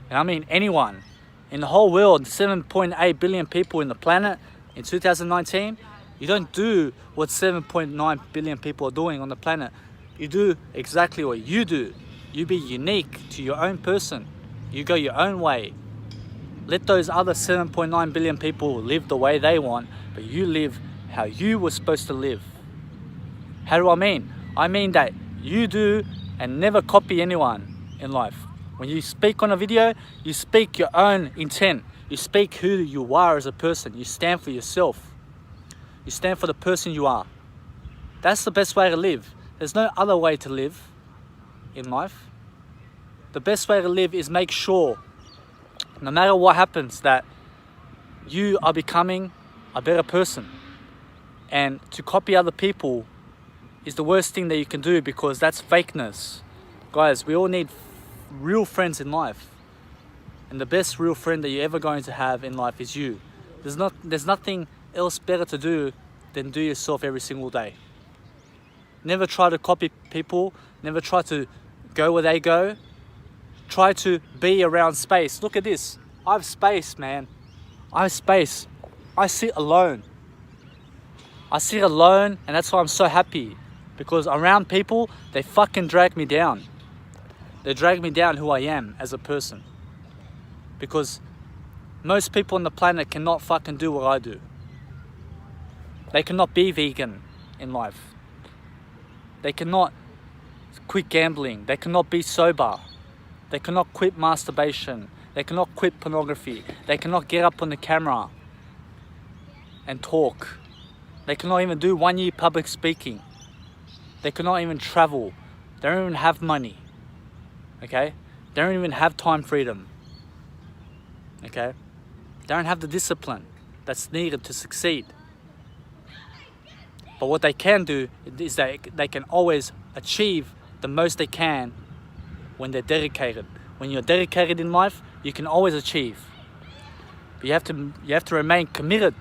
And I mean anyone in the whole world, 7.8 billion people in the planet in 2019, you don't do what 7.9 billion people are doing on the planet. You do exactly what you do. You be unique to your own person. You go your own way. Let those other 7.9 billion people live the way they want, but you live how you were supposed to live. How do I mean? I mean that you do and never copy anyone in life. When you speak on a video, you speak your own intent. You speak who you are as a person. You stand for yourself. You stand for the person you are. That's the best way to live. There's no other way to live in life. The best way to live is make sure, no matter what happens, that you are becoming a better person. And to copy other people is the worst thing that you can do, because that's fakeness. Guys, we all need real friends in life. And the best real friend that you're ever going to have in life is you. There's nothing else better to do than do yourself every single day. Never try to copy people. Never try to go where they go. Try to be around space. Look at this. I have space, man. I have space. I sit alone. I sit alone, and that's why I'm so happy. Because around people, they fucking drag me down. They drag me down who I am as a person. Because most people on the planet cannot fucking do what I do. They cannot be vegan in life. They cannot quit gambling. They cannot be sober. They cannot quit masturbation. They cannot quit pornography. They cannot get up on the camera and talk. They cannot even do 1 year public speaking. They cannot even travel. They don't even have money. Okay? They don't even have time freedom. Okay? They don't have the discipline that's needed to succeed. But what they can do is that they can always achieve the most they can when they're dedicated. When you're dedicated in life, you can always achieve. But you have to remain committed.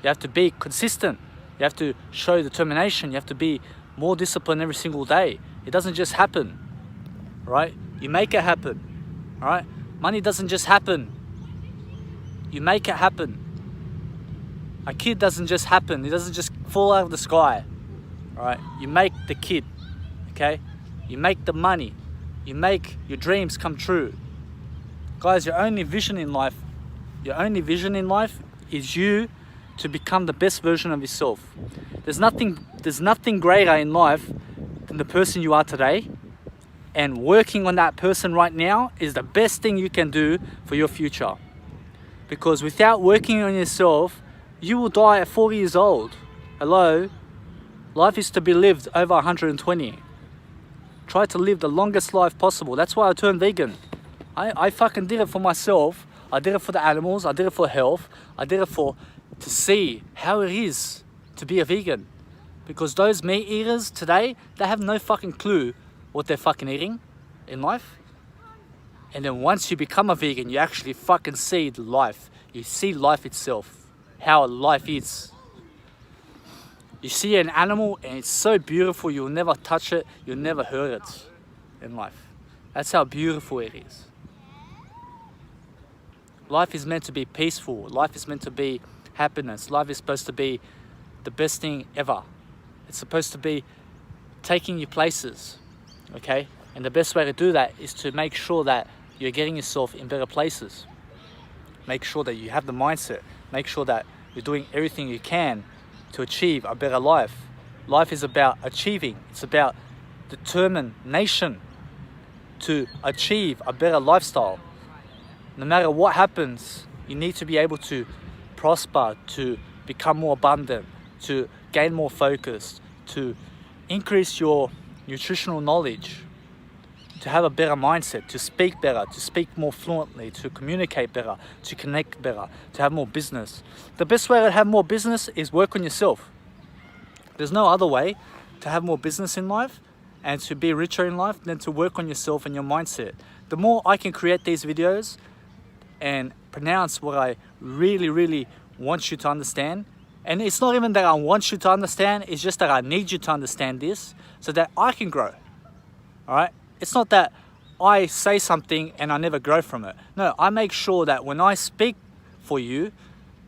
You have to be consistent. You have to show determination. You have to be more disciplined every single day. It doesn't just happen, right? You make it happen, all right? Money doesn't just happen. You make it happen. A kid doesn't just happen. It doesn't just fall out of the sky, all right? You make the kid, okay? You make the money. You make your dreams come true. Guys, your only vision in life is you to become the best version of yourself. There's nothing greater in life than the person you are today, and working on that person right now is the best thing you can do for your future. Because without working on yourself, you will die at 40 years old. Hello? Life is to be lived over 120. Try to live the longest life possible. That's why I turned vegan. I fucking did it for myself. I did it for the animals. I did it for health. I did it to see how it is to be a vegan. Because those meat eaters today, they have no fucking clue what they're fucking eating in life. And then once you become a vegan, you actually fucking see life. You see life itself, how life is. You see an animal and it's so beautiful, you'll never touch it, you'll never hurt it in life. That's how beautiful it is. Life is meant to be peaceful. Life is meant to be happiness. Life is supposed to be the best thing ever. It's supposed to be taking you places, okay? And the best way to do that is to make sure that you're getting yourself in better places. Make sure that you have the mindset. Make sure that you're doing everything you can to achieve a better life. Life is about achieving. It's about determination to achieve a better lifestyle. No matter what happens, you need to be able to prosper, to become more abundant, to gain more focus, to increase your nutritional knowledge, to have a better mindset, to speak better, to speak more fluently, to communicate better, to connect better, to have more business. The best way to have more business is work on yourself. There's no other way to have more business in life and to be richer in life than to work on yourself and your mindset. The more I can create these videos and pronounce what I really, really want you to understand, and it's not even that I want you to understand, it's just that I need you to understand this so that I can grow, all right? It's not that I say something and I never grow from it. No, I make sure that when I speak for you,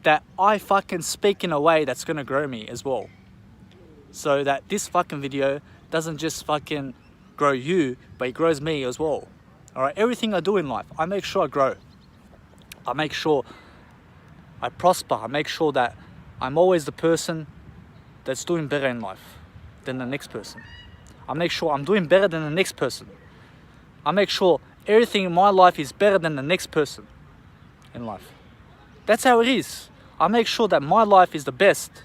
that I fucking speak in a way that's gonna grow me as well. So that this fucking video doesn't just fucking grow you, but it grows me as well. All right, everything I do in life, I make sure I grow. I make sure I prosper. I make sure that I'm always the person that's doing better in life than the next person. I make sure I'm doing better than the next person. I make sure everything in my life is better than the next person in life. That's how it is. I make sure that my life is the best.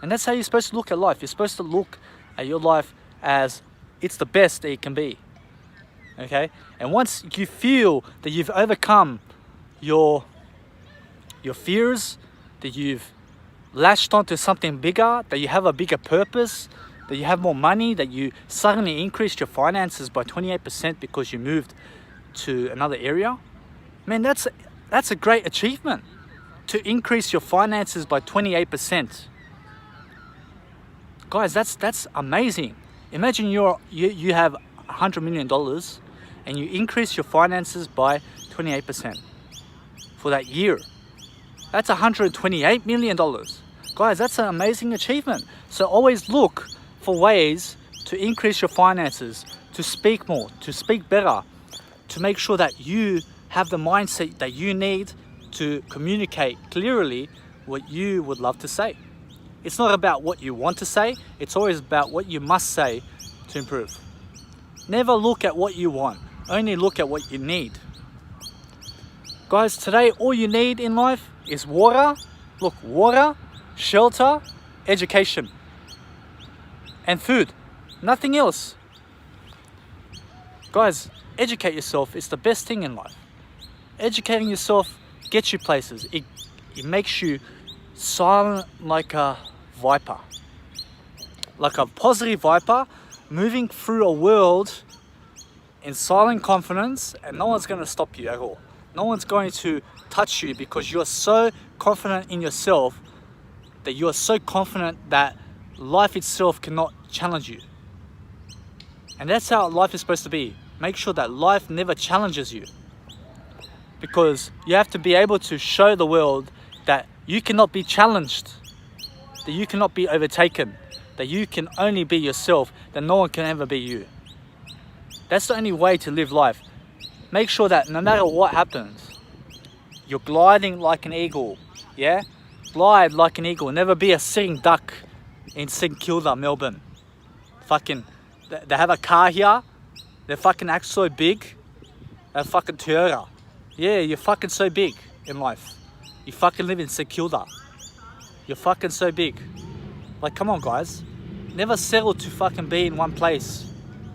And that's how you're supposed to look at life. You're supposed to look at your life as it's the best that it can be. Okay? And once you feel that you've overcome your fears, that you've latched onto something bigger, that you have a bigger purpose, that you have more money, that you suddenly increased your finances by 28% because you moved to another area, man, that's a great achievement, to increase your finances by 28%. Guys, that's amazing. Imagine you have $100 million and you increase your finances by 28% for that year. That's $128 million. Guys, that's an amazing achievement. So always look for ways to increase your finances, to speak more, to speak better, to make sure that you have the mindset that you need to communicate clearly what you would love to say. It's not about what you want to say, it's always about what you must say to improve. Never look at what you want, only look at what you need. Guys, today all you need in life is water. Look, water, shelter, education, and food. Nothing else. Guys, educate yourself. It's the best thing in life. Educating yourself gets you places. It makes you silent like a viper. Like a positive viper moving through a world in silent confidence, and no one's going to stop you at all. No one's going to touch you because you're so confident in yourself, that you are so confident that life itself cannot challenge you. And that's how life is supposed to be. Make sure that life never challenges you, because you have to be able to show the world that you cannot be challenged, that you cannot be overtaken, that you can only be yourself, that no one can ever be you. That's the only way to live life. Make sure that no matter what happens, you're gliding like an eagle, yeah? Glide like an eagle. Never be a sitting duck in St Kilda, Melbourne. Fucking, they have a car here, they fucking act so big, they're fucking Toyota. Yeah, you're fucking so big in life. You fucking live in St Kilda. You're fucking so big. Like, come on guys. Never settle to fucking be in one place.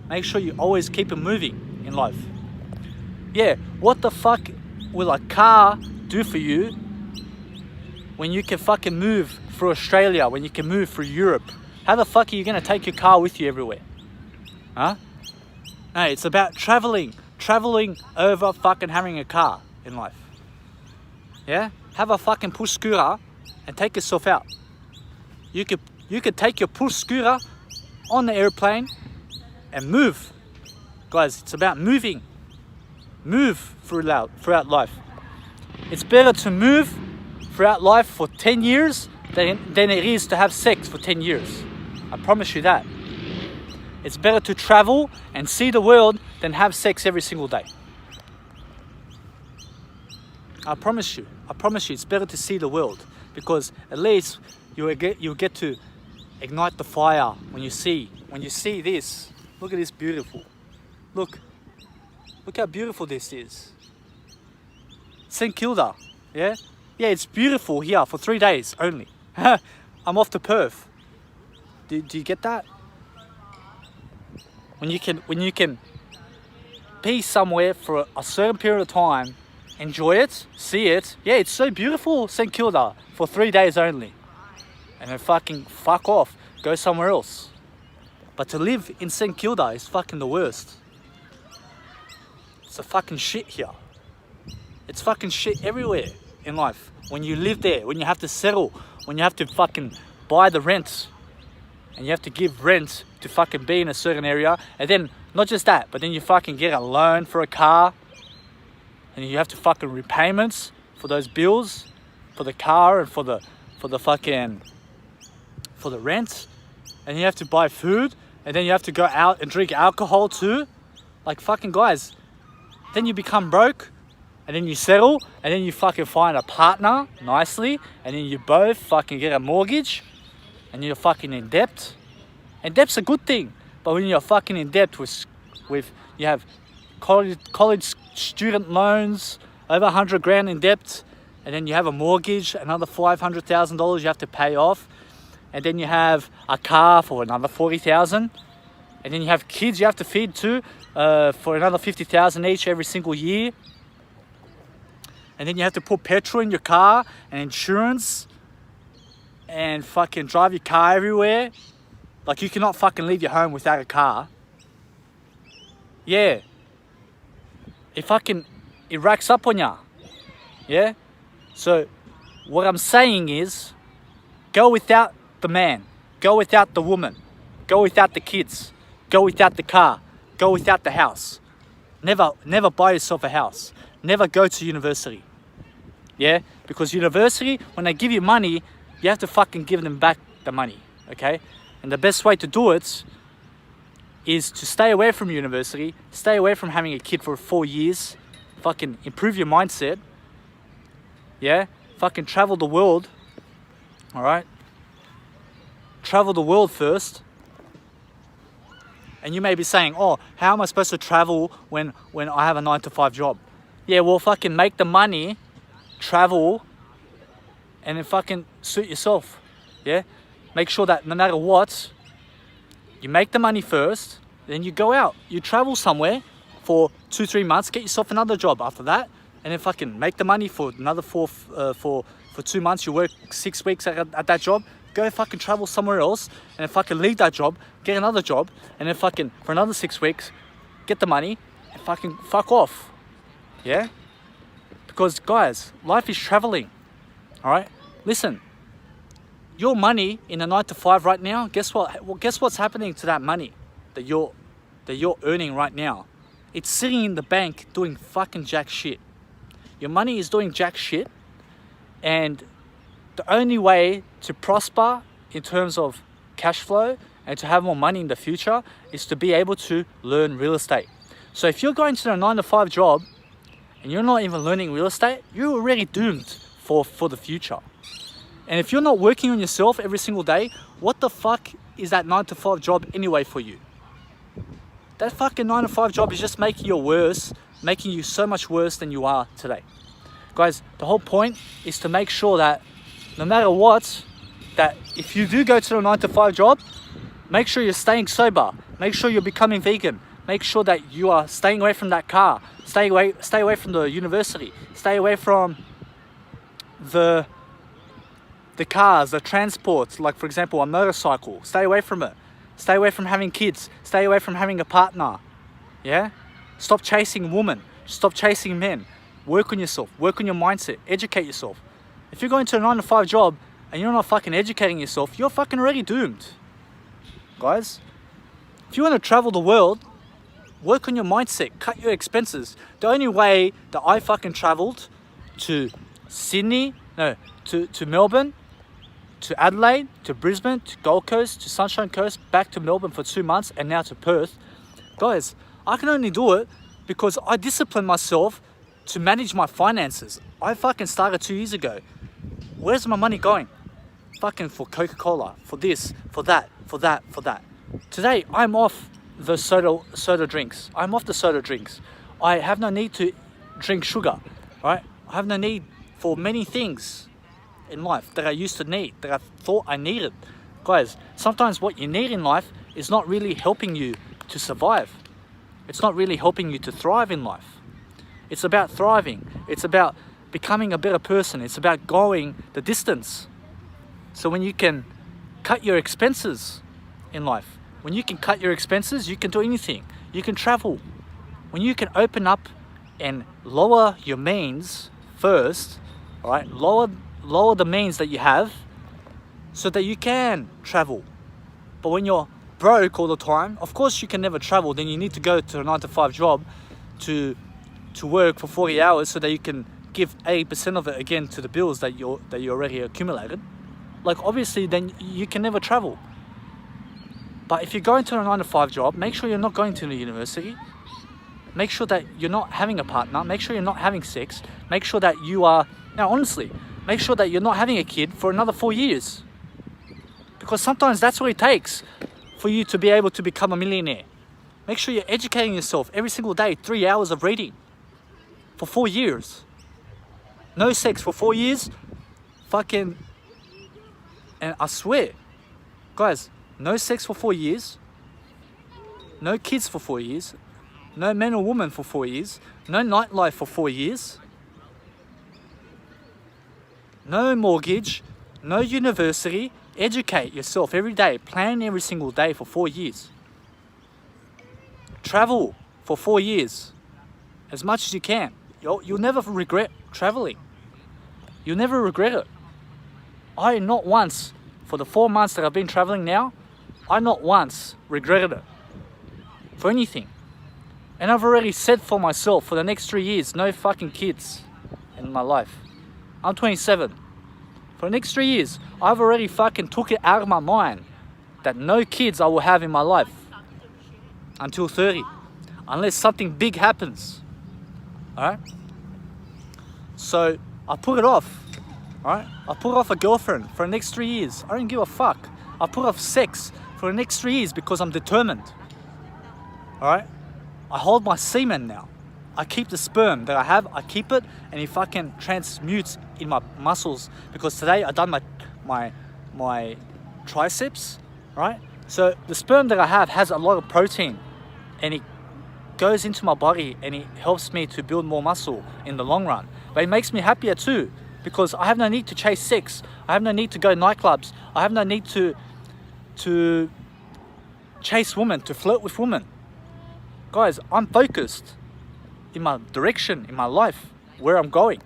Make sure you always keep it moving in life. Yeah, what the fuck will a car do for you when you can fucking move through Australia, when you can move through Europe? How the fuck are you gonna take your car with you everywhere? Huh? No, it's about traveling over fucking having a car in life. Yeah? Have a fucking push scooter and take yourself out. You could take your push scooter on the airplane and move. Guys, it's about moving. Move throughout life. It's better to move throughout life for 10 years than it is to have sex for 10 years. I promise you that. It's better to travel and see the world than have sex every single day. I promise you, it's better to see the world, because at least you'll get to ignite the fire when you see this. Look at this beautiful. Look how beautiful this is. St Kilda, yeah? Yeah, it's beautiful here for 3 days only. I'm off to Perth. Do you get that? When you can be somewhere for a certain period of time, enjoy it, see it. Yeah, it's so beautiful, St Kilda, for 3 days only. And then fucking fuck off, go somewhere else. But to live in St Kilda is fucking the worst. It's a fucking shit here. It's fucking shit everywhere in life. When you live there, when you have to settle, when you have to fucking buy the rent, and you have to give rent to fucking be in a certain area, and then not just that, but then you fucking get a loan for a car, and you have to fucking repayments for those bills, for the car and for the rent, and you have to buy food, and then you have to go out and drink alcohol too. Like, fucking guys, then you become broke, and then you settle, and then you fucking find a partner nicely, and then you both fucking get a mortgage, and you're fucking in debt. And debt's a good thing, but when you're fucking in debt with you have college student loans, over 100 grand in debt, and then you have a mortgage, another $500,000 you have to pay off, and then you have a car for another 40,000, and then you have kids you have to feed too, for another 50,000 each every single year, and then you have to put petrol in your car and insurance, and fucking drive your car everywhere. Like you cannot fucking leave your home without a car. Yeah. It racks up on ya. Yeah? So what I'm saying is, go without the man. Go without the woman. Go without the kids. Go without the car. Go without the house. Never buy yourself a house. Never go to university. Yeah? Because university, when they give you money, you have to fucking give them back the money. Okay? And the best way to do it is to stay away from university, stay away from having a kid for 4 years, fucking improve your mindset. Yeah? Fucking travel the world. Alright? Travel the world first. And you may be saying, oh, how am I supposed to travel when I have a 9-to-5 job? Yeah, well, fucking make the money, travel, and then fucking suit yourself. Yeah? Make sure that no matter what, you make the money first, then you go out. You travel somewhere for 2-3 months, get yourself another job after that, and then fucking make the money for another for 2 months. You work 6 weeks at that job, go fucking travel somewhere else, and then fucking leave that job, get another job, and then fucking for another 6 weeks, get the money, and fucking fuck off. Yeah? Because guys, life is traveling. Alright? Listen, your money in a 9-to-5 right now, guess what? Well, guess what's happening to that money that you're earning right now? It's sitting in the bank doing fucking jack shit. Your money is doing jack shit, and the only way to prosper in terms of cash flow and to have more money in the future is to be able to learn real estate. So if you're going to a 9-to-5 job and you're not even learning real estate, you're already doomed for the future. And if you're not working on yourself every single day, what the fuck is that 9-to-5 job anyway for you? That fucking 9-to-5 job is just making you worse, making you so much worse than you are today. Guys, the whole point is to make sure that no matter what, that if you do go to a 9-to-5 job, make sure you're staying sober, make sure you're becoming vegan, make sure that you are staying away from that car, stay away from the university, stay away from the cars, the transports, like for example a motorcycle. Stay away from it. Stay away from having kids. Stay away from having a partner. Yeah? Stop chasing women. Stop chasing men. Work on yourself. Work on your mindset. Educate yourself. If you're going to a 9-to-5 job and you're not fucking educating yourself, you're fucking already doomed. Guys, if you want to travel the world, work on your mindset. Cut your expenses. The only way that I fucking traveled to to Melbourne, to Adelaide, to Brisbane, to Gold Coast, to Sunshine Coast, back to Melbourne for 2 months, and now to Perth. Guys, I can only do it because I disciplined myself to manage my finances. I fucking started 2 years ago. Where's my money going? Fucking for Coca-Cola, for this, for that, for that, for that. Today, I'm off the soda drinks. I'm off the soda drinks. I have no need to drink sugar, right? I have no need for many things in life that I used to need, that I thought I needed. Guys, sometimes what you need in life is not really helping you to survive. It's not really helping you to thrive in life. It's about thriving. It's about becoming a better person. It's about going the distance. So when you can cut your expenses in life, when you can cut your expenses, you can do anything. You can travel. When you can open up and lower your means first, all right, lower the means that you have so that you can travel. But when you're broke all the time, of course you can never travel. Then you need to go to a 9-to-5 job to work for 40 hours so that you can give 80% of it again to the bills that you already accumulated. Like obviously then you can never travel. But if you're going to a 9-to-5 job, make sure you're not going to the university. Make sure that you're not having a partner. Make sure you're not having sex. Make sure that you are, now honestly, make sure that you're not having a kid for another 4 years. Because sometimes that's what it takes for you to be able to become a millionaire. Make sure you're educating yourself every single day, 3 hours of reading for 4 years. No sex for 4 years. Fucking, and I swear, guys, no sex for 4 years. No kids for 4 years. No man or woman for 4 years. No nightlife for 4 years. No mortgage. no university, educate yourself every day, plan every single day for 4 years. Travel for 4 years, as much as you can. You'll never regret traveling. You'll never regret it. I not once, for the 4 months that I've been traveling now, I not once regretted it for anything. And I've already said for myself, for the next 3 years, no fucking kids in my life. I'm 27. For the next 3 years, I've already fucking took it out of my mind that no kids I will have in my life until 30, unless something big happens. Alright? So I put it off. Alright? I put off a girlfriend for the next 3 years. I don't give a fuck. I put off sex for the next 3 years because I'm determined. Alright? I hold my semen now. I keep the sperm that I have, I keep it, and it fucking transmutes in my muscles. Because today I done my triceps, right? So the sperm that I have has a lot of protein, and it goes into my body and it helps me to build more muscle in the long run. But it makes me happier too, because I have no need to chase sex. I have no need to go nightclubs. I have no need to chase women, to flirt with women. Guys, I'm focused in my direction, in my life, where I'm going.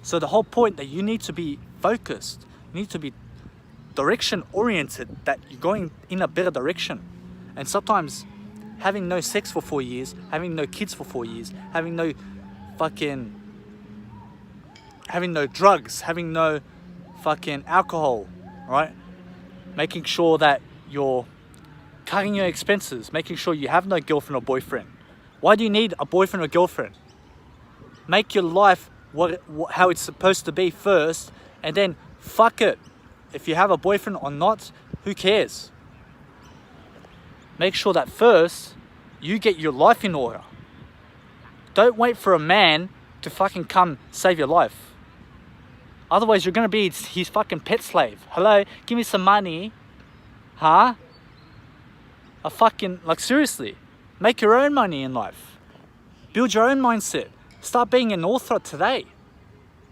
So the whole point that you need to be focused, you need to be direction oriented, that you're going in a better direction. And sometimes having no sex for 4 years, having no kids for 4 years, having no drugs, having no fucking alcohol, right? Making sure that you're cutting your expenses, making sure you have no girlfriend or boyfriend. Why do you need a boyfriend or girlfriend? Make your life how it's supposed to be first, and then fuck it. If you have a boyfriend or not, who cares? Make sure that first you get your life in order. Don't wait for a man to fucking come save your life. Otherwise you're gonna be his fucking pet slave. Hello, give me some money. Huh? Seriously, make your own money in life. Build your own mindset. Start being an author today.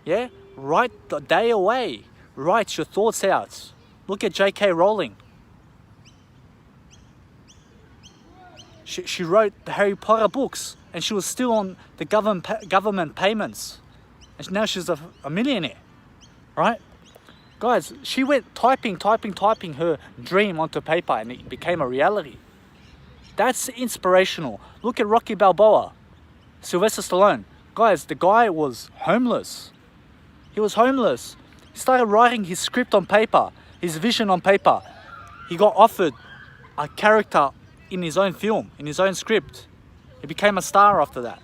Yeah? Write the day away. Write your thoughts out. Look at J.K. Rowling. She wrote the Harry Potter books, and she was still on the government payments. And now she's a millionaire. Right? Guys, she went typing her dream onto paper, and it became a reality. That's inspirational. Look at Rocky Balboa, Sylvester Stallone. Guys, the guy was homeless. He was homeless. He started writing his script on paper, his vision on paper. He got offered a character in his own film, in his own script. He became a star after that.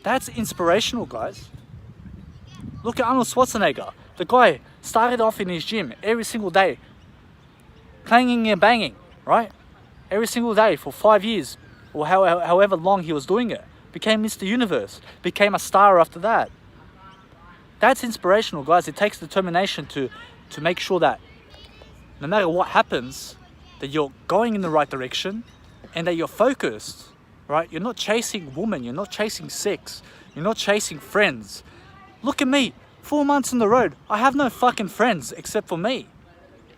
That's inspirational, guys. Look at Arnold Schwarzenegger. The guy started off in his gym every single day, clanging and banging, right? Every single day for 5 years, or however long he was doing it. Became Mr. Universe, became a star after that. That's inspirational, guys. It takes determination to make sure that no matter what happens, that you're going in the right direction and that you're focused, right? You're not chasing women, you're not chasing sex, you're not chasing friends. Look at me, 4 months on the road. I have no fucking friends except for me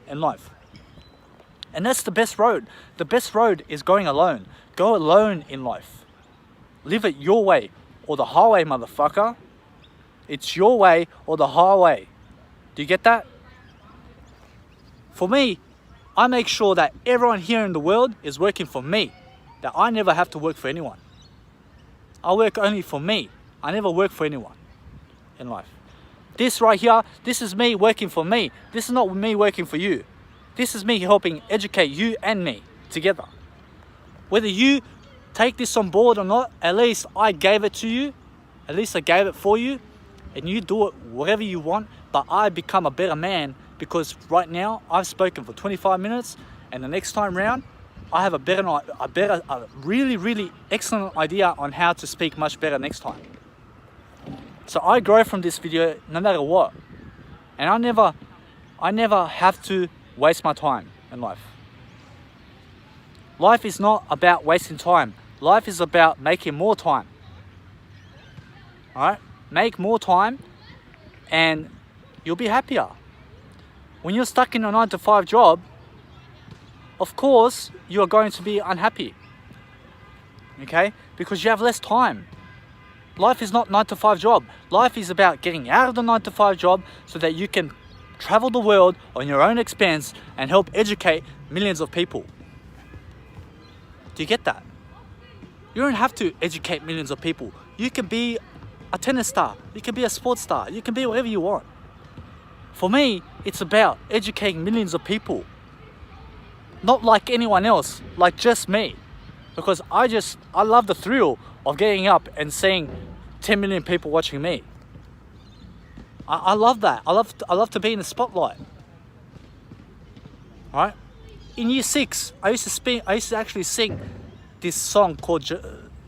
in life. And that's the best road. The best road is going alone. Go alone in life. Live it your way or the highway, motherfucker. It's your way or the highway. Do you get that? For me, I make sure that everyone here in the world is working for me. That I never have to work for anyone. I work only for me. I never work for anyone in life. This right here, this is me working for me. This is not me working for you. This is me helping educate you and me together. Whether you take this on board or not, at least I gave it to you. At least I gave it for you. And you do it whatever you want. But I become a better man because right now I've spoken for 25 minutes. And the next time round, I have a really, really excellent idea on how to speak much better next time. So I grow from this video no matter what. And I never have to waste my time in life. Life is not about wasting time. Life is about making more time. Alright? Make more time and you'll be happier. When you're stuck in a 9-to-5 job, of course, you are going to be unhappy. Okay? Because you have less time. Life is not 9-to-5 job. Life is about getting out of the 9-to-5 job so that you can travel the world on your own expense and help educate millions of people. Do you get that? You don't have to educate millions of people. You can be a tennis star. You can be a sports star. You can be whatever you want. For me, it's about educating millions of people. Not like anyone else, like just me. Because I love the thrill of getting up and seeing 10 million people watching me. I love that. I love to be in the spotlight. Alright? In year 6, I used to actually sing this song called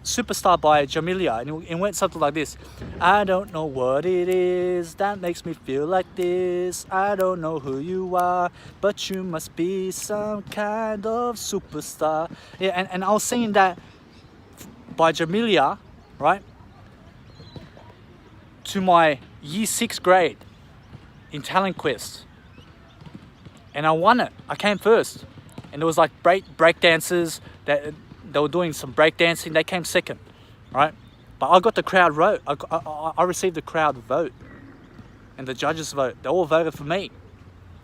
Superstar by Jamelia, and it went something like this. I don't know what it is that makes me feel like this. I don't know who you are, but you must be some kind of superstar. Yeah, and I was singing that by Jamelia, right, to my year 6 grade in Talent Quest. And I won it. I came first. And there was like break dancers that they were doing some break dancing. They came second, right? But I got the crowd vote. I received the crowd vote and the judges vote. They all voted for me,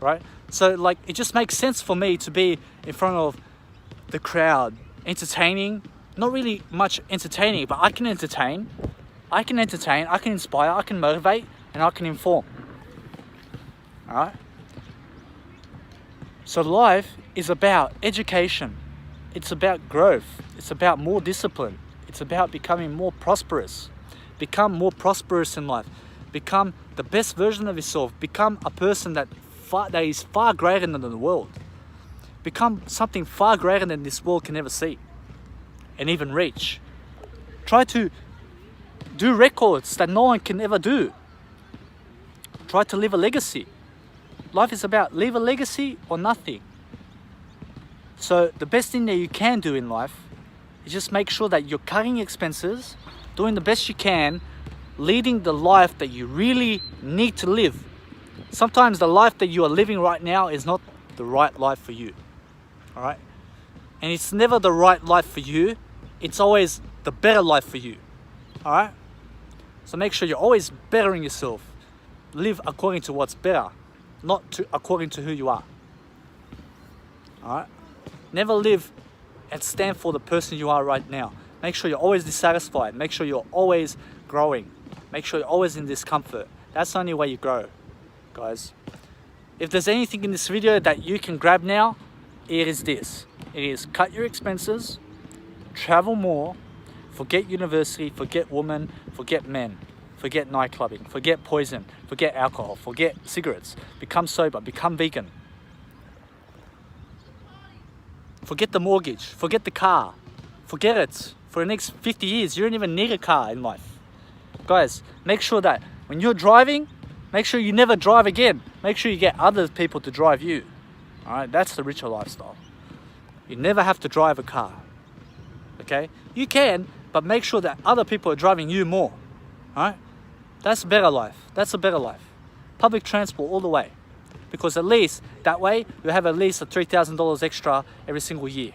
right? So like it just makes sense for me to be in front of the crowd, entertaining. Not really much entertaining, but I can entertain. I can inspire, I can motivate, and I can inform. All right? So life is about education. It's about growth. It's about more discipline. It's about becoming more prosperous. Become more prosperous in life. Become the best version of yourself. Become a person that is far greater than the world. Become something far greater than this world can ever see and even reach. Try to do records that no one can ever do. Try to leave a legacy. Life is about leave a legacy or nothing. So the best thing that you can do in life is just make sure that you're cutting expenses, doing the best you can, leading the life that you really need to live. Sometimes the life that you are living right now is not the right life for you. All right? And it's never the right life for you. It's always the better life for you. All right? So make sure you're always bettering yourself. Live according to what's better, not according to who you are. All right? Never live and stand for the person you are right now. Make sure you're always dissatisfied. Make sure you're always growing. Make sure you're always in discomfort. That's the only way you grow, guys. If there's anything in this video that you can grab now, it is this. It is cut your expenses, travel more, forget university, forget women, forget men, forget nightclubbing, forget poison, forget alcohol, forget cigarettes, become sober, become vegan. Forget the mortgage, forget the car, forget it. For the next 50 years, you don't even need a car in life. Guys, make sure that when you're driving, make sure you never drive again. Make sure you get other people to drive you. All right, that's the richer lifestyle. You never have to drive a car, okay? You can, but make sure that other people are driving you more, all right? That's a better life. That's a better life. Public transport all the way. Because at least that way you have at least $3,000 extra every single year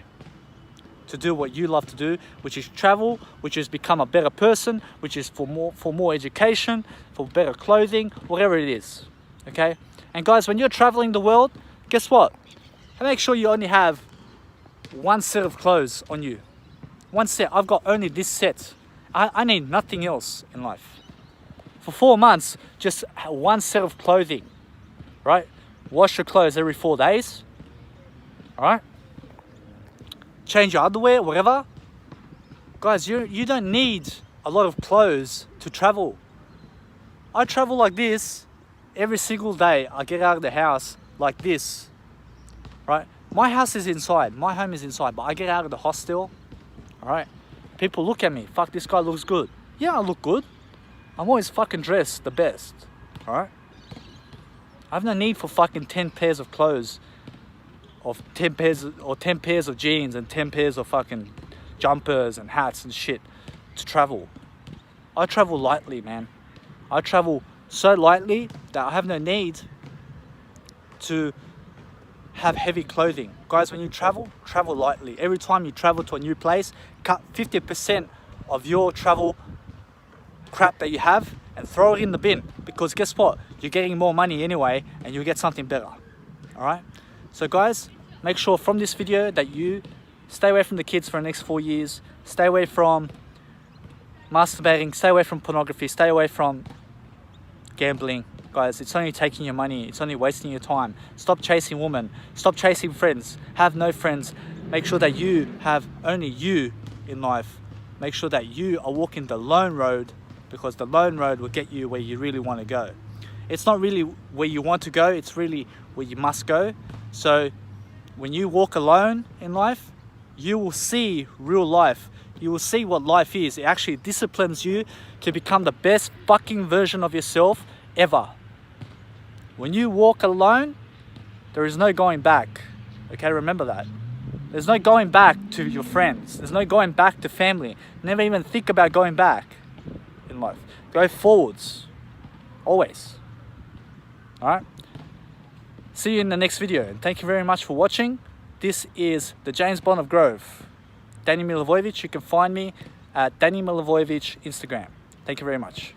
to do what you love to do, which is travel, which is become a better person, which is for more education, for better clothing, whatever it is. Okay? And guys, when you're traveling the world, guess what? Make sure you only have one set of clothes on you. One set. I've got only this set. I need nothing else in life. For 4 months, just one set of clothing. Right? Wash your clothes every 4 days. Alright? Change your underwear, whatever. Guys, you don't need a lot of clothes to travel. I travel like this every single day. I get out of the house like this. Right? My house is inside. My home is inside. But I get out of the hostel. Alright? People look at me. Fuck, this guy looks good. Yeah, I look good. I'm always fucking dressed the best. Alright? I have no need for fucking 10 pairs of clothes, of 10 pairs of jeans and 10 pairs of fucking jumpers and hats and shit to travel. I travel lightly, man. I travel so lightly that I have no need to have heavy clothing. Guys, when you travel lightly. Every time you travel to a new place, cut 50% of your travel crap that you have and throw it in the bin, because guess what? You're getting more money anyway and you'll get something better. All right? So guys, make sure from this video that you stay away from the kids for the next 4 years, stay away from masturbating, stay away from pornography, stay away from gambling. Guys, it's only taking your money, it's only wasting your time. Stop chasing women, stop chasing friends, have no friends. Make sure that you have only you in life. Make sure that you are walking the lone road, because the lone road will get you where you really want to go. It's not really where you want to go, it's really where you must go. So when you walk alone in life, you will see real life. You will see what life is. It actually disciplines you to become the best fucking version of yourself ever. When you walk alone, there is no going back. Okay, remember that. There's no going back to your friends. There's no going back to family. Never even think about going back in life. Go forwards. Always. Alright? See you in the next video. And thank you very much for watching. This is the James Bond of Grove. Danny Milivojevic. You can find me at Danny Milivojevic Instagram. Thank you very much.